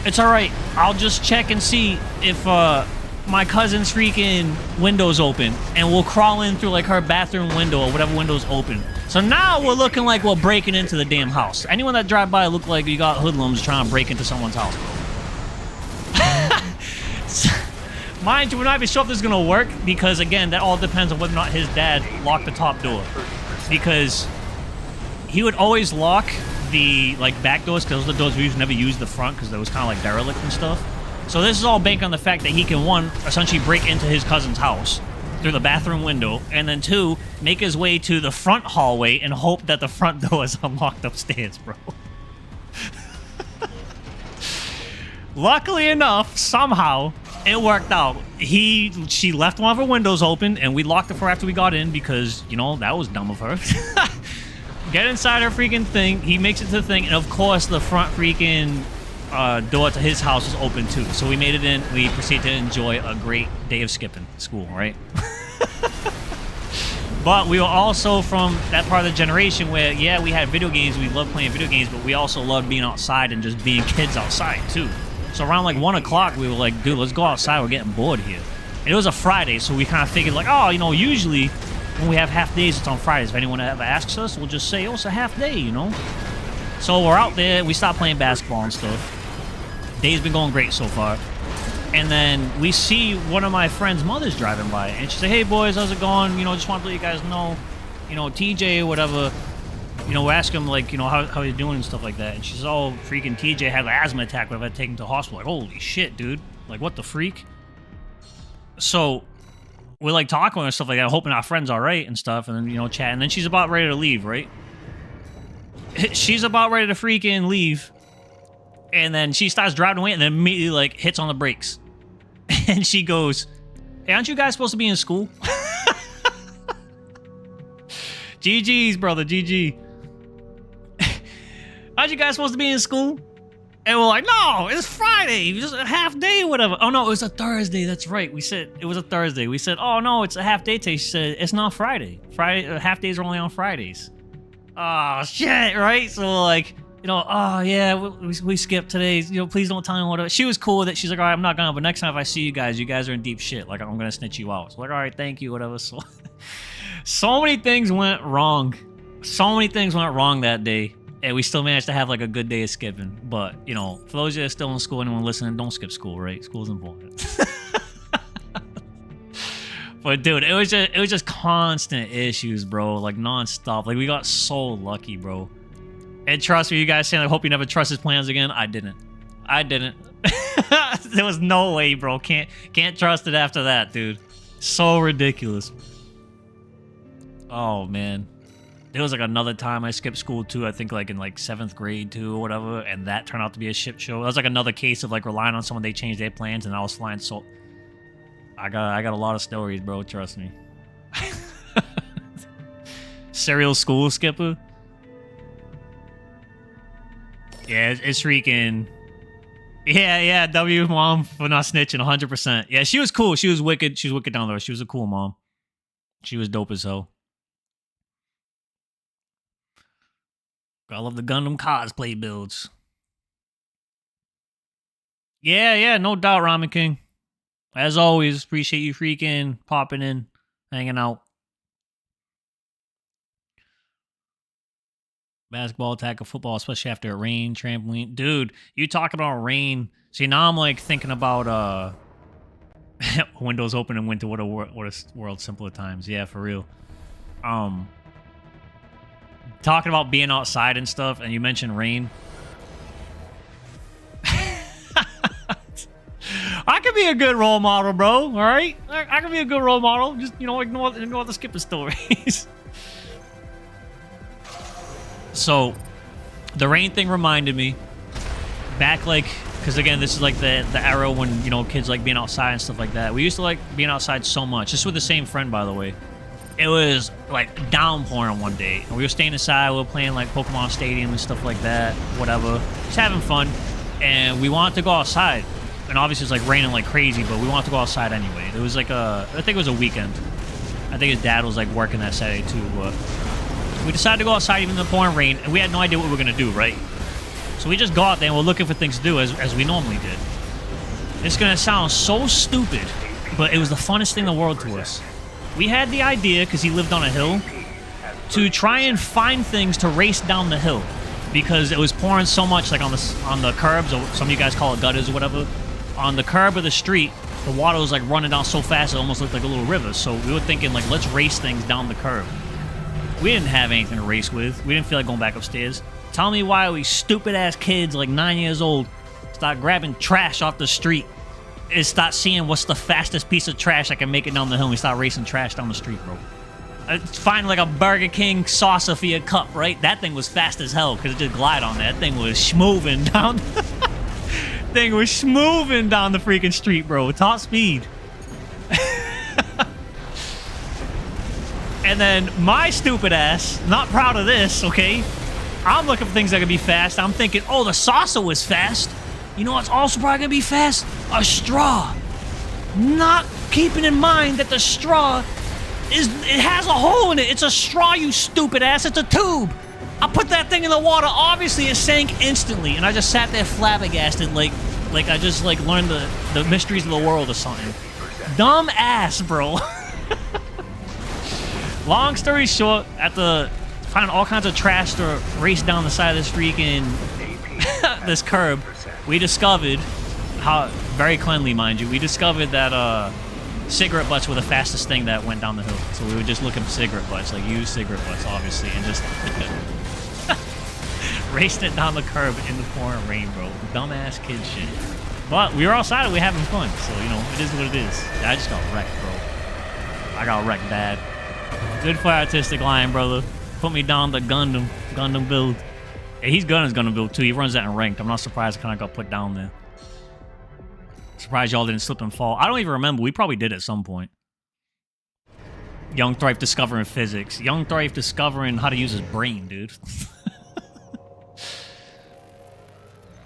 It's all right. I'll just check and see if my cousin's freaking window's open, and we'll crawl in through like her bathroom window or whatever window's open. So now we're looking like we're breaking into the damn house. Anyone that drive by look like you got hoodlums trying to break into someone's house, bro. Mind you, we're not even sure if this is gonna work because again, that all depends on whether or not his dad locked the top door. Because he would always lock the like back doors because those are the doors we used to never use the front because it was kind of like derelict and stuff. So this is all bank on the fact that he can, one, essentially break into his cousin's house through the bathroom window, and then two, make his way to the front hallway and hope that the front door is unlocked upstairs, bro. Luckily enough, somehow, it worked out. She left one of her windows open, and we locked it for after we got in because, you know, that was dumb of her. Get inside her freaking thing. He makes it to the thing, and of course, the front freaking door to his house was open too. So we made it in. We proceeded to enjoy a great day of skipping school, right? But we were also from that part of the generation where, yeah, we had video games. We loved playing video games, but we also loved being outside and just being kids outside too. So around like 1 o'clock, we were like, dude, let's go outside. We're getting bored here. And it was a Friday, so we kind of figured like, oh, you know, usually when we have half days, it's on Fridays. If anyone ever asks us, we'll just say, oh, it's a half day, you know? So we're out there. We stopped playing basketball and stuff. Day's been going great so far. And then we see one of my friend's mothers driving by, and she said, "Hey boys, how's it going? You know, just want to let you guys know, you know, TJ or whatever, you know, we're asking him like, you know, how he's doing and stuff like that." And she's all freaking TJ had an asthma attack, but I've taken him to the hospital. Like, holy shit, dude! Like, what the freak? So we're like talking and stuff like that, hoping our friend's all right and stuff, and then, you know, chat. And then she's about ready to leave, right? She's about ready to freaking leave. And then she starts driving away and then immediately, like, hits on the brakes. And she goes, "Hey, aren't you guys supposed to be in school?" GG's, brother, GG. "Aren't you guys supposed to be in school?" And we're like, "No, it's Friday. Just a half day or whatever." "Oh, no, it was a Thursday. That's right." We said, it was a Thursday. We said, "Oh, no, it's a half day today." She said, "It's not Friday. Half days are only on Fridays." Oh, shit, right? So, like, you know, "Oh, yeah, we skipped today. You know, please don't tell me what." She was cool with it. She's like, "All right, I'm not gonna, but next time if I see you guys are in deep shit. Like, I'm gonna snitch you out." So, like, "All right, thank you, whatever." So, so many things went wrong. So many things went wrong that day. And we still managed to have, like, a good day of skipping. But, you know, for those of you that are still in school, anyone listening, don't skip school, right? School's important. But, dude, it was just constant issues, bro. Like, non-stop. Like, we got so lucky, bro. And trust me, you guys saying, "I hope you never trust his plans again." I didn't. There was no way, bro. Can't trust it after that, dude. So ridiculous. Oh, man. There was, like, another time I skipped school, too. I think, like, in, like, 7th grade, too, or whatever. And that turned out to be a shit show. That was, like, another case of, like, relying on someone. They changed their plans, and I was flying so... I got a lot of stories, bro. Trust me. Serial school skipper? Yeah, it's freaking... Yeah, W mom for not snitching, 100%. Yeah, she was cool. She was wicked. She was wicked down there. She was a cool mom. She was dope as hell. I love the Gundam cosplay builds. Yeah, no doubt, Ramen King. As always, appreciate you freaking popping in, hanging out. Basketball, tackle, football, especially after a rain, trampoline. Dude, you talk about rain. See, now I'm like thinking about windows open in winter. What a world simpler times. Yeah, for real. Talking about being outside and stuff, and you mentioned rain. I could be a good role model, bro. All right, I could be a good role model. Just, you know, ignore the skipper stories. So, the rain thing reminded me back, like, because again, this is like the era when, you know, kids like being outside and stuff like that. We used to like being outside so much. Just with the same friend, by the way. It was like downpouring one day, and we were staying inside. We were playing like Pokemon Stadium and stuff like that. Whatever, just having fun, and we wanted to go outside. And obviously it's like raining like crazy, but we wanted to go outside anyway. It was like I think it was a weekend. I think his dad was like working that Saturday too, but we decided to go outside even in the pouring rain, and we had no idea what we were gonna do, right? So we just go out there and we're looking for things to do as we normally did. It's gonna sound so stupid, but it was the funnest thing in the world to us. We had the idea, because he lived on a hill, to try and find things to race down the hill, because it was pouring so much, like on the curbs, or some of you guys call it gutters or whatever. On the curb of the street, the water was like running down so fast it almost looked like a little river. So we were thinking, like, let's race things down the curb. We didn't have anything to race with. We didn't feel like going back upstairs. Tell me why we stupid-ass kids, like 9 years old, start grabbing trash off the street and start seeing what's the fastest piece of trash that can make it down the hill, and we start racing trash down the street, bro. Find like a Burger King saucer for your cup, right? That thing was fast as hell because it just glide on that. That thing was schmoving down. Thing was schmoving down the freaking street, bro. Top speed. And then my stupid ass, not proud of this, okay? I'm looking for things that can be fast. I'm thinking, oh, the saucer was fast. You know what's also probably gonna be fast? A straw. Not keeping in mind that the straw it has a hole in it. It's a straw, you stupid ass. It's a tube. I put that thing in the water. Obviously, it sank instantly, and I just sat there flabbergasted, like I just like learned the mysteries of the world or something. Dumb ass, bro. Long story short, after finding all kinds of trash to race down the side of this freaking this curb, we discovered how very cleanly, mind you. We discovered that cigarette butts were the fastest thing that went down the hill. So we would just look at cigarette butts, like use cigarette butts, obviously, and just raced it down the curb in the pouring rain, bro. Dumbass kid shit. But we were outside and we were having fun, so you know it is what it is. I just got wrecked, bro. I got wrecked bad. Good for Artistic Lion, brother. Put me down the Gundam build. Yeah, he's Gundam build too. He runs that in ranked. I'm not surprised I kind of got put down there. Surprised y'all didn't slip and fall. I don't even remember. We probably did at some point. Young Thrife discovering physics. Young Thrife discovering how to use his brain, dude.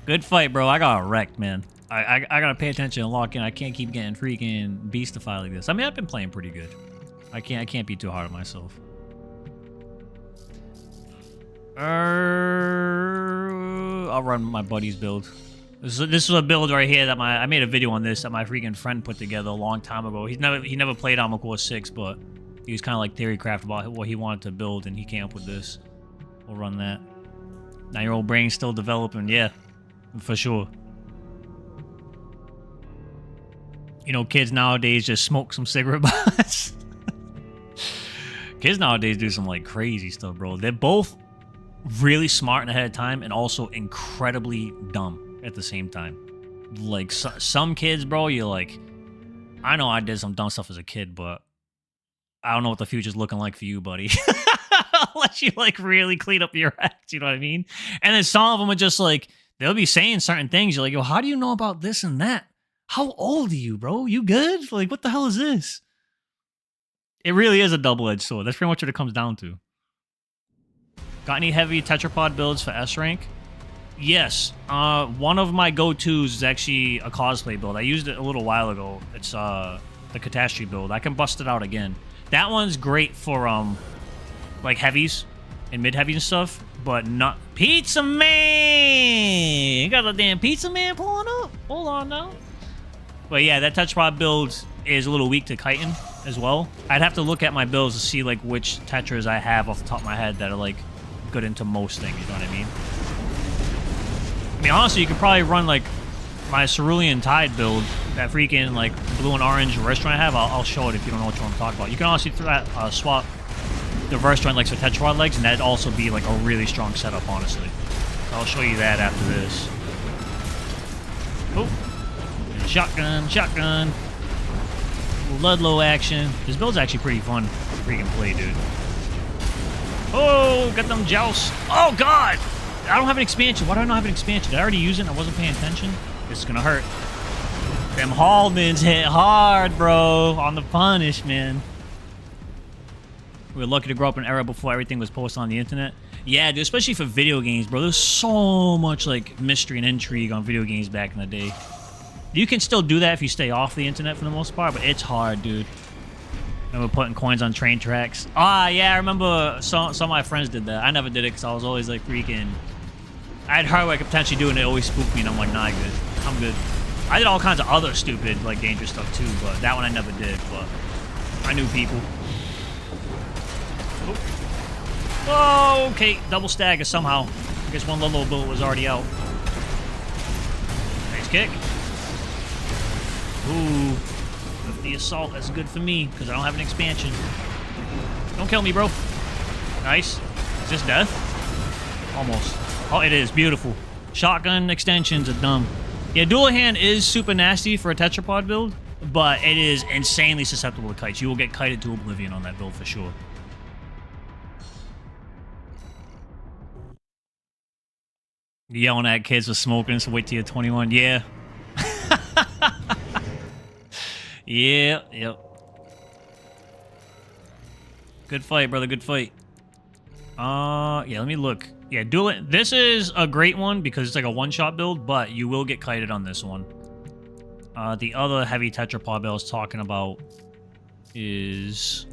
Good fight, bro. I got wrecked, man. I gotta pay attention and lock in. I can't keep getting freaking beastified like this. I mean, I've been playing pretty good. I can't be too hard on myself. I'll run my buddy's build. This is a build right here that I made a video on this that my freaking friend put together a long time ago. He never played Armored Core 6, but he was kind of like theory craft about what he wanted to build, and he came up with this. We'll run that. 9-year-old brain still developing, yeah, for sure. You know, kids nowadays just smoke some cigarette butts. Kids nowadays do some like crazy stuff, bro. They're both really smart and ahead of time, and also incredibly dumb at the same time. Like some kids, bro, you're like, I know I did some dumb stuff as a kid, but I don't know what the future's looking like for you, buddy. Unless you like really clean up your act, you know what I mean? And then some of them are just like, they'll be saying certain things. You're like, yo, how do you know about this and that? How old are you, bro? You good? Like, what the hell is this? It really is a double-edged sword. That's pretty much what it comes down to. Got any heavy tetrapod builds for S rank? Yes. One of my go-tos is actually a cosplay build. I used it a little while ago. It's the Catastrophe build. I can bust it out again. That one's great for like heavies and mid-heavies and stuff, but not Pizza Man. You got a damn Pizza Man pulling up. Hold on now. But yeah, that tetrapod build is a little weak to chitin as well. I'd have to look at my builds to see like which tetras I have off the top of my head that are like good into most things, you know what I mean? I mean, honestly, you could probably run like my Cerulean Tide build, that freaking like blue and orange reverse joint I have. I'll show it if you don't know what you want to talk about. You can honestly swap the reverse joint legs for tetrapod legs, and that'd also be like a really strong setup, honestly. I'll show you that after this. Oh, shotgun. Ludlow action. This build's actually pretty fun to freaking play, dude. Oh, got them jousts. Oh, God! I don't have an expansion. Why do I not have an expansion? Did I already use it and I wasn't paying attention? This is gonna hurt. Them Halmans hit hard, bro, on the punish, man. We were lucky to grow up in an era before everything was posted on the internet. Yeah, dude, especially for video games, bro. There's so much, like, mystery and intrigue on video games back in the day. You can still do that if you stay off the internet for the most part, but it's hard, dude. Remember putting coins on train tracks? Ah, yeah, I remember some of my friends did that. I never did it because I was always like freaking... I'd heard what I could potentially do and it always spooked me and I'm like, nah, good. I'm good. I did all kinds of other stupid, like, dangerous stuff too, but that one I never did, but I knew people. Oh. Whoa, okay, double stagger somehow. I guess one little bullet was already out. Nice kick. Ooh. With the assault, that's good for me, because I don't have an expansion. Don't kill me, bro. Nice. Is this death? Almost. Oh, it is. Beautiful. Shotgun extensions are dumb. Yeah, dual hand is super nasty for a tetrapod build, but it is insanely susceptible to kites. You will get kited to oblivion on that build for sure. Yelling at kids for smoking, so wait till you're 21. Yeah. Yeah, yep. Good fight, brother. Good fight. Yeah, let me look. Yeah, this is a great one because it's like a one-shot build, but you will get kited on this one. The other heavy tetrapod I was talking about is...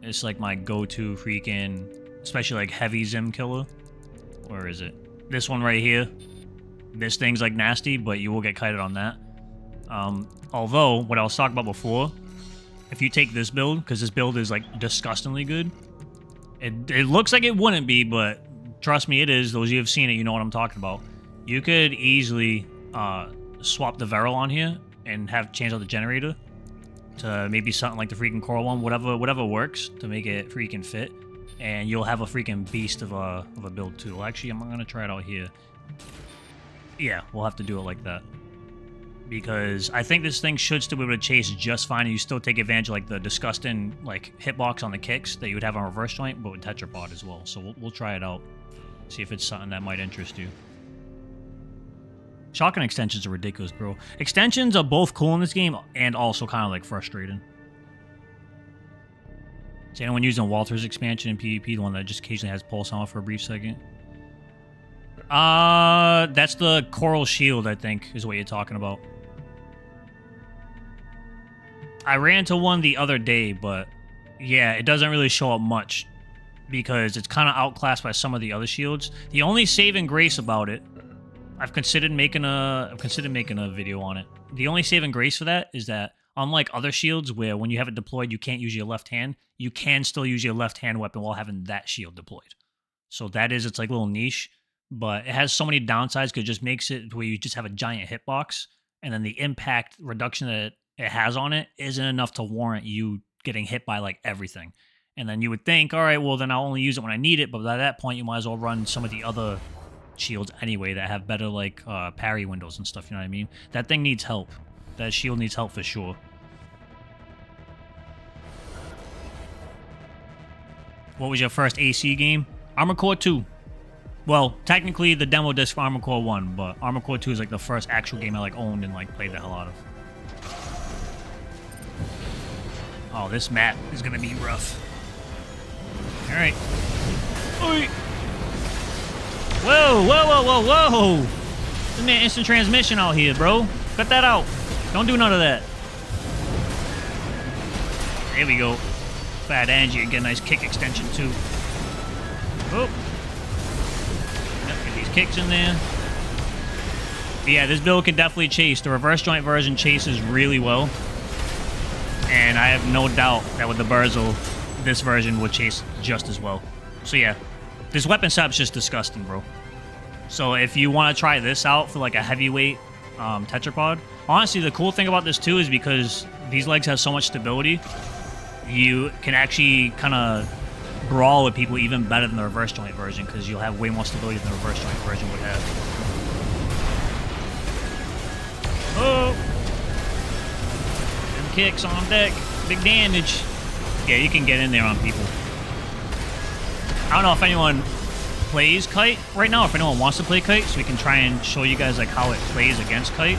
It's like my go-to freaking... Especially like heavy Zim killer. Where is it? This one right here. This thing's like nasty, but you will get kited on that. Although, what I was talking about before, if you take this build, because this build is, like, disgustingly good, it looks like it wouldn't be, but trust me, it is. Those of you who have seen it, you know what I'm talking about. You could easily swap the Veril on here and have change out the generator to maybe something like the freaking Coral one, whatever works to make it freaking fit. And you'll have a freaking beast of a build too. Well, actually, I'm gonna try it out here. Yeah, we'll have to do it like that. Because I think this thing should still be able to chase just fine, and you still take advantage of like the disgusting like hitbox on the kicks that you would have on reverse joint, but with tetrapod as well. So we'll try it out, see if it's something that might interest you. Shotgun extensions are ridiculous, bro. Extensions are both cool in this game and also kind of like frustrating. Is anyone using Walter's expansion in PvP, the one that just occasionally has pulse on for a brief second? That's the Coral Shield, I think, is what you're talking about. I ran into one the other day, but yeah, it doesn't really show up much because it's kind of outclassed by some of the other shields. The only saving grace about it, I've considered making a video on it. The only saving grace for that is that unlike other shields where when you have it deployed you can't use your left hand, you can still use your left hand weapon while having that shield deployed. So that is, it's like a little niche, but it has so many downsides because it just makes it where you just have a giant hitbox, and then the impact reduction that it has on it isn't enough to warrant you getting hit by like everything. And then you would think, all right, well then I'll only use it when I need it, but by that point you might as well run some of the other shields anyway that have better like parry windows and stuff, you know what I mean? That thing needs help. That shield needs help for sure. What was your first AC game? Armored Core 2. Well, technically the demo disc for Armored Core 1, but Armored Core 2 is like the first actual game I like owned and like played the hell out of. Oh, this map is gonna be rough. Alright. Oi! Whoa, whoa, whoa, whoa, whoa! This man instant transmission out here, bro. Cut that out. Don't do none of that. There we go. Fat Angie and get a nice kick extension too. Oh. Yep, get these kicks in there. But yeah, this build can definitely chase. The reverse joint version chases really well. And I have no doubt that with the Burzel, this version will chase just as well. So yeah, this weapon setup's just disgusting, bro. So if you want to try this out for like a heavyweight tetrapod, honestly, the cool thing about this too is because these legs have so much stability, you can actually kind of brawl with people even better than the reverse joint version because you'll have way more stability than the reverse joint version would have. Oh! Them kicks on deck. Big damage. Yeah, you can get in there on people. I don't know if anyone plays Kite right now, if anyone wants to play Kite, so we can try and show you guys like how it plays against Kite.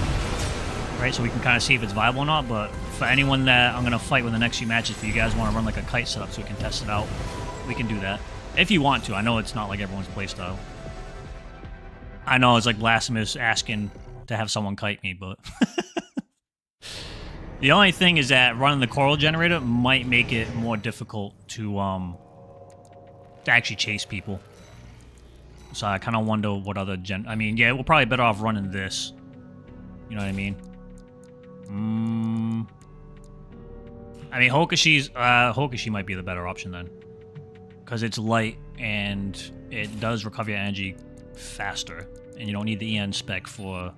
Right, so we can kind of see if it's viable or not, but for anyone that I'm going to fight with the next few matches, if you guys want to run like a Kite setup so we can test it out, we can do that. If you want to. I know it's not like everyone's playstyle. I know it's like blasphemous asking to have someone kite me, but... The only thing is that running the Coral generator might make it more difficult to actually chase people. So I kind of wonder what other I mean, yeah, we're probably better off running this. You know what I mean? I mean, Hokushi might be the better option then. Because it's light and it does recover your energy faster. And you don't need the EN spec for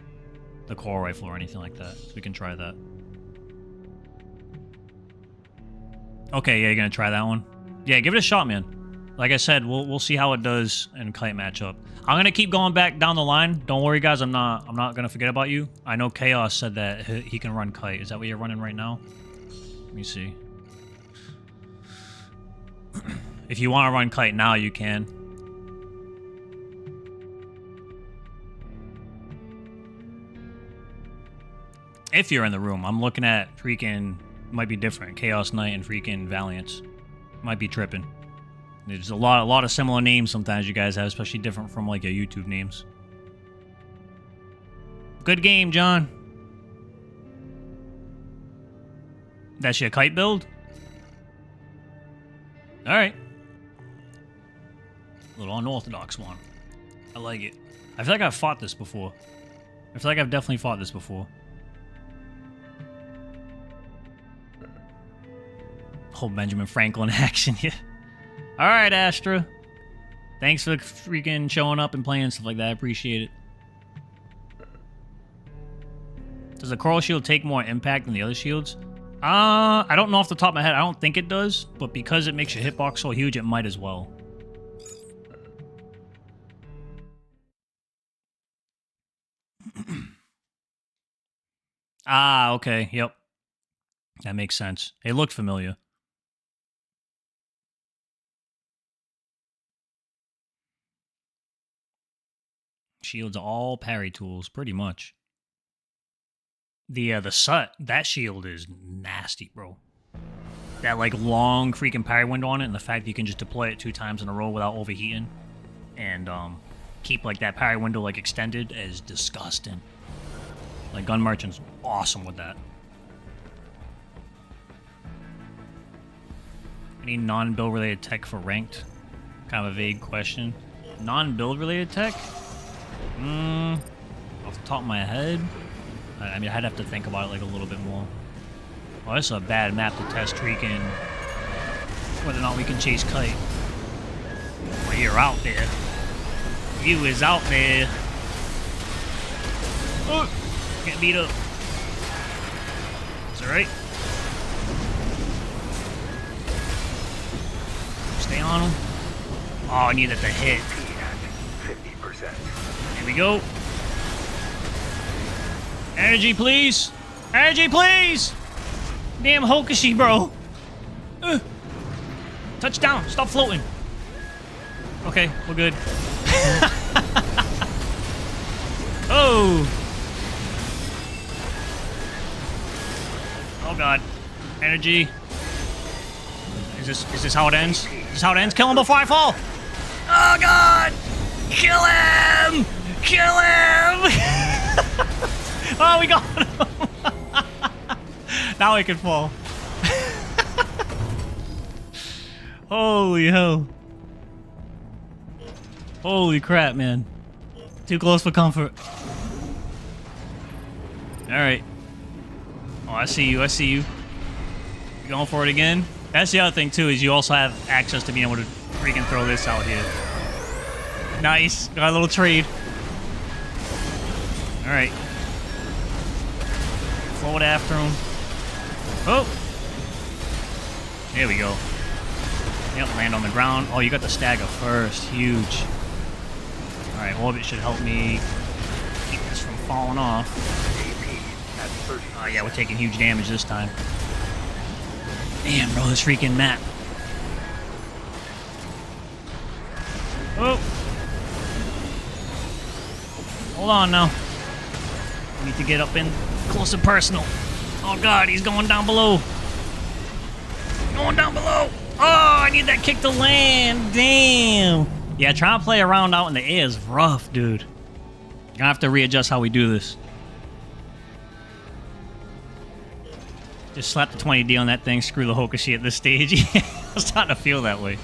the Coral Rifle or anything like that. So we can try that. Okay, yeah, you're gonna try that one? Yeah, give it a shot, man. Like I said, we'll see how it does in Kite matchup. I'm gonna keep going back down the line. Don't worry, guys. I'm not gonna forget about you. I know Chaos said that he can run Kite. Is that what you're running right now? Let me see. If you want to run Kite now, you can. If you're in the room, I'm looking at freaking. Might be different. Chaos Knight and freaking Valiance. Might be tripping. There's a lot of similar names sometimes you guys have, especially different from like your YouTube names. Good game, John. That's your Kite build? Alright. A little unorthodox one. I like it. I feel like I've fought this before. I feel like I've definitely fought this before. Whole Benjamin Franklin action here. Alright, Astra. Thanks for freaking showing up and playing stuff like that. I appreciate it. Does the coral shield take more impact than the other shields? I don't know off the top of my head. I don't think it does, but because it makes your hitbox so huge, it might as well. Ah, okay. Yep. That makes sense. It looked familiar. Shields are all parry tools, pretty much. The Sut, that shield is nasty, bro. That, like, long freaking parry window on it, and the fact that you can just deploy it 2 times in a row without overheating, and keep, like, that parry window, like, extended is disgusting. Like, Gun Merchant's awesome with that. Any non-build related tech for ranked? Kind of a vague question. Non-build related tech? Off the top of my head, I mean, I'd have to think about it like a little bit more. Well, this is a bad map to test freaking whether or not we can chase kite. Well, you're out there. You is out there. Oh, get beat up. It's alright. Stay on him. Oh, I need it to hit. 50%. Here we go. Energy, please. Energy, please. Damn Hokushi, bro. Touchdown. Stop floating. Okay, we're good. Oh. Oh, God. Energy. Is this how it ends? Is this how it ends? Kill him before I fall. Oh, God. Kill him. Kill him. Oh, we got him. Now I can fall. Holy hell. Holy crap, man. Too close for comfort. Alright. Oh, I see you, I see you. You going for it again? That's the other thing, too, is you also have access to being able to freaking throw this out here. Nice. Got a little trade. Alright. Float after him. Oh! There we go. Yep, land on the ground. Oh, you got the stagger first. Huge. Alright, Orbit should help me keep this from falling off. Oh, yeah, we're taking huge damage this time. Damn, bro, this freaking map. Oh! Hold on now. Need to get up in close and personal. Oh, God, he's going down below. Going down below. Oh, I need that kick to land. Damn. Yeah, trying to play around out in the air is rough, dude. Gonna have to readjust how we do this. Just slap the 20D on that thing, screw the Hokushi at this stage. Yeah, I'm starting to feel that way.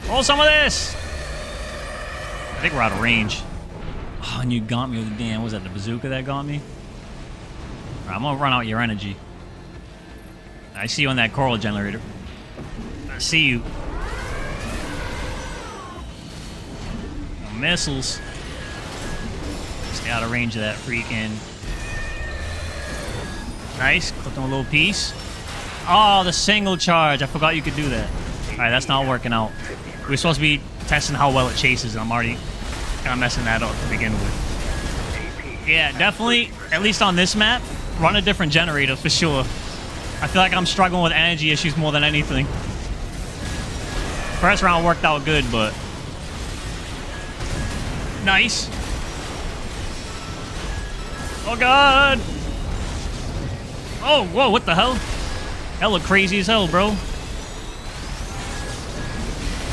Hold some of this. I think we're out of range. Oh, and you got me with the damn, was that the bazooka that got me? Alright, I'm gonna run out your energy. I see you on that coral generator. I see you. No missiles. Stay out of range of that freaking. Nice, clipped on a little piece. Oh, the single charge. I forgot you could do that. Alright, that's not working out. We're supposed to be testing how well it chases, and I'm already kind of messing that up to begin with. Yeah, definitely, at least on this map, run a different generator for sure. I feel like I'm struggling with energy issues more than anything. First round worked out good, but... Nice. Oh, God. Oh, whoa, what the hell? That looked crazy as hell, bro.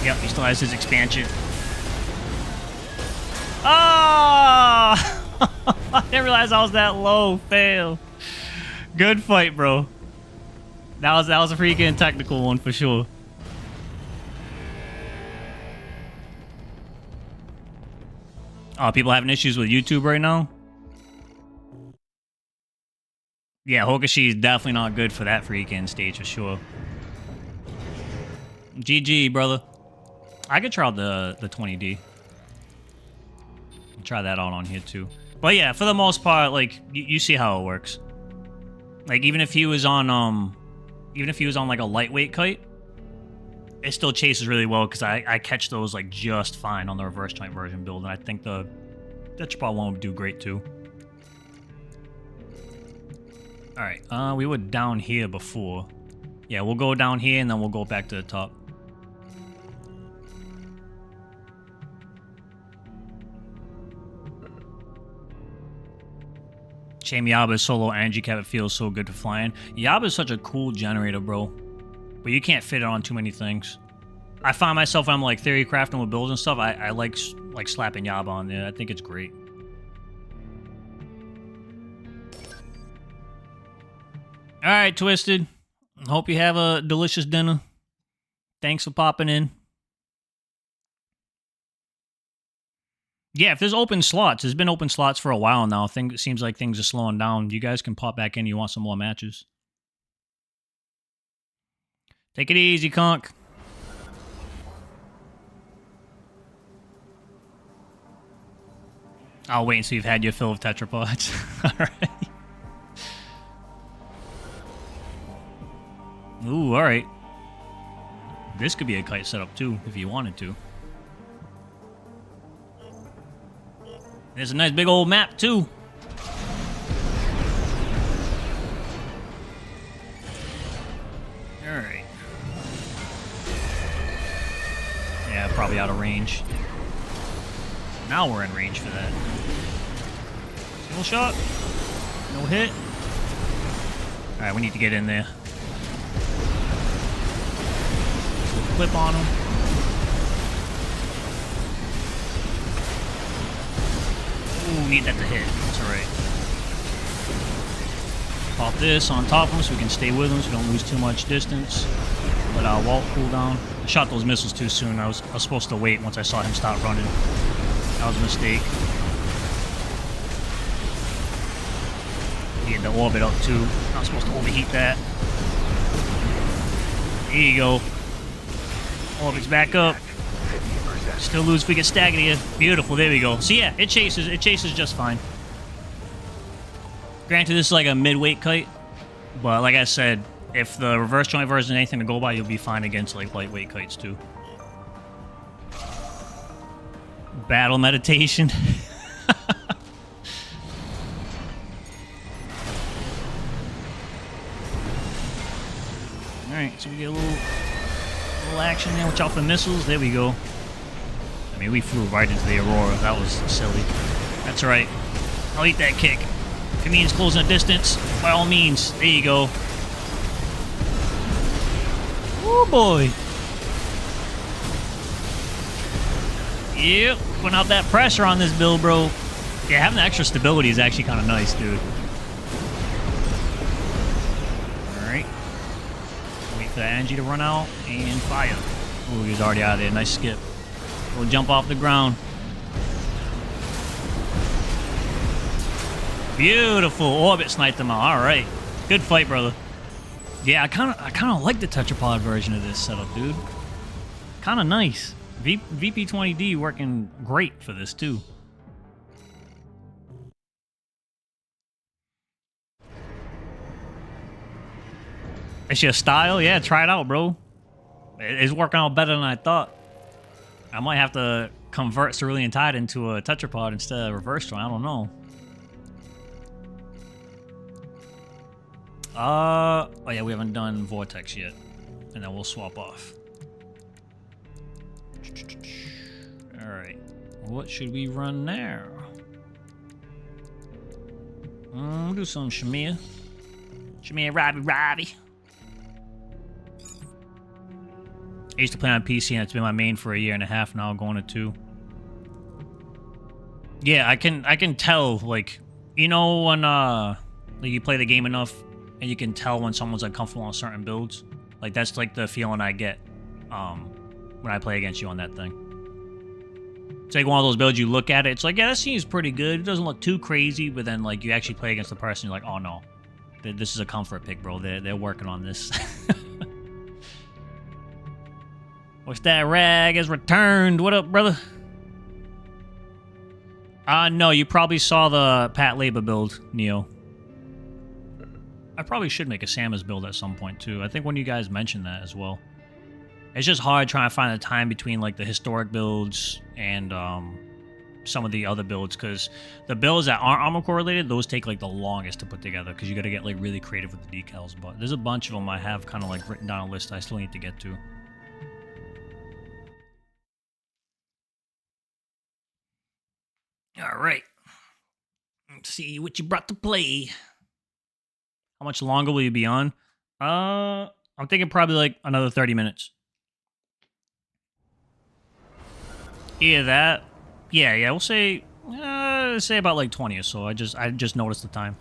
Yep, he still has his expansion. Ah! Oh! I didn't realize I was that low. Fail. Good fight, bro. That was a freaking technical one for sure. Oh, people having issues with YouTube right now? Yeah, Hokushi is definitely not good for that freaking stage for sure. GG, brother. I could try out the 20D. Try that out on here too. But yeah, for the most part, like you see how it works. Like even if he was on like a lightweight kite, it still chases really well because I catch those like just fine on the reverse joint version build, and I think the Tetrapod one would do great too. All right, we were down here before. Yeah, we'll go down here and then we'll go back to the top. Shame Yaba's solo energy cap, it feels so good for flying. Yaba is such a cool generator, bro. But you can't fit it on too many things. I find myself, when I'm like theory crafting with builds and stuff, I like slapping Yaba on there. I think it's great. Alright, Twisted. Hope you have a delicious dinner. Thanks for popping in. Yeah, if there's open slots, there's been open slots for a while now. It seems like things are slowing down. You guys can pop back in. You want some more matches. Take it easy, Conk. I'll wait until you've had your fill of tetrapods. Alright. Ooh, alright. This could be a kite setup too, if you wanted to. There's a nice big old map too. Alright. Yeah, probably out of range. Now we're in range for that. Single shot. No hit. Alright, we need to get in there. Clip on him. Ooh, need that to hit. That's alright. Pop this on top of him so we can stay with him so we don't lose too much distance. Let our wall cool down. I shot those missiles too soon. I was supposed to wait once I saw him stop running. That was a mistake. Get the orbit up too. Not supposed to overheat that. There you go. Orbit's back up. Still lose if we get staggered here. Beautiful, there we go. So yeah, it chases just fine. Granted, this is like a mid-weight kite, but like I said, if the reverse joint version is anything to go by, you'll be fine against like lightweight kites too. Battle meditation. Alright, so we get a little action there. Watch out for missiles. There we go. I mean, we flew right into the Aurora. That was silly. That's right. I'll eat that kick. If it means closing a distance, by all means. There you go. Oh boy. Yep. Putting out that pressure on this build, bro. Yeah, having the extra stability is actually kind of nice, dude. Alright. Wait for the energy to run out and fire. Oh, he's already out of there. Nice skip. We'll jump off the ground. Beautiful. Orbit sniped him out. All right. Good fight, brother. Yeah, I kind of like the tetrapod version of this setup, dude. Kind of nice. VP20D working great for this too. It's your style? Yeah, try it out, bro. It's working out better than I thought. I might have to convert Cerulean Tide into a tetrapod instead of reverse joint. I don't know. Oh yeah, we haven't done Vortex yet. And then we'll swap off. Alright. What should we run now? We'll do some Shamir. Shamir, Robbie. I used to play on PC and it's been my main for 1.5 years now, going to 2. Yeah, I can tell, like, you know when like you play the game enough and you can tell when someone's uncomfortable on certain builds? Like that's like the feeling I get when I play against you on that thing. It's like one of those builds you look at it, it's like, yeah, that seems pretty good. It doesn't look too crazy, but then like you actually play against the person, you're like, oh no. This is a comfort pick, bro. They're working on this. What's that? Rag has returned. What up, brother? No, you probably saw the Pat Labor build, Neo. I probably should make a Samus build at some point, too. I think one of you guys mentioned that as well. It's just hard trying to find the time between, like, the historic builds and, some of the other builds, because the builds that aren't armor core related, those take, like, the longest to put together, because you got to get, like, really creative with the decals. But there's a bunch of them I have kind of, like, written down a list I still need to get to. All right. Let's see what you brought to play. How much longer will you be on? I'm thinking probably like another 30 minutes. Yeah, that. Yeah. We'll say about like 20 or so. I just noticed the time.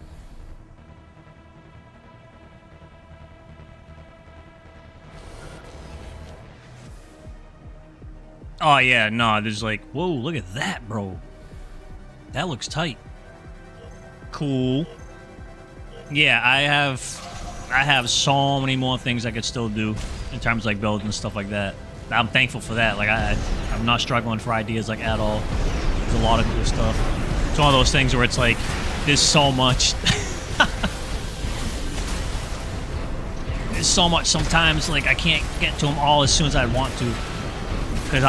Oh yeah, no, there's like, whoa, look at that, bro. That looks tight. Cool. Yeah, I have so many more things I could still do in terms of like builds and stuff like that. I'm thankful for that. Like I'm not struggling for ideas like at all. There's a lot of cool stuff. It's one of those things where it's like there's so much. There's so much sometimes like I can't get to them all as soon as I want to. Because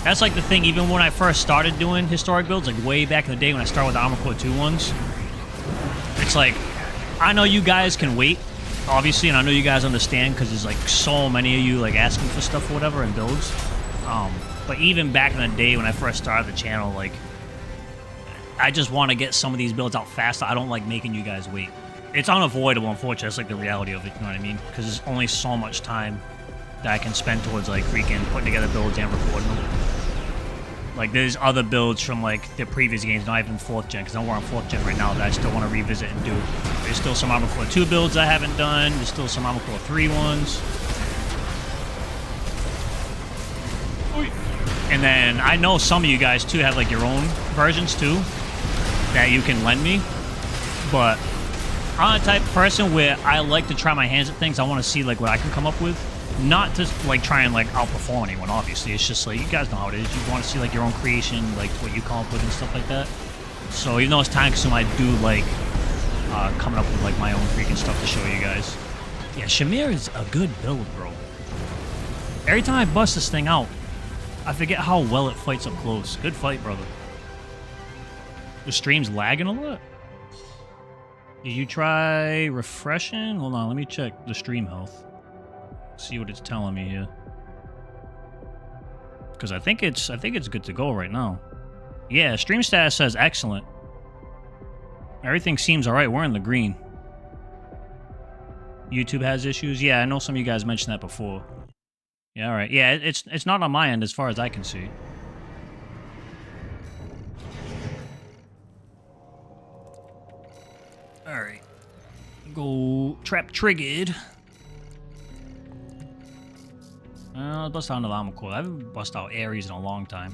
that's like the thing, even when I first started doing historic builds, like way back in the day when I started with the Armor Core 2 ones, it's like, I know you guys can wait, obviously, and I know you guys understand because there's like so many of you like asking for stuff or whatever in builds. But even back in the day when I first started the channel, like, I just want to get some of these builds out faster. I don't like making you guys wait. It's unavoidable, unfortunately. That's like the reality of it, you know what I mean? Because there's only so much time that I can spend towards like freaking putting together builds and recording them. Like there's other builds from like the previous games, not even 4th gen, because I'm on 4th gen right now that I still want to revisit and do. There's still some Armor Core 2 builds I haven't done. There's still some Armor Core 3 ones. And then I know some of you guys too have like your own versions too that you can lend me. But I'm the type of person where I like to try my hands at things. I want to see like what I can come up with. Not to like try and like outperform anyone, obviously. It's just like you guys know how it is. You want to see like your own creation, like what you come up with and stuff like that. So even though it's time consuming, I do like coming up with like my own freaking stuff to show you guys. Yeah, Shamir is a good build, bro. Every time I bust this thing out, I forget how well it fights up close. Good fight, brother. The stream's lagging a lot. Did you try refreshing? Hold on, let me check the stream health. See what it's telling me here. Because I think it's good to go right now. Yeah, stream status says excellent. Everything seems alright. We're in the green. YouTube has issues. Yeah, I know some of you guys mentioned that before. Yeah, alright. Yeah, it's not on my end as far as I can see. Alright. Go trap triggered. I'll bust out another Armor Core. I haven't busted out Ares in a long time.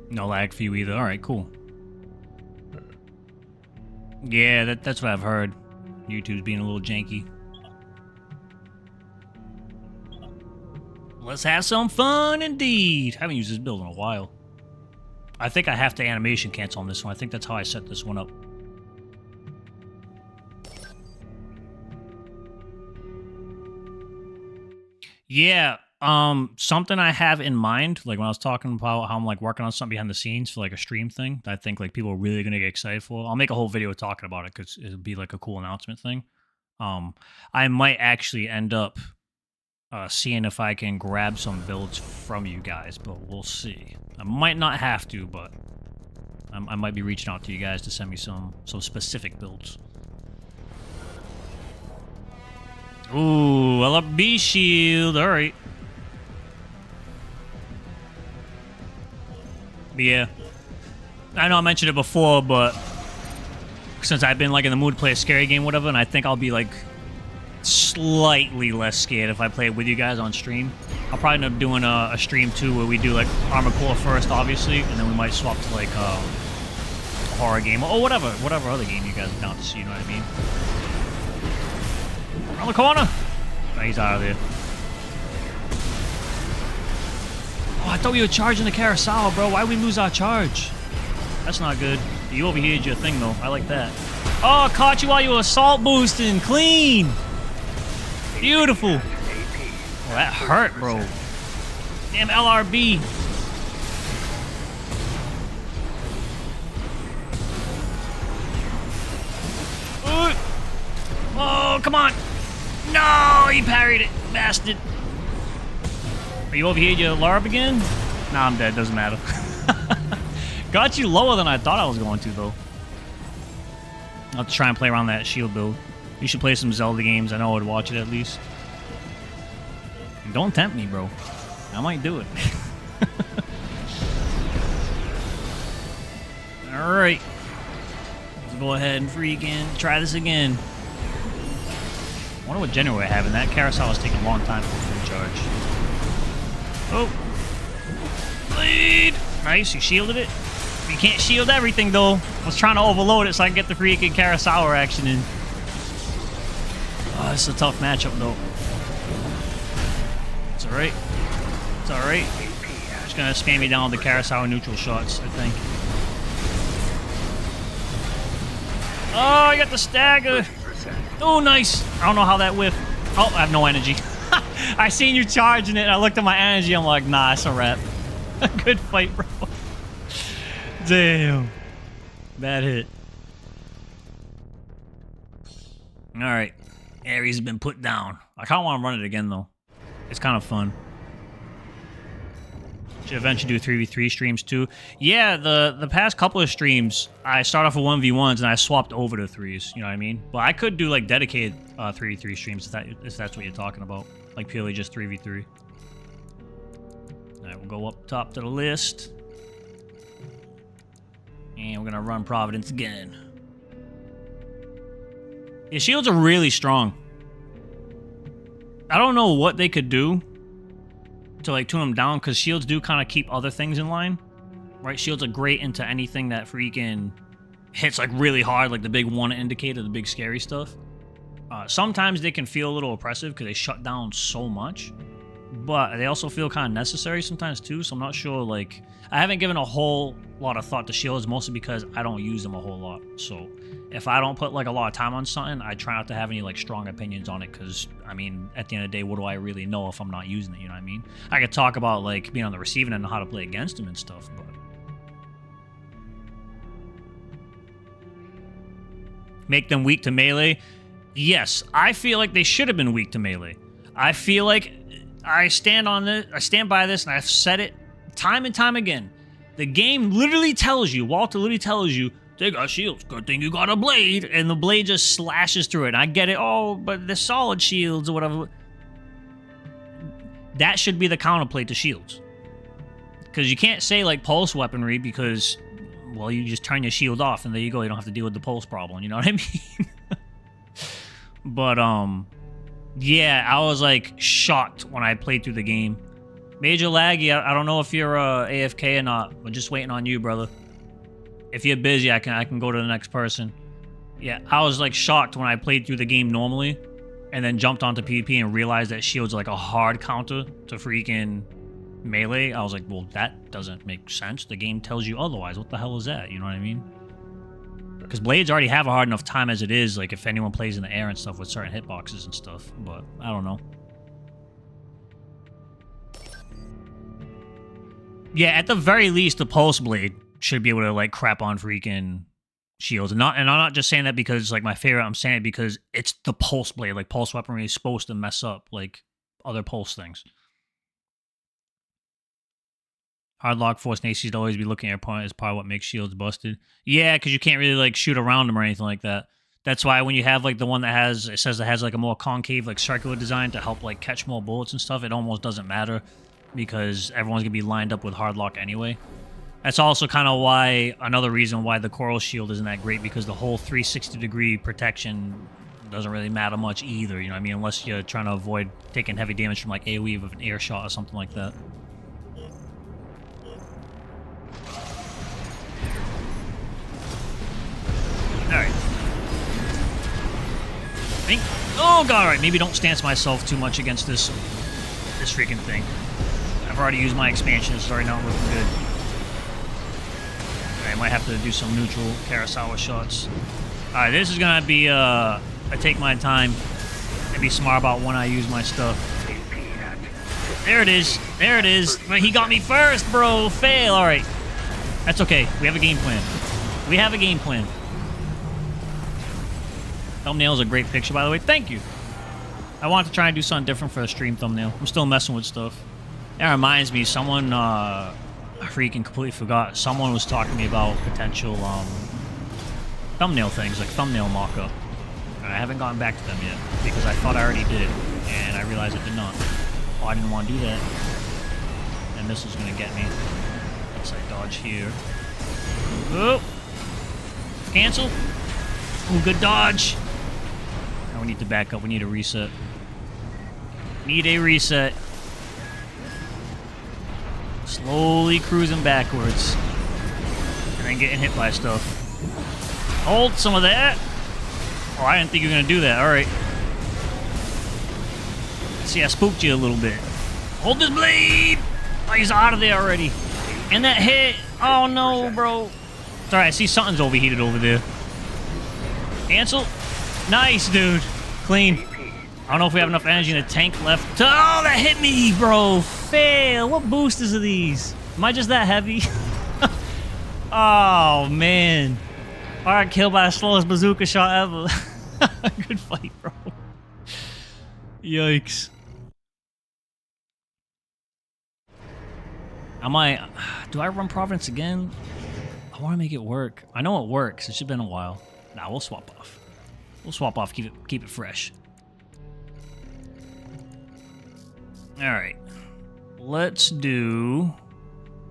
No lag for you either. Alright, cool. Yeah, that's what I've heard. YouTube's being a little janky. Let's have some fun indeed. I haven't used this build in a while. I think I have to animation cancel on this one. I think that's how I set this one up. Yeah, something I have in mind, like when I was talking about how I'm like working on something behind the scenes for like a stream thing that I think like people are really gonna get excited for. I'll make a whole video talking about it because it'll be like a cool announcement thing. I might actually end up seeing if I can grab some builds from you guys, but we'll see. I might not have to, but I might be reaching out to you guys to send me some specific builds. Ooh, LB shield. All right. Yeah. I know I mentioned it before, but since I've been like in the mood to play a scary game, whatever, and I think I'll be like slightly less scared if I play it with you guys on stream. I'll probably end up doing a stream too where we do like Armor Core first, obviously, and then we might swap to like horror game, or whatever other game you guys are down to see, you know what I mean? Around the corner! Oh, he's out of there. Oh, I thought we were charging the carousel, bro. Why did we lose our charge? That's not good. You overheated your thing, though. I like that. Oh, caught you while you were assault boosting. Clean! Beautiful! Oh, that hurt, bro. Damn LRB. Oh, come on! No, he parried it, bastard. Are you overheated your LARP again? Nah, I'm dead, doesn't matter. Got you lower than I thought I was going to, though. I'll have to try and play around that shield build. You should play some Zelda games. I know I would watch it at least. And don't tempt me, bro. I might do it. Alright. Let's go ahead and freaking try this again. I wonder what general we're having. That carousel is taking a long time for recharge. Oh. Bleed! Nice, you shielded it. You can't shield everything, though. I was trying to overload it so I can get the freaking carousel action in. Oh, this is a tough matchup, though. It's alright. It's alright. Just gonna spam me down with the carousel neutral shots, I think. Oh, I got the stagger. Oh, nice. I don't know how that whiffed. Oh, I have no energy. I seen you charging it, and I looked at my energy. I'm like, nah, it's a wrap. Good fight, bro. Damn. Bad hit. Alright. Ares has been put down. I kind of want to run it again, though. It's kind of fun. Should eventually do 3v3 streams, too. Yeah, the past couple of streams, I start off with 1v1s, and I swapped over to 3s. You know what I mean? But I could do, like, dedicated 3v3 streams if that's what you're talking about. Like, purely just 3v3. Alright, we'll go up top to the list. And we're going to run Providence again. Yeah, shields are really strong. I don't know what they could do to, like, tune them down, because shields do kind of keep other things in line. Right? Shields are great into anything that freaking hits, like, really hard, like the big one indicator, the big scary stuff. Sometimes they can feel a little oppressive because they shut down so much. But they also feel kind of necessary sometimes, too, so I'm not sure, like... I haven't given a whole lot of thought to shields, mostly because I don't use them a whole lot. So, if I don't put, like, a lot of time on something, I try not to have any, like, strong opinions on it, because, I mean, at the end of the day, what do I really know if I'm not using it, you know what I mean? I could talk about, like, being on the receiving end and how to play against them and stuff, but... Make them weak to melee? Yes, I feel like they should have been weak to melee. I feel like... I stand by this, and I've said it time and time again. The game literally tells you, Walter literally tells you, they got shields. Good thing you got a blade. And the blade just slashes through it. And I get it. Oh, but they're solid shields or whatever. That should be the counterplate to shields. Because you can't say, like, pulse weaponry because, well, you just turn your shield off and there you go. You don't have to deal with the pulse problem. You know what I mean? But, yeah, I was, like, shocked when I played through the game. Major laggy, I don't know if you're AFK or not. We're just waiting on you, brother. If you're busy, I can go to the next person. Yeah, I was, like, shocked when I played through the game normally and then jumped onto PvP and realized that shield's, like, a hard counter to freaking melee. I was like, well, that doesn't make sense. The game tells you otherwise. What the hell is that? You know what I mean? Because blades already have a hard enough time as it is, like, if anyone plays in the air and stuff with certain hitboxes and stuff. But, I don't know. Yeah, at the very least, the pulse blade should be able to, like, crap on freaking shields. And I'm not just saying that because it's, like, my favorite. I'm saying it because it's the pulse blade. Like, pulse weaponry is supposed to mess up, like, other pulse things. Hard lock force and ACs to always be looking at your opponent is part of what makes shields busted. Yeah, because you can't really, like, shoot around them or anything like that. That's why when you have, like, the one that has, it says it has, like, a more concave, like, circular design to help, like, catch more bullets and stuff, it almost doesn't matter because everyone's going to be lined up with hard lock anyway. That's also kind of why, another reason why the coral shield isn't that great, because the whole 360-degree protection doesn't really matter much either, you know what I mean? Unless you're trying to avoid taking heavy damage from, like, AoE with an air shot or something like that. Alright. Oh god, alright, maybe don't stance myself too much against this freaking thing. I've already used my expansion, it's already not looking good. Alright, I might have to do some neutral Kurosawa shots. Alright, this is gonna be I take my time and be smart about when I use my stuff. There it is. There it is. But he got me first, bro. Fail. Alright. That's okay. We have a game plan. We have a game plan. Thumbnail is a great picture, by the way. Thank you. I want to try and do something different for a stream thumbnail. I'm still messing with stuff. That reminds me, someone, I freaking completely forgot. Someone was talking to me about potential thumbnail things, like thumbnail mock-up. And I haven't gotten back to them yet, because I thought I already did, and I realized I did not. Oh, I didn't want to do that. And this is going to get me. Let's dodge here. Oh! Cancel! Ooh, good dodge! Now we need to back up. We need a reset. Need a reset. Slowly cruising backwards. And then getting hit by stuff. Hold some of that. Oh, I didn't think you were going to do that. Alright. See, I spooked you a little bit. Hold this blade! Oh, he's out of there already. And that hit. Oh, no, bro. It's alright. I see something's overheated over there. Cancel. Nice, dude. Clean. I don't know if we have enough energy in the tank left. Oh, that hit me, bro. Fail. What boosters are these? Am I just that heavy? Oh, man. Alright, killed by the slowest bazooka shot ever. Good fight, bro. Yikes. Do I run Providence again? I want to make it work. I know it works. It's just been a while. Nah, we'll swap off. We'll swap off. Keep it fresh. All right. Let's do.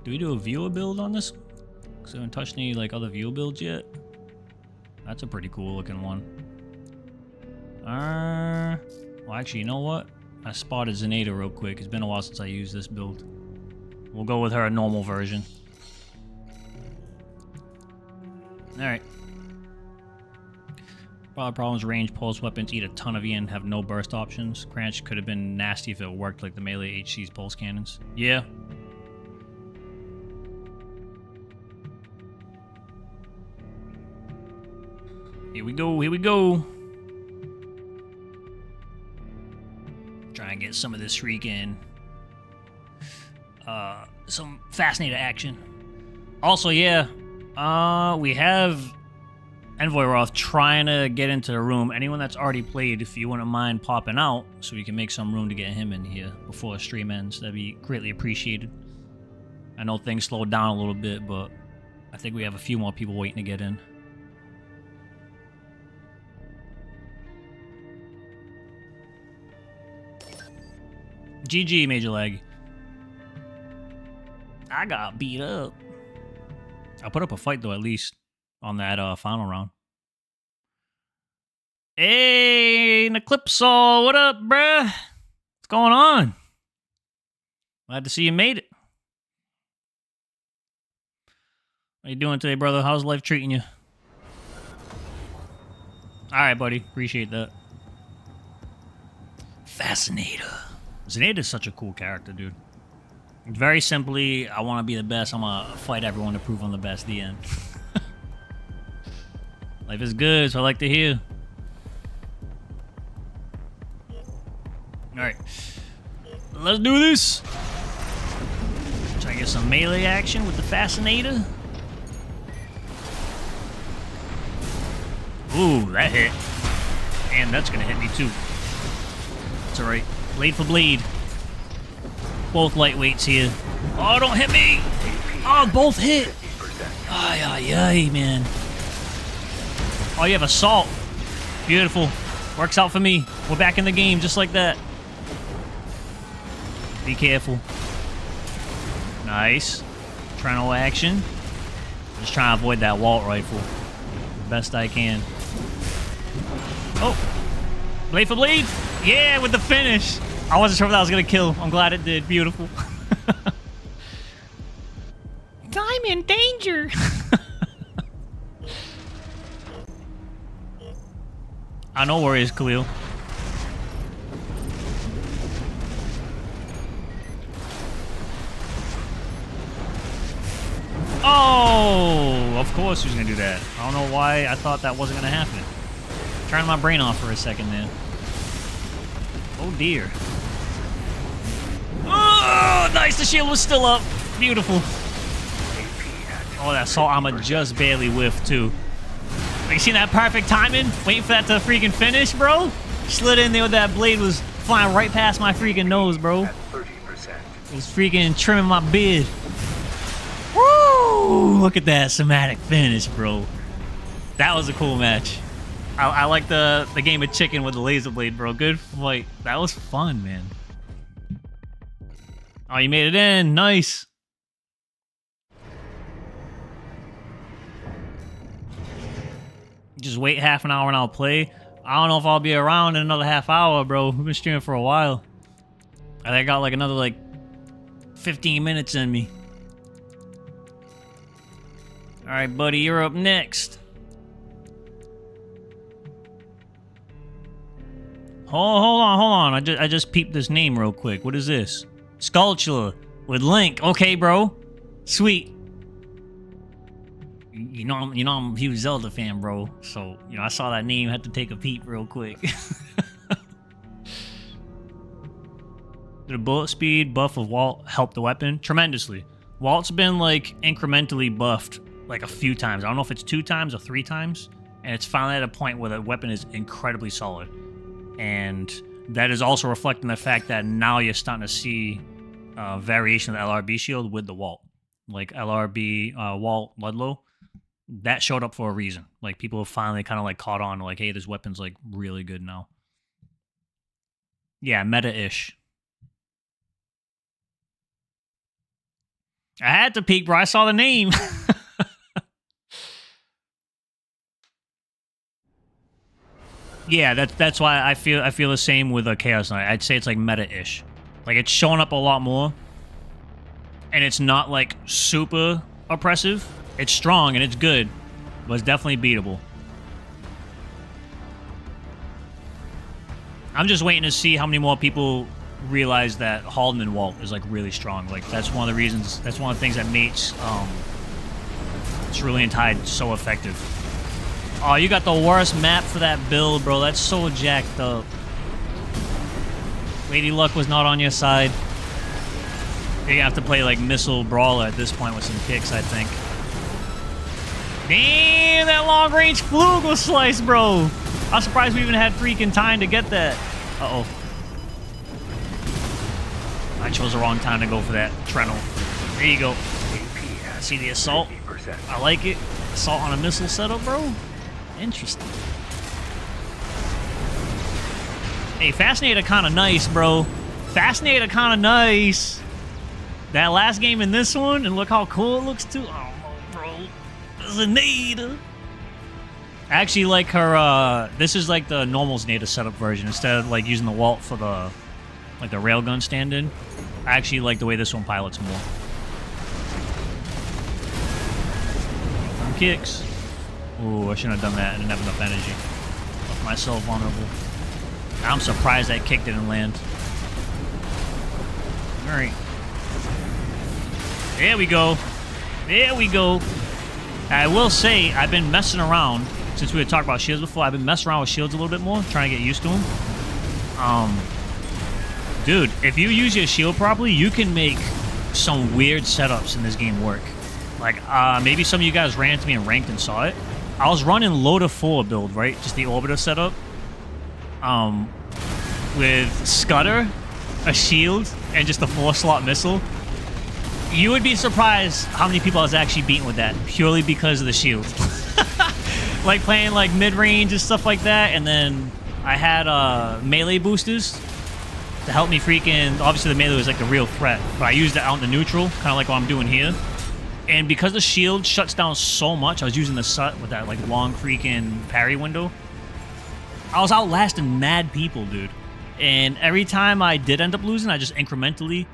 Do we do a viewer build on this? Because I haven't touched any like other viewer builds yet. That's a pretty cool looking one. Well, actually, you know what? I spotted Zenata real quick. It's been a while since I used this build. We'll go with her a normal version. Alright. Problems, range, pulse weapons eat a ton of E and have no burst options. Cranch could have been nasty if it worked like the melee HC's pulse cannons. Yeah. Here we go, here we go. Try and get some of this freaking some Fascinator action. Also, yeah, we have Envoy Roth trying to get into the room. Anyone that's already played, if you wouldn't mind popping out so we can make some room to get him in here before the stream ends, that'd be greatly appreciated. I know things slowed down a little bit, but I think we have a few more people waiting to get in. GG, Major Lag. I got beat up. I put up a fight, though, at least, on that final round. Hey, Eclipso, what up, bruh? What's going on? Glad to see you made it. How you doing today, brother? How's life treating you? Alright, buddy. Appreciate that. Fascinator. Zenata is such a cool character, dude. Very simply, I want to be the best. I'm going to fight everyone to prove I'm the best. The end. Life is good, so I like to hear. Alright. Let's do this. Try to get some melee action with the Fascinator. Ooh, that hit. And that's going to hit me, too. It's alright. Blade for blade. Both lightweights here. Oh, don't hit me! Oh, both hit! Ay, ay, ay, man. Oh, you have assault. Beautiful. Works out for me. We're back in the game just like that. Be careful. Nice. Triangle action. Just trying to avoid that Walt rifle. The best I can. Oh! Blade for blade! Yeah, with the finish! I wasn't sure if that was gonna kill. I'm glad it did. Beautiful. I'm in danger! No worries, Khalil. Oh, of course he was gonna do that. I don't know why I thought that wasn't gonna happen. Turn my brain off for a second there. Oh dear. Oh, nice. The shield was still up. Beautiful. Oh, that assault armor just barely whiffed too. You seen that perfect timing? Waiting for that to freaking finish, bro? Slid in there with that blade was flying right past my freaking nose, bro. It was freaking trimming my beard. Woo! Look at that somatic finish, bro. That was a cool match. I like the game of chicken with the laser blade, bro. Good fight. That was fun, man. Oh, you made it in. Nice. Just wait half an hour and I'll play. I don't know if I'll be around in another half hour, bro. We've been streaming for a while. I think I got like another like 15 minutes in me. All right, buddy, you're up next. Hold on. I just peeped this name real quick. What is this? Sculpture with Link. Okay, bro. Sweet. You know I'm a huge Zelda fan, bro. So, I saw that name, had to take a peep real quick. Did a bullet speed buff of Walt help the weapon? Tremendously. Walt's been like incrementally buffed like a few times. I don't know if it's 2 times or 3 times. And it's finally at a point where the weapon is incredibly solid. And that is also reflecting the fact that now you're starting to see variation of the LRB shield with the Walt. Like LRB Walt Ludlow. That showed up for a reason. Like, people have finally kind of like caught on, like, hey, this weapon's like really good now. Yeah, meta-ish. I had to peek, bro. I saw the name. Yeah, that's why I feel the same with a Chaos Knight. I'd say it's like meta-ish. Like, it's showing up a lot more. And it's not like super oppressive. It's strong and it's good, but it's definitely beatable. I'm just waiting to see how many more people realize that Haldeman Walt is like really strong. Like, that's one of the reasons, that's one of the things that makes Cerulean Tide so effective. Oh, you got the worst map for that build, bro. That's so jacked up. Lady Luck was not on your side. You're gonna have to play like Missile Brawler at this point with some kicks, I think. Damn, that long-range flugel slice, bro. I'm surprised we even had freaking time to get that. Uh-oh. I chose the wrong time to go for that Trenel. There you go. See the assault? I like it. Assault on a missile setup, bro. Interesting. Hey, Fascinator kind of nice, bro. Fascinator kind of nice. That last game in this one, and look how cool it looks too. Oh, bro. Nada. I actually like her, this is like the normal Nada setup version. Instead of like using the Walt for the, like the railgun stand-in, I actually like the way this one pilots more. Kicks. Ooh, I shouldn't have done that. I didn't have enough energy. Left myself vulnerable. I'm surprised that kick didn't land. Alright. There we go. There we go. I will say, I've been messing around, since we had talked about shields before, I've been messing around with shields a little bit more, trying to get used to them. Dude, if you use your shield properly, you can make some weird setups in this game work. Like, maybe some of you guys ran to me and ranked and saw it. I was running low to 4 build, right? Just the Orbiter setup. With Scudder, a shield, and just a 4-slot missile. You would be surprised how many people I was actually beating with that, purely because of the shield. Like playing like mid-range and stuff like that, and then I had melee boosters to help me freaking... Obviously the melee was like the real threat, but I used it out in the neutral, kind of like what I'm doing here. And because the shield shuts down so much, I was using the SUT with that like long freaking parry window. I was outlasting mad people, dude. And every time I did end up losing, I just incrementally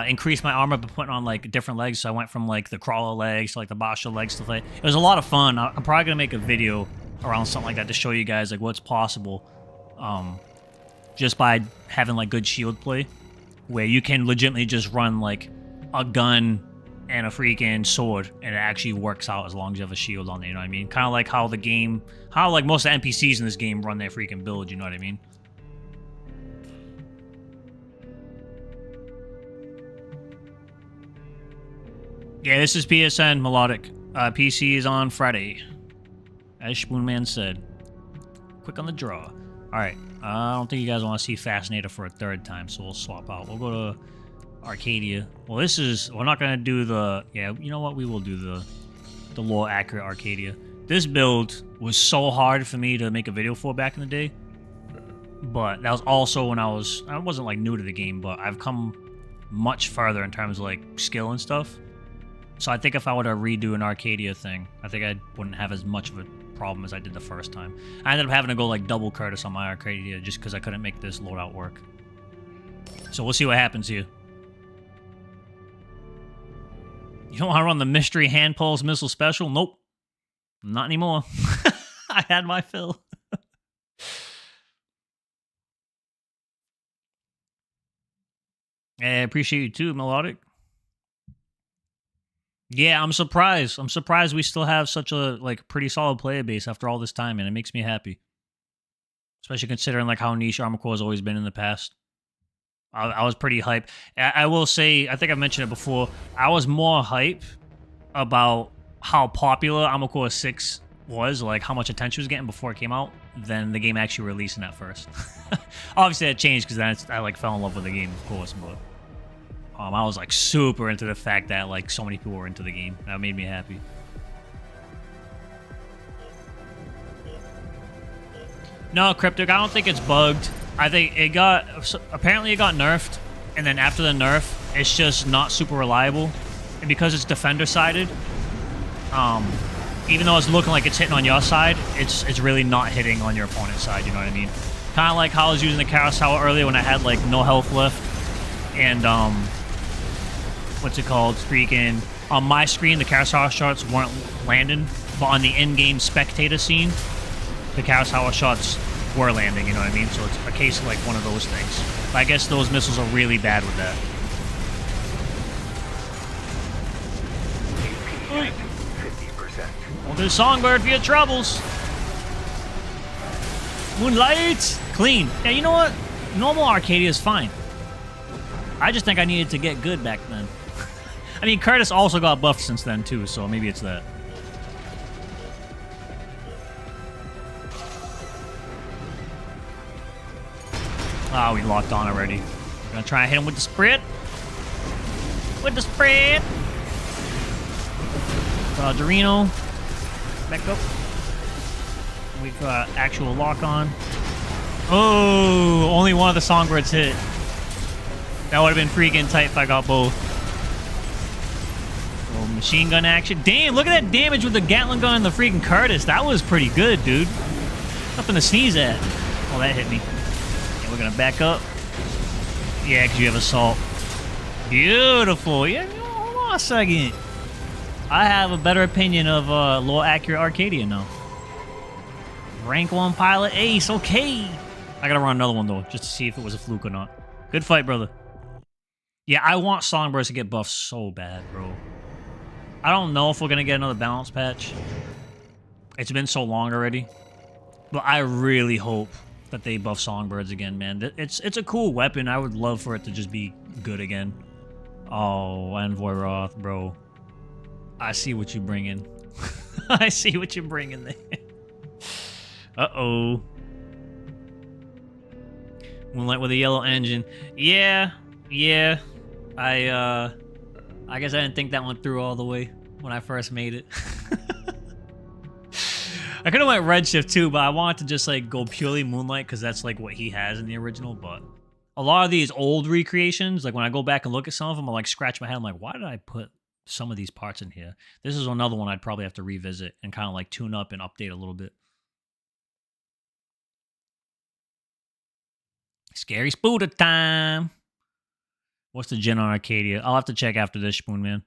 increased my armor by putting on like different legs. So I went from like the crawler legs to like the Basha legs, stuff like that. It was a lot of fun. I'm probably gonna make a video around something like that to show you guys like what's possible, just by having like good shield play, where you can legitimately just run like a gun and a freaking sword, and it actually works out as long as you have a shield on there. You know what I mean? Kind of like how the game, how like most of the NPCs in this game run their freaking build. You know what I mean? Yeah, this is PSN Melodic. PC is on Friday, as Spoonman said. Quick on the draw. Alright, I don't think you guys want to see Fascinator for a third time, so we'll swap out. We'll go to Arcadia. Well, this is... We're not going to do the... Yeah, you know what? We will do the lore accurate Arcadia. This build was so hard for me to make a video for back in the day. But that was also when I wasn't like new to the game, but I've come much further in terms of like skill and stuff. So I think if I were to redo an Arcadia thing, I think I wouldn't have as much of a problem as I did the first time. I ended up having to go like double Curtis on my Arcadia just because I couldn't make this loadout work. So we'll see what happens here. You don't want to run the Mystery Hand Pulse Missile Special? Nope. Not anymore. I had my fill. I appreciate you too, Melodic. Yeah, I'm surprised. I'm surprised we still have such a like pretty solid player base after all this time, and it makes me happy. Especially considering like how niche Armor Core has always been in the past. I was pretty hyped. I will say, I think I mentioned it before, I was more hype about how popular Armor Core 6 was, like how much attention it was getting before it came out, than the game actually releasing at first. Obviously that changed because then I like fell in love with the game, of course, but I was like super into the fact that like so many people were into the game. That made me happy. No, Cryptic, I don't think it's bugged. I think it got, apparently it got nerfed, and then after the nerf, it's just not super reliable. And because it's defender-sided, even though it's looking like it's hitting on your side, it's really not hitting on your opponent's side, you know what I mean? Kind of like how I was using the Carousel earlier when I had like no health left, and what's it called, freaking, on my screen the Carousel shots weren't landing, but on the in-game spectator scene, the Carousel shots were landing, you know what I mean? So it's a case of like one of those things. But I guess those missiles are really bad with that. Well, there's Songbird for your troubles. Moonlight! Clean. Yeah, you know what? Normal Arcadia is fine. I just think I needed to get good back then. I mean, Curtis also got buffed since then too, so maybe it's that. Ah, we locked on already. We're gonna try and hit him with the spread. With the spread. Dorino. Back up. We've got actual lock on. Oh, only one of the Songbirds hit. That would have been freaking tight if I got both. Oh, machine gun action. Damn, look at that damage with the Gatling gun and the freaking Curtis. That was pretty good, dude. Nothing to sneeze at. Oh, that hit me. We're gonna back up. Yeah, because you have assault. Beautiful. Yeah, hold on a second. I have a better opinion of lore accurate Arcadia now. Rank 1 pilot ace. Okay. I gotta run another one though, just to see if it was a fluke or not. Good fight, brother. Yeah, I want Songbirds to get buffed so bad, bro. I don't know if we're gonna get another balance patch. It's been so long already. But I really hope that they buff Songbirds again, man. It's a cool weapon. I would love for it to just be good again. Oh, Envoy Roth, bro. I see what you're bringing. I see what you're bringing there. Uh-oh. Moonlight with a yellow engine. Yeah. I guess I didn't think that one through all the way when I first made it. I could have went Redshift too, but I wanted to just like go purely Moonlight because that's like what he has in the original. But a lot of these old recreations, like when I go back and look at some of them, I like scratch my head. I'm like, why did I put some of these parts in here? This is another one I'd probably have to revisit and kind of like tune up and update a little bit. Scary Spooter time. What's the gen on Arcadia? I'll have to check after this, Spoon Man.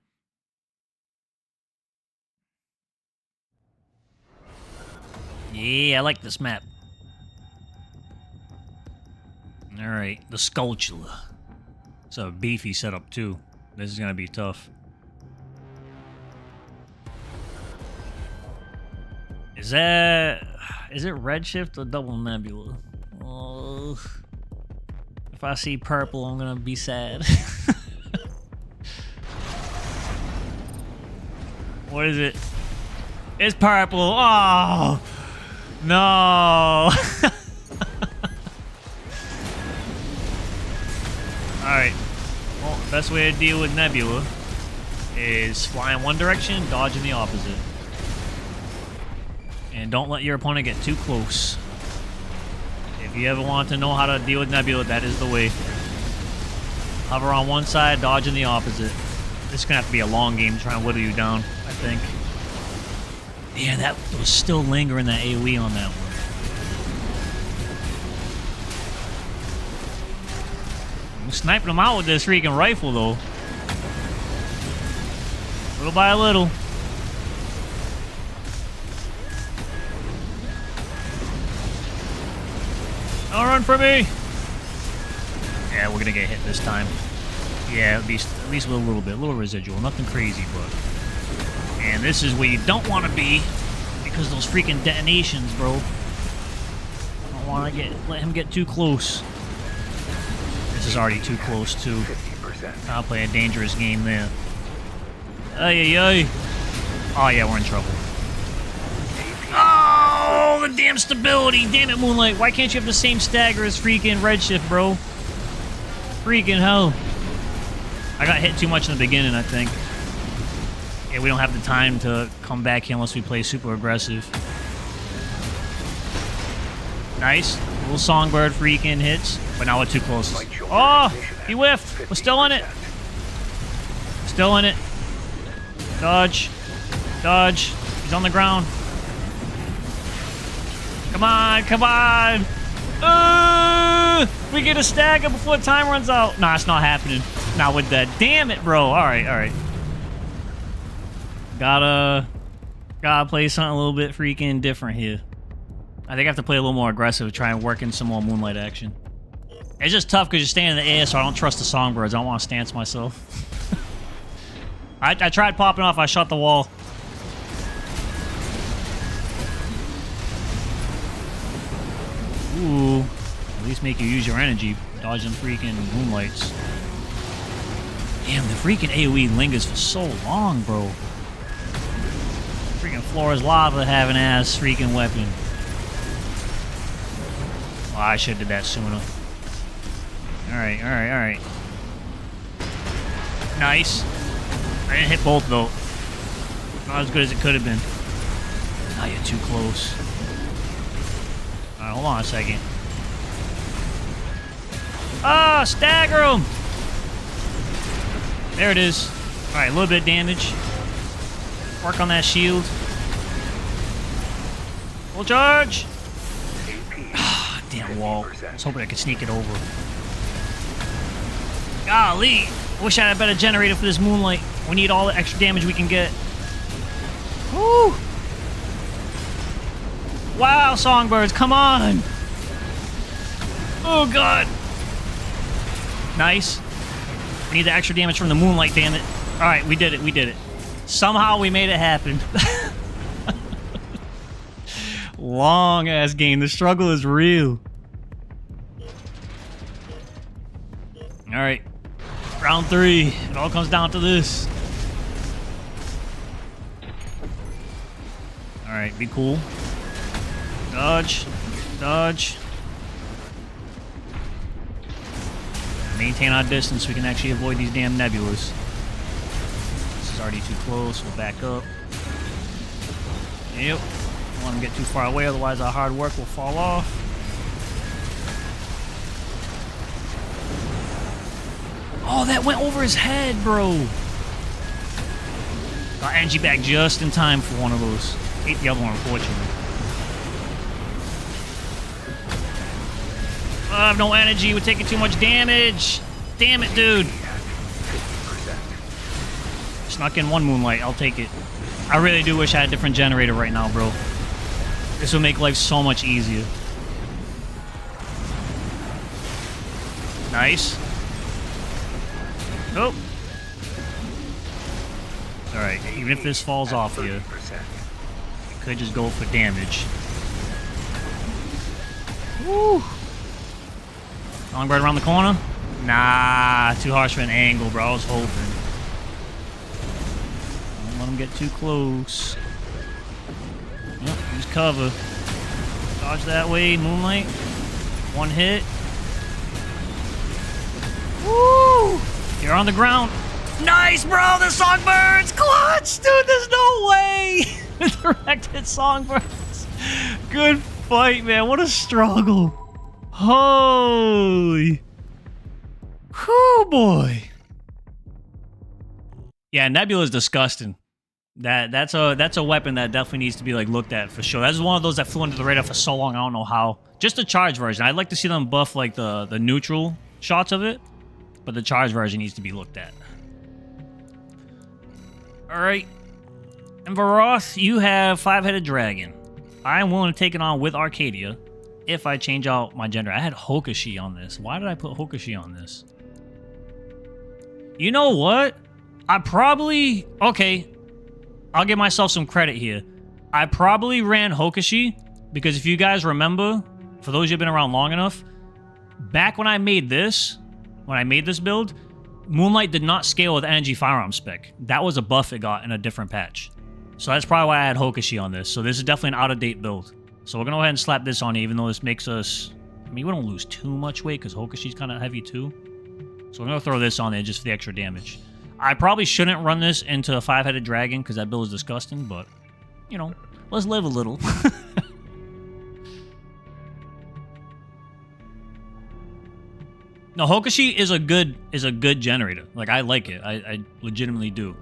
Yeah, I like this map. Alright, the Sculptula. It's a beefy setup too. This is gonna be tough. Is it Redshift or Double Nebula? Oh, if I see purple, I'm gonna be sad. What is it? It's purple. Oh no. Alright. Well, the best way to deal with Nebula is fly in one direction, dodge in the opposite. And don't let your opponent get too close. If you ever want to know how to deal with Nebula, that is the way. Hover on one side, dodge in the opposite. This is gonna have to be a long game to try and whittle you down, I think. Yeah, that was still lingering, that AoE on that one. I'm sniping them out with this freaking rifle, though. Little by little. Don't run for me! Yeah, we're gonna get hit this time. Yeah, at least with a little bit, a little residual, nothing crazy, but. And this is where you don't want to be, because those freaking detonations, bro. Don't want to let him get too close. This is already too close too. I'll play a dangerous game there. Ay ay ay! Oh yeah, we're in trouble. Oh, the damn stability! Damn it, Moonlight! Why can't you have the same stagger as freaking Redshift, bro? Freaking hell! I got hit too much in the beginning, I think. Yeah, we don't have the time to come back here unless we play super aggressive. Nice. Little Songbird freaking hits, but now we're too close. Oh! He whiffed! We're still in it! Still in it. Dodge. Dodge. He's on the ground. Come on, come on! We get a stagger before time runs out. Nah, it's not happening. Not with that. Damn it, bro. Alright, alright. Gotta play something a little bit freaking different here. I think I have to play a little more aggressive, try and work in some more Moonlight action. It's just tough because you're staying in the air, so I don't trust the Songbirds. I don't want to stance myself. I tried popping off, I shot the wall. Ooh. At least make you use your energy, dodging freaking Moonlights. Damn, the freaking AoE lingers for so long, bro. Freaking Flora's Lava having ass freaking weapon. Oh, I should have did that sooner. Alright, alright, alright. Nice. I didn't hit both, though. Not as good as it could have been. Now you're too close. Alright, hold on a second. Ah, stagger him! There it is. Alright, a little bit of damage. Work on that shield. Full charge! Ah, damn wall. I was hoping I could sneak it over. Golly! I wish I had a better generator for this Moonlight. We need all the extra damage we can get. Woo! Wow, Songbirds, come on! Oh, God! Nice. We need the extra damage from the Moonlight, damn it. Alright, we did it, we did it. Somehow we made it happen. Long-ass game. The struggle is real. Alright. Round 3. It all comes down to this. Alright, be cool. Dodge. Dodge. Maintain our distance so we can actually avoid these damn nebulas. This is already too close. We'll back up. Yep. Don't want to get too far away, otherwise our hard work will fall off. Oh, that went over his head, bro. Got energy back just in time for one of those. Ate the other one, unfortunately. I have no energy. We're taking too much damage. Damn it, dude. Snuck in one Moonlight. I'll take it. I really do wish I had a different generator right now, bro. This will make life so much easier. Nice. Oh. Alright, even if this falls off here, you could just go for damage. Woo! Songbird around the corner? Nah, too harsh for an angle, bro. I was hoping. Don't let him get too close. Yep, use cover. Dodge that way, Moonlight. One hit. Woo! You're on the ground. Nice, bro! The Songbirds! Clutch! Dude, there's no way! Direct hit Songbirds. Good fight, man. What a struggle. Holy. Whew, boy. Yeah, Nebula is disgusting. That's a weapon that definitely needs to be like looked at for sure. That's one of those that flew under the radar for so long. I don't know how. Just the charge version. I'd like to see them buff like the neutral shots of it, but the charge version needs to be looked at. All right, and Varoth, you have 5-headed dragon. I am willing to take it on with Arcadia if I change out my gender. I had Hokashi on this. Why did I put Hokashi on this? You know what? I probably... Okay, I'll give myself some credit here. I probably ran Hokashi because if you guys remember, for those who've been around long enough, back when I made this build, Moonlight did not scale with energy firearm spec. That was a buff it got in a different patch. So that's probably why I had Hokashi on this. So this is definitely an out-of-date build. So we're going to go ahead and slap this on, even though this makes us... I mean, we don't lose too much weight because Hokashi's kind of heavy too. So we're going to throw this on there just for the extra damage. I probably shouldn't run this into a 5-headed dragon because that build is disgusting, but, you know, let's live a little. No, Hokashi is a good generator. Like, I like it. I legitimately do.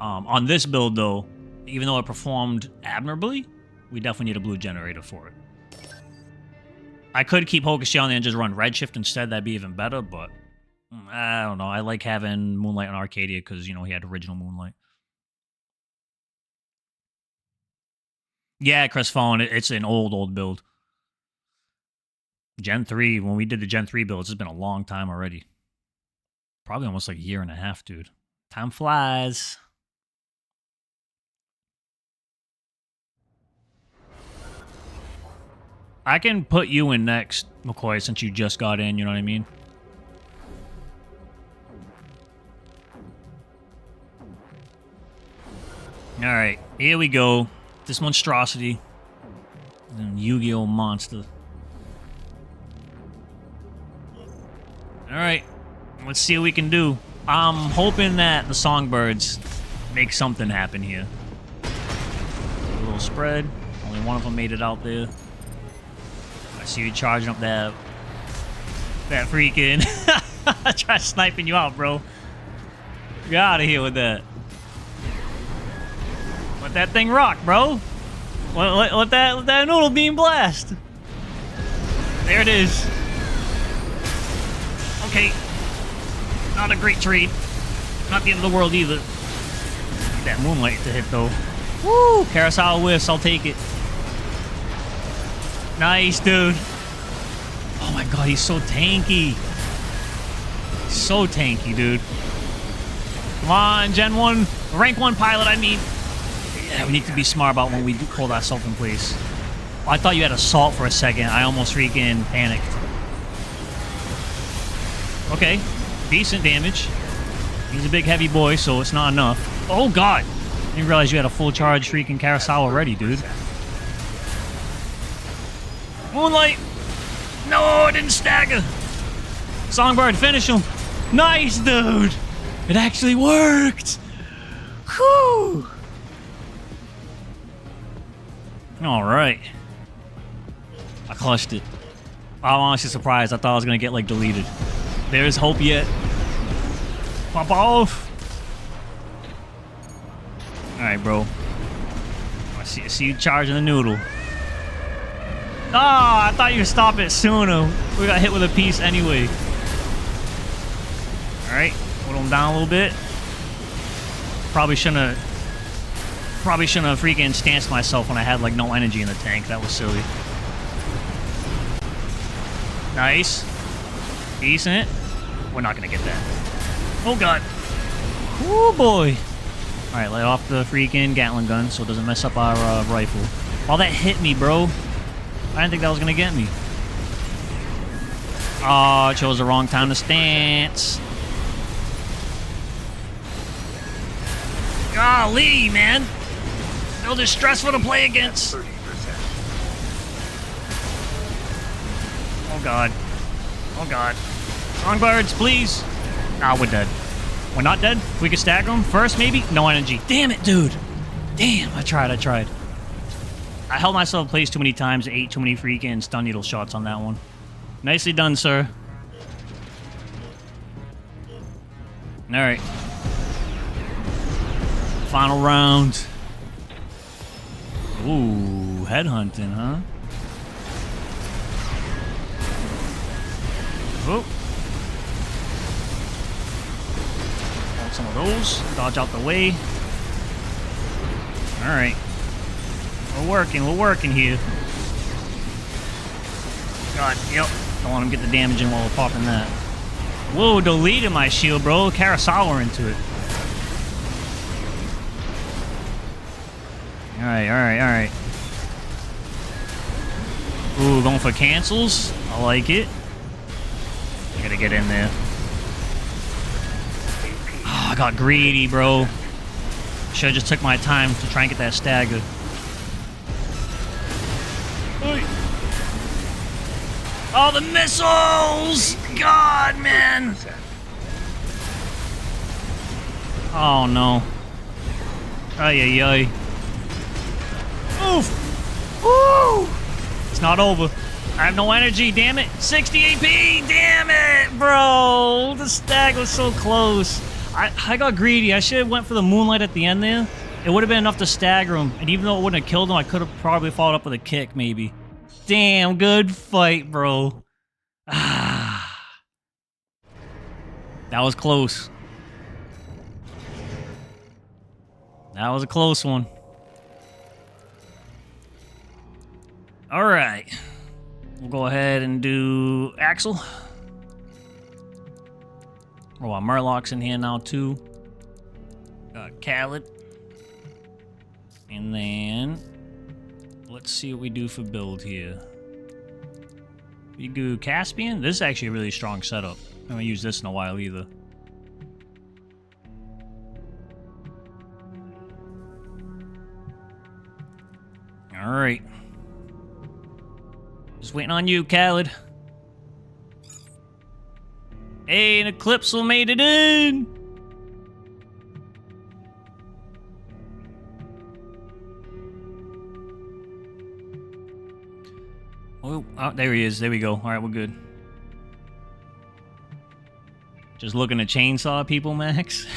On this build, though, even though it performed admirably, we definitely need a blue generator for it. I could keep Hokashi on there and just run Redshift instead. That'd be even better, but I don't know. I like having Moonlight on Arcadia because, you know, he had original Moonlight. Yeah, Crestfallen, it's an old build. Gen 3, when we did the Gen 3 builds, it's been a long time already. Probably almost like a year and a half, dude. Time flies. I can put you in next, McCoy, since you just got in, you know what I mean? Alright, here we go. This monstrosity. Yu-Gi-Oh! Monster. Alright, let's see what we can do. I'm hoping that the Songbirds make something happen here. A little spread. Only one of them made it out there. I see you charging up that freaking... Try sniping you out, bro. Get out of here with that. Let that thing rock, bro. Let that noodle beam blast. There it is. Okay. Not a great trade. Not the end of the world either. Need that Moonlight to hit, though. Woo! Carousel whiffs. I'll take it. Nice, dude. Oh my god, he's so tanky. So tanky, dude. Come on, Gen 1. Rank 1 pilot, I mean. Yeah, we need to be smart about when we hold ourselves in place. Oh, I thought you had assault for a second. I almost freaking panicked. Okay. Decent damage. He's a big heavy boy, so it's not enough. Oh god! I didn't realize you had a full charge freaking carousel already, dude. Moonlight! No, I didn't stagger! Songbird, finish him! Nice, dude! It actually worked! Whew! Alright. I clutched it. I'm honestly surprised. I thought I was gonna get, like, deleted. There's hope yet. Pop off! Alright, bro. I see you charging the noodle. Oh, I thought you'd stop it sooner. We got hit with a piece anyway. Alright, whittle him down a little bit. Probably shouldn't have Probably shouldn't have freaking stanced myself when I had like no energy in the tank. That was silly. Nice. Decent. We're not gonna get that. Oh god. Oh boy. Alright, let off the freaking Gatling gun so it doesn't mess up our rifle. Oh, that hit me, bro. I didn't think that was gonna get me. Oh, I chose the wrong time to stance. Golly, man. Build is stressful to play against. Oh god. Oh god. Songbirds, please. Ah, we're dead. We're not dead? We can stagger them first, maybe? No energy. Damn it, dude. Damn, I tried. I held myself in place too many times, ate too many freaking stun needle shots on that one. Nicely done, sir. Alright. Final round. Ooh, headhunting, huh? Oh. Want some of those. Dodge out the way. Alright. We're working here. God, yep. Don't want him to get the damage in while we're popping that. Whoa, deleted my shield, bro. Kurosawa into it. Alright. Ooh, going for cancels. I like it. I gotta get in there. Oh, I got greedy, bro. Should've just took my time to try and get that stagger. Oh, the missiles! God, man! Oh, no. Ay. Oof! Woo! It's not over. I have no energy, damn it! 60 AP! Damn it, bro! The stag was so close. I got greedy. I should have went for the moonlight at the end there. It would have been enough to stagger him. And even though it wouldn't have killed him, I could have probably followed up with a kick, maybe. Damn, good fight, bro. Ah. That was close. That was a close one. Alright. We'll go ahead and do Axel. Oh, Murloc's in here now, too. Khaled. And then... let's see what we do for build here. We do Caspian. This is actually a really strong setup. I haven't used this in a while either. Alright. Just waiting on you, Khaled. Hey, an Eclipse made it in! Oh, there he is. There we go. Alright, we're good. Just looking to chainsaw people, Max?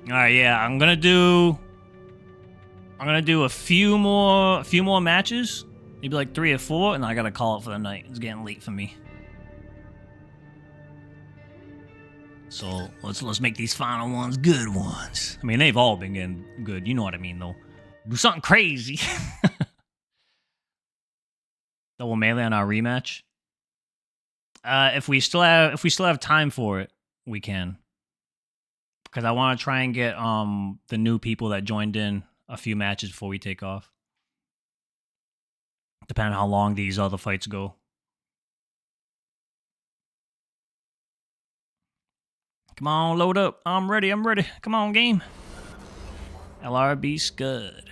Alright, yeah, I'm gonna do a few more matches. Maybe like 3 or 4, and then I gotta call it for the night. It's getting late for me. So let's make these final ones good ones. I mean, they've all been getting good. You know what I mean, though. Do something crazy. Double melee on our rematch. If we still have time for it, we can. Because I want to try and get the new people that joined in a few matches before we take off. Depending on how long these other fights go. Come on, load up. I'm ready. Come on, game. LRB Scud.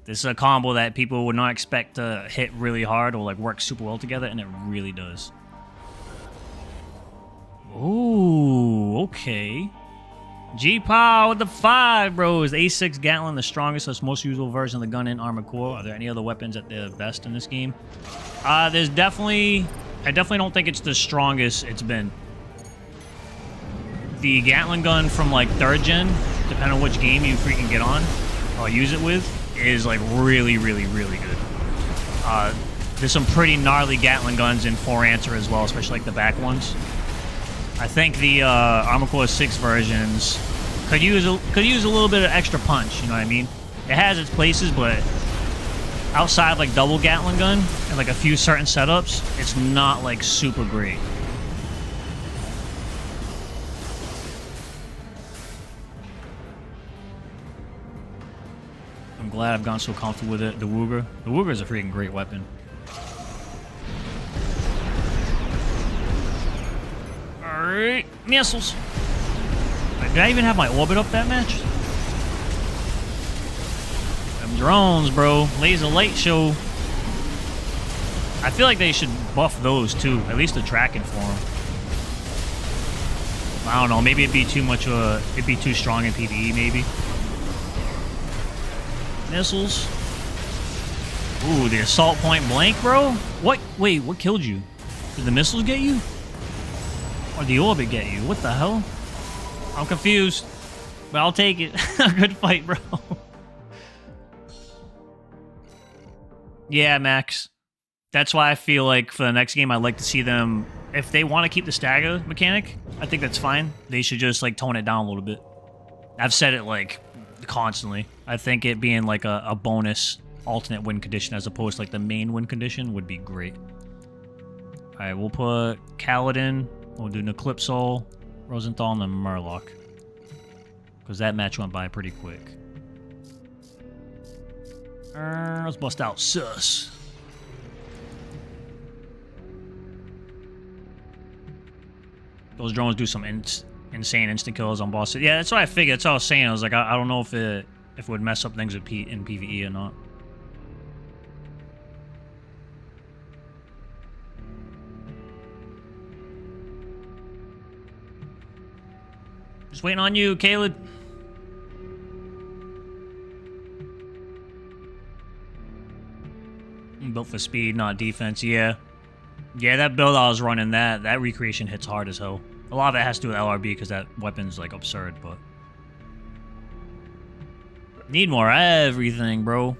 This is a combo that people would not expect to hit really hard or like work super well together, and it really does. Ooh, okay. G-Pow with the 5, bros. A6 Gatling, the strongest, that's most usable version of the gun in Armored Core. Are there any other weapons that they're best in this game? There's definitely... I definitely don't think it's the strongest it's been. The Gatling gun from, like, 3rd gen, depending on which game you freaking get on, or use it with, is, like, really, really, really good. There's some pretty gnarly Gatling guns in 4 Answer as well, especially, like, the back ones. I think the Armor Core 6 versions could use a little bit of extra punch. You know what I mean? It has its places, but outside like double Gatling gun and like a few certain setups, it's not like super great. I'm glad I've gotten so comfortable with it. The Wooger is a freaking great weapon. Alright, missiles. Did I even have my orbit up that match? Them drones, bro. Laser light show. I feel like they should buff those too. At least the tracking for them. I don't know. Maybe it'd be too much. It'd be too strong in PvE. Maybe. Missiles. Ooh, the assault point blank, bro. What? Wait, what killed you? Did the missiles get you? Or the orbit get you? What the hell? I'm confused. But I'll take it. Good fight, bro. Yeah, Max. That's why I feel like for the next game, I'd like to see them... If they want to keep the stagger mechanic, I think that's fine. They should just, like, tone it down a little bit. I've said it, like, constantly. I think it being, like, a bonus alternate win condition as opposed to, like, the main win condition would be great. Alright, we'll put Kaladin. We'll do Eclipsol, Rosenthal, and then Murloc. Because that match went by pretty quick. Let's bust out Sus. Those drones do some insane instant kills on bosses. Yeah, that's what I figured. That's what I was saying. I was like, I don't know if it would mess up things with in PvE or not. Just waiting on you, Caleb. Built for speed, not defense. Yeah. Yeah, that build I was running, that recreation hits hard as hell. A lot of it has to do with LRB because that weapon's like absurd, but... Need more everything, bro.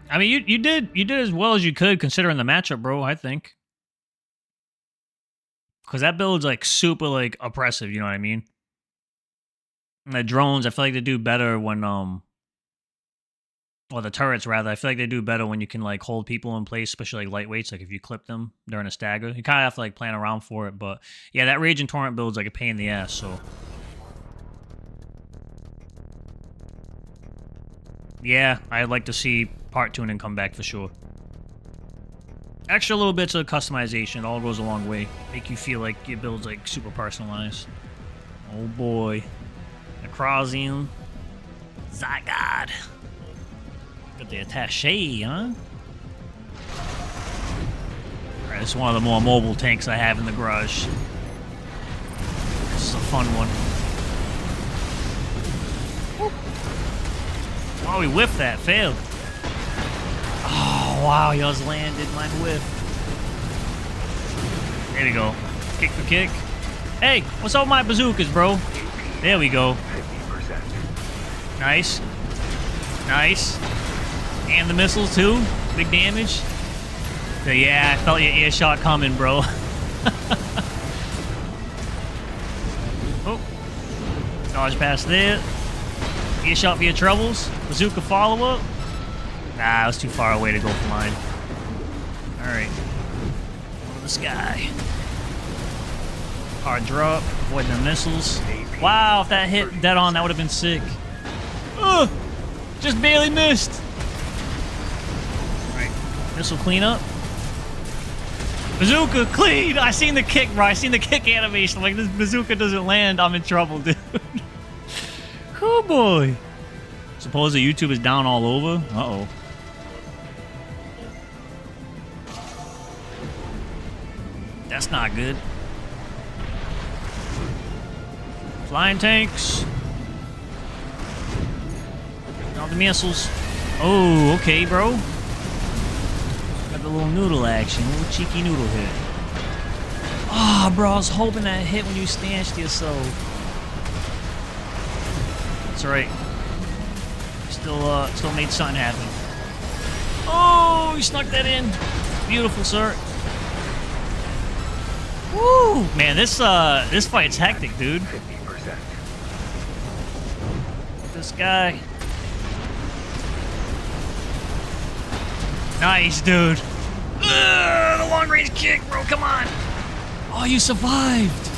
I mean, you did as well as you could considering the matchup, bro, I think. Because that build's like super like oppressive, you know what I mean? And the drones, I feel like they do better when or the turrets rather, I feel like they do better when you can like hold people in place, especially like lightweights, like if you clip them during a stagger. You kind of have to like plan around for it, but yeah, that Raging Torrent build's like a pain in the ass, so. Yeah, I'd like to see part tuning come back for sure. Extra little bits of customization all goes a long way. Make you feel like your build's like super personalized. Oh boy. Necrozium. Zygod. Got the attaché, huh? Alright, this is one of the more mobile tanks I have in the garage. This is a fun one. Oh, he whiffed that. Failed. Oh, wow. He was landed. Mine whiffed. There we go. Kick for kick. Hey, what's up with my bazookas, bro? There we go. Nice. Nice. And the missiles, too. Big damage. So, yeah, I felt your earshot coming, bro. Oh. Dodge past there. Earshot for your troubles. Bazooka follow-up. Nah, I was too far away to go for mine. Alright. Over the sky. Hard drop. Avoiding the missiles. Wow, if that hit dead on, that would have been sick. Ugh! Just barely missed. Alright. Missile cleanup. Bazooka clean! I seen the kick, bro. I seen the kick animation. Like, this bazooka doesn't land, I'm in trouble, dude. Oh boy. Suppose the YouTube is down all over? Uh-oh. That's not good. Flying tanks. All the missiles. Oh, okay, bro. Got the little noodle action. A little cheeky noodle hit. Ah, oh, bro, I was hoping that hit when you stanched yourself. That's right. still made something happen. Oh, he snuck that in. Beautiful, sir. Woo! Man, this fight's hectic, dude. 50%. This guy. Nice, dude. The long range kick, bro. Come on. Oh, you survived.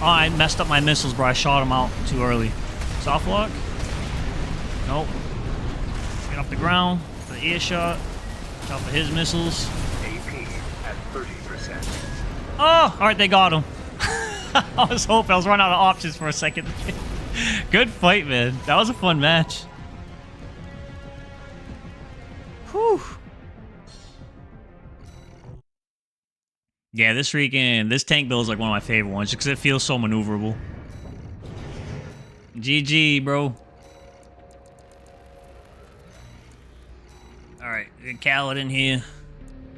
Oh, I messed up my missiles, bro. I shot him out too early. Soft lock? Nope. Get off the ground. The earshot. Top of his missiles. AP at 30%. Oh, all right, they got him. I was hoping. I was running out of options for a second. Good fight, man. That was a fun match. Whew. Yeah, this tank build is like one of my favorite ones just because it feels so maneuverable. GG, bro. All right, get Khaled in here,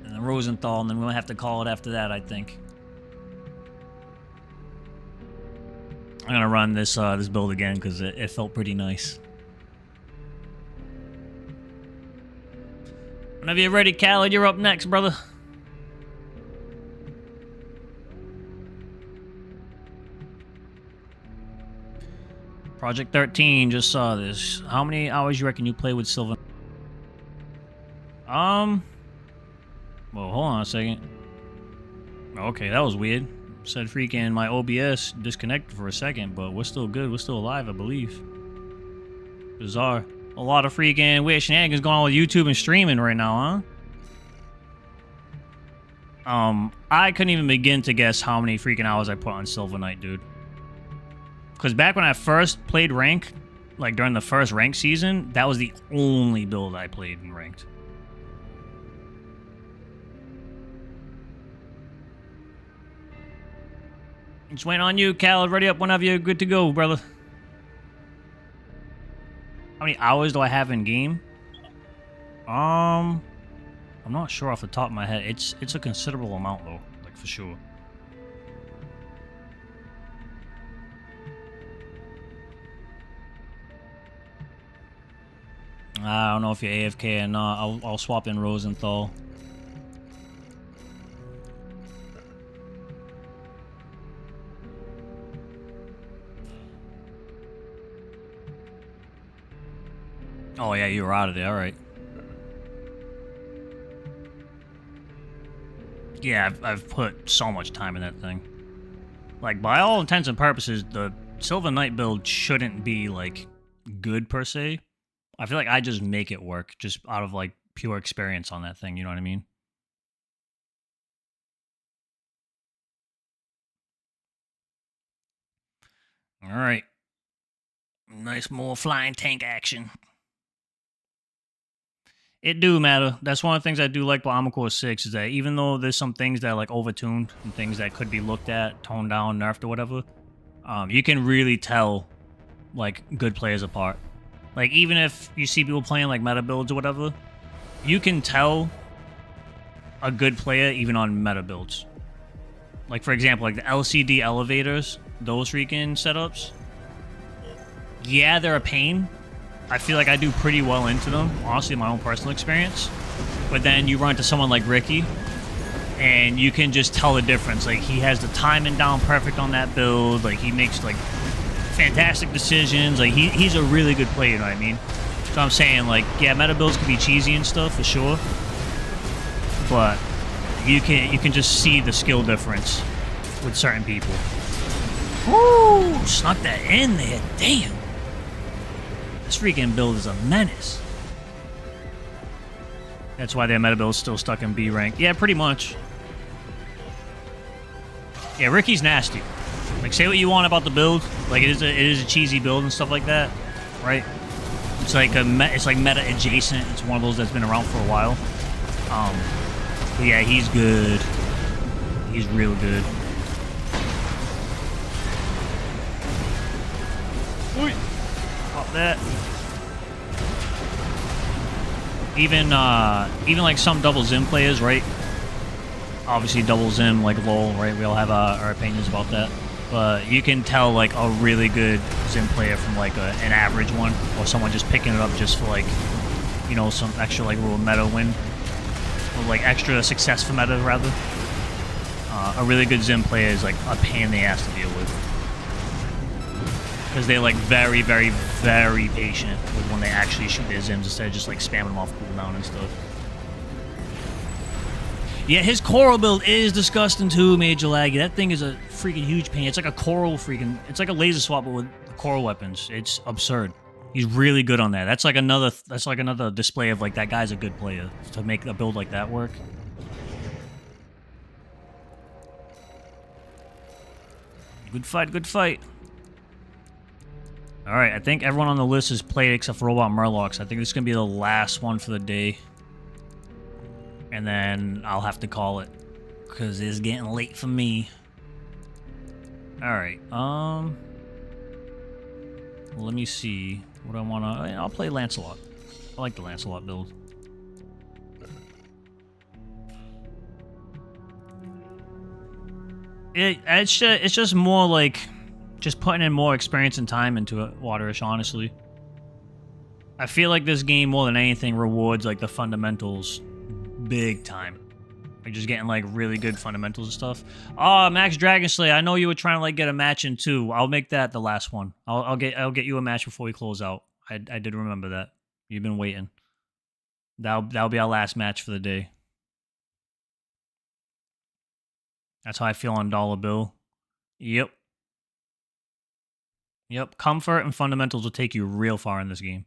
and then Rosenthal, and then we're gonna have to call it after that, I think. I'm gonna run this this build again because it felt pretty nice. Whenever you're ready, Khaled, you're up next, brother. Project 13 just saw this. How many hours you reckon you play with Silver? Well, hold on a second. Okay, that was weird. Said freaking my OBS disconnected for a second, but we're still good. We're still alive, I believe. Bizarre. A lot of freaking weird shenanigans going on with YouTube and streaming right now, huh? I couldn't even begin to guess how many freaking hours I put on Silver Knight, dude. Because back when I first played Rank, like during the first Rank season, that was the only build I played in Ranked. Just waiting on you, Khaled. Ready up whenever you're good to go, brother. How many hours do I have in game? I'm not sure off the top of my head. It's a considerable amount though, like for sure. I don't know if you're AFK or not. I'll swap in Rosenthal. Oh yeah, you were out of there. All right. Yeah, I've put so much time in that thing. Like, by all intents and purposes, the Silver Knight build shouldn't be like good per se. I feel like I just make it work just out of like pure experience on that thing, you know what I mean? All right. Nice more flying tank action. It do matter. That's one of the things I do like about Armored Core 6 is that even though there's some things that are like overtuned and things that could be looked at, toned down, nerfed or whatever, you can really tell like good players apart. Like, even if you see people playing, like, meta builds or whatever, you can tell a good player even on meta builds. Like, for example, like the LCD elevators, those freaking setups. Yeah, they're a pain. I feel like I do pretty well into them, honestly, in my own personal experience. But then you run into someone like Ricky, and you can just tell the difference. Like, he has the timing down perfect on that build. Like, he makes, like, fantastic decisions. Like, he's a really good player, you know what I mean? So I'm saying, like, yeah, meta builds can be cheesy and stuff for sure, but you can just see the skill difference with certain people. Woo! Snuck that in there. Damn. This freaking build is a menace. That's why their meta build's still stuck in B rank. Yeah, pretty much. Yeah, Ricky's nasty. Like, say what you want about the build. Like, it is a cheesy build and stuff like that, right? It's like it's like meta adjacent. It's one of those that's been around for a while. But yeah, he's good. He's real good. Oi. Pop that. Even like some double Zim players, right? Obviously double Zim, like LOL, right? We all have our opinions about that. But you can tell like a really good Zim player from like an average one, or someone just picking it up just for like, you know, some extra like little meta win, or like extra success for meta rather. A really good Zim player is like a pain in the ass to deal with, because they're like very, very, very patient with when they actually shoot their Zims instead of just like spamming them off cooldown and stuff. Yeah, his coral build is disgusting too, Major Laggy. That thing is a freaking huge pain. It's like a coral freaking... It's like a laser swap, but with coral weapons. It's absurd. He's really good on that. That's like another display of like that guy's a good player to make a build like that work. Good fight, good fight. All right, I think everyone on the list is played except for Robot Murlocs. I think this is gonna be the last one for the day. And then I'll have to call it, because it's getting late for me. Alright, let me see what I want to... I'll play Lancelot. I like the Lancelot build. It's just more like... just putting in more experience and time into it, Waterish, honestly. I feel like this game, more than anything, rewards like the fundamentals big time. Like just getting like really good fundamentals and stuff. Oh, Max Dragonslayer, I know you were trying to like get a match in too. I'll make that the last one. I'll get you a match before we close out. I did remember that. You've been waiting. That'll be our last match for the day. That's how I feel on Dollar Bill. Yep. Yep. Comfort and fundamentals will take you real far in this game.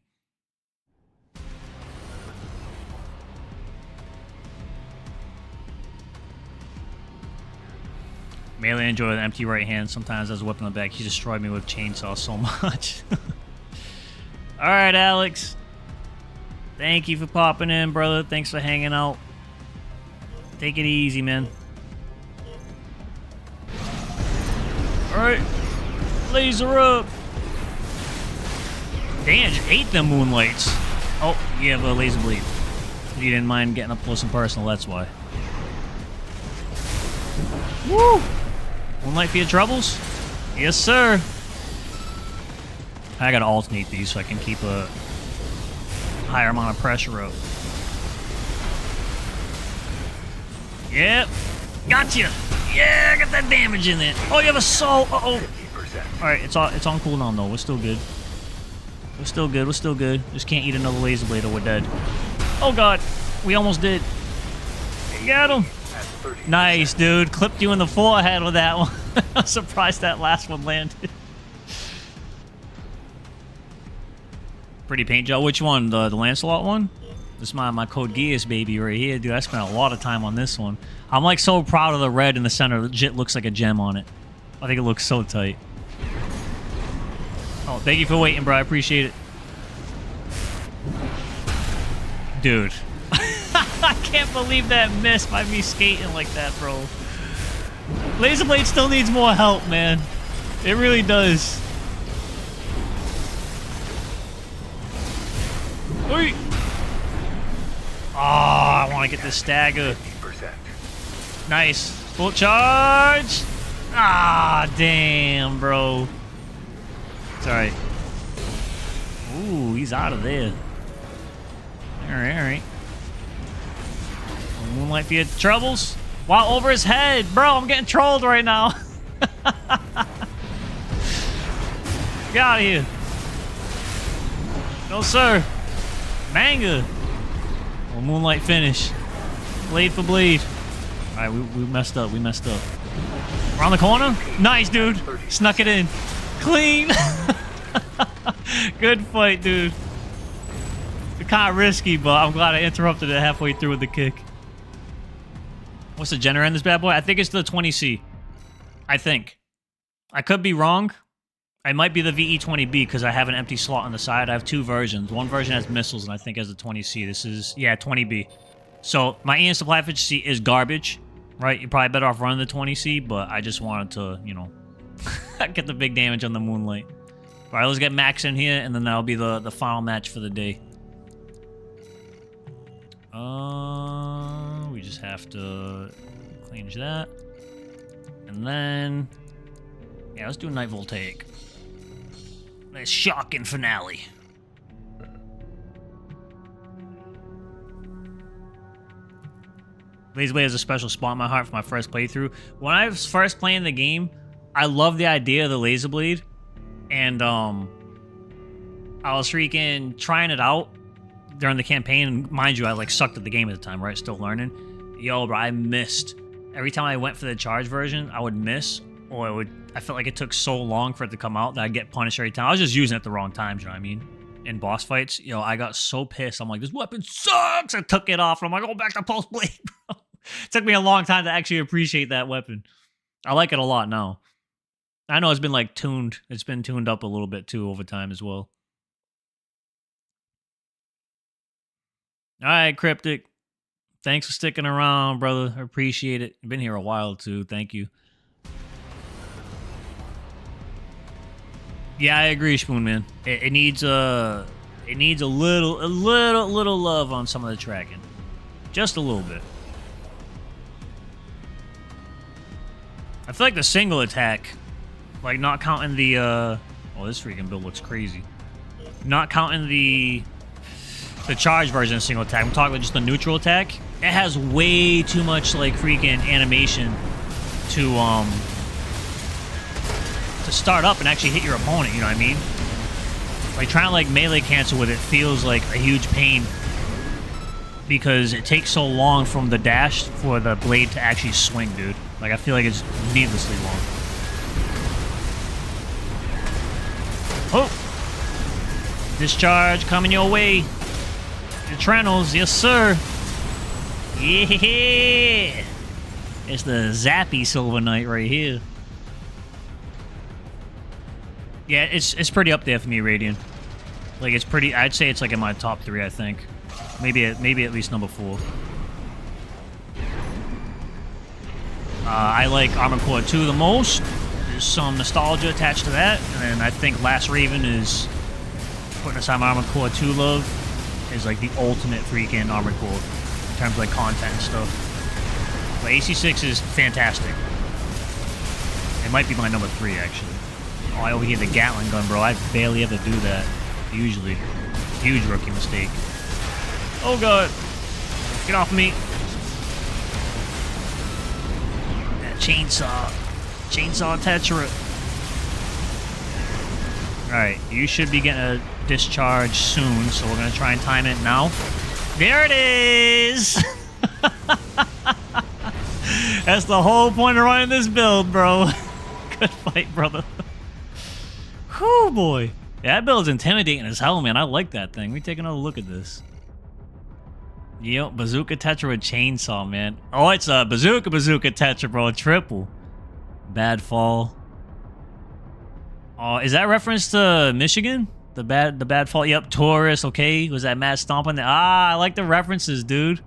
Melee enjoy the empty right hand. Sometimes as a weapon on the back, he destroyed me with chainsaw so much. Alright, Alex. Thank you for popping in, brother. Thanks for hanging out. Take it easy, man. Alright. Laser up. Dan ate them moonlights. Oh, you have a laser bleed. You didn't mind getting up close and personal, that's why. Woo! Moonlight for your troubles? Yes, sir. I gotta alternate these so I can keep a higher amount of pressure up. Yep. Gotcha. Yeah, I got that damage in there. Oh, you have a soul. Uh-oh. Alright, it's on cooldown though. We're still good. We're still good. We're still good. Just can't eat another laser blade or we're dead. Oh god. We almost did. You got him. Nice, dude. Clipped you in the forehead with that one. I'm surprised that last one landed. Pretty paint job. Which one? The Lancelot one? This is my Code Geass baby right here, dude. I spent a lot of time on this one. I'm like so proud of the red in the center. Legit looks like a gem on it. I think it looks so tight. Oh, thank you for waiting, bro. I appreciate it. Dude. I can't believe that missed by me skating like that, bro. Laser Blade still needs more help, man. It really does. Oi! Oh, I want to get this stagger. Nice. Full charge. Ah, damn, bro. It's alright. Ooh, he's out of there. Alright, alright. Moonlight for your troubles. Wow, over his head. Bro, I'm getting trolled right now. Get out of here. No, sir. Manga. Well, Moonlight finish. Blade for blade. Alright, we messed up. We messed up. Around the corner? Nice, dude. Snuck it in. Clean. Good fight, dude. Kind of risky, but I'm glad I interrupted it halfway through with the kick. What's the generator in this bad boy? I think it's the 20C. I think. I could be wrong. It might be the VE20B because I have an empty slot on the side. I have two versions. One version has missiles and I think has the 20C. This is, yeah, 20B. So my EN supply efficiency is garbage, right? You're probably better off running the 20C, but I just wanted to, you know, get the big damage on the Moonlight. All right, let's get Max in here, and then that'll be the final match for the day. We just have to change that. And then... Yeah, let's do a Night Voltaic. Nice shocking finale. Laser Blade has a special spot in my heart for my first playthrough. When I was first playing the game, I loved the idea of the Laser Blade. And, I was freaking trying it out during the campaign. Mind you, I, like, sucked at the game at the time, right? Still learning. Yo, bro, I missed. Every time I went for the charge version, I would miss. Or I felt like it took so long for it to come out that I'd get punished every time. I was just using it at the wrong times, you know what I mean? In boss fights, yo, I got so pissed. I'm like, this weapon sucks. I took it off. And I'm like, go back to Pulse Blade, bro. It took me a long time to actually appreciate that weapon. I like it a lot now. I know it's been like tuned. It's been tuned up a little bit too over time as well. All right, Cryptic. Thanks for sticking around, brother. I appreciate it. You've been here a while too. Thank you. Yeah, I agree, Spoon Man. It needs a little love on some of the tracking, just a little bit. I feel like the single attack, like not counting the oh, this freaking build looks crazy. Not counting the charge version of single attack. I'm talking about just the neutral attack. It has way too much like freaking animation to start up and actually hit your opponent, you know what I mean? Like trying to like melee cancel with it feels like a huge pain because it takes so long from the dash for the blade to actually swing, dude. Like I feel like it's needlessly long. Oh! Discharge coming your way. The Trenals, yes sir. Yeah! It's the Zappy Silver Knight right here. Yeah, it's pretty up there for me, Radiant. Like it's pretty. I'd say it's like in my top 3. I think, maybe at least number 4. I like Armored Core 2 the most. There's some nostalgia attached to that, and then I think Last Raven is putting aside my Armored Core 2 love is like the ultimate freaking Armored Core in terms of like content and stuff. But AC6 is fantastic. It might be my number 3 actually. Oh, I overhear the Gatling gun, bro. I barely ever do that. Usually. Huge rookie mistake. Oh, God. Get off me. That chainsaw. Chainsaw Tetra. Alright, you should be getting a discharge soon, so we're going to try and time it now. There it is! That's the whole point of running this build, bro. Good fight, brother. Whew, boy. Yeah, that build's intimidating as hell, man. I like that thing. Let me take another look at this. Yep, Bazooka Tetra with chainsaw, man. Oh, it's a Bazooka Tetra, bro. Triple. Bad fall. Oh, is that reference to Michigan? The bad fall? Yep, Taurus, okay. Was that Mad Stomp on there? Ah, I like the references, dude.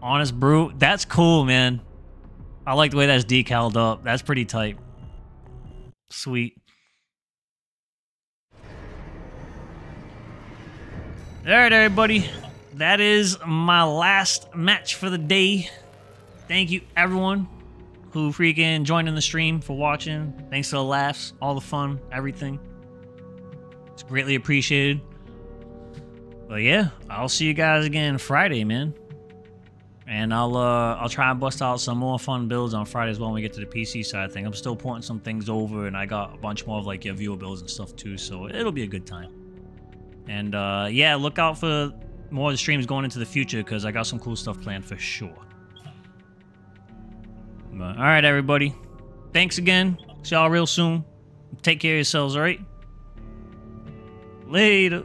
Honest Brute. That's cool, man. I like the way that's decaled up. That's pretty tight. Sweet. Alright, everybody. That is my last match for the day. Thank you, everyone who freaking joined in the stream for watching. Thanks for the laughs, all the fun, everything. It's greatly appreciated. But yeah, I'll see you guys again Friday, man. And I'll try and bust out some more fun builds on Friday as well when we get to the PC side of things. I'm still porting some things over, and I got a bunch more of like viewer builds and stuff too, so it'll be a good time. And yeah, look out for more of the streams going into the future because I got some cool stuff planned for sure. But all right, everybody. Thanks again. See y'all real soon. Take care of yourselves, all right? Later.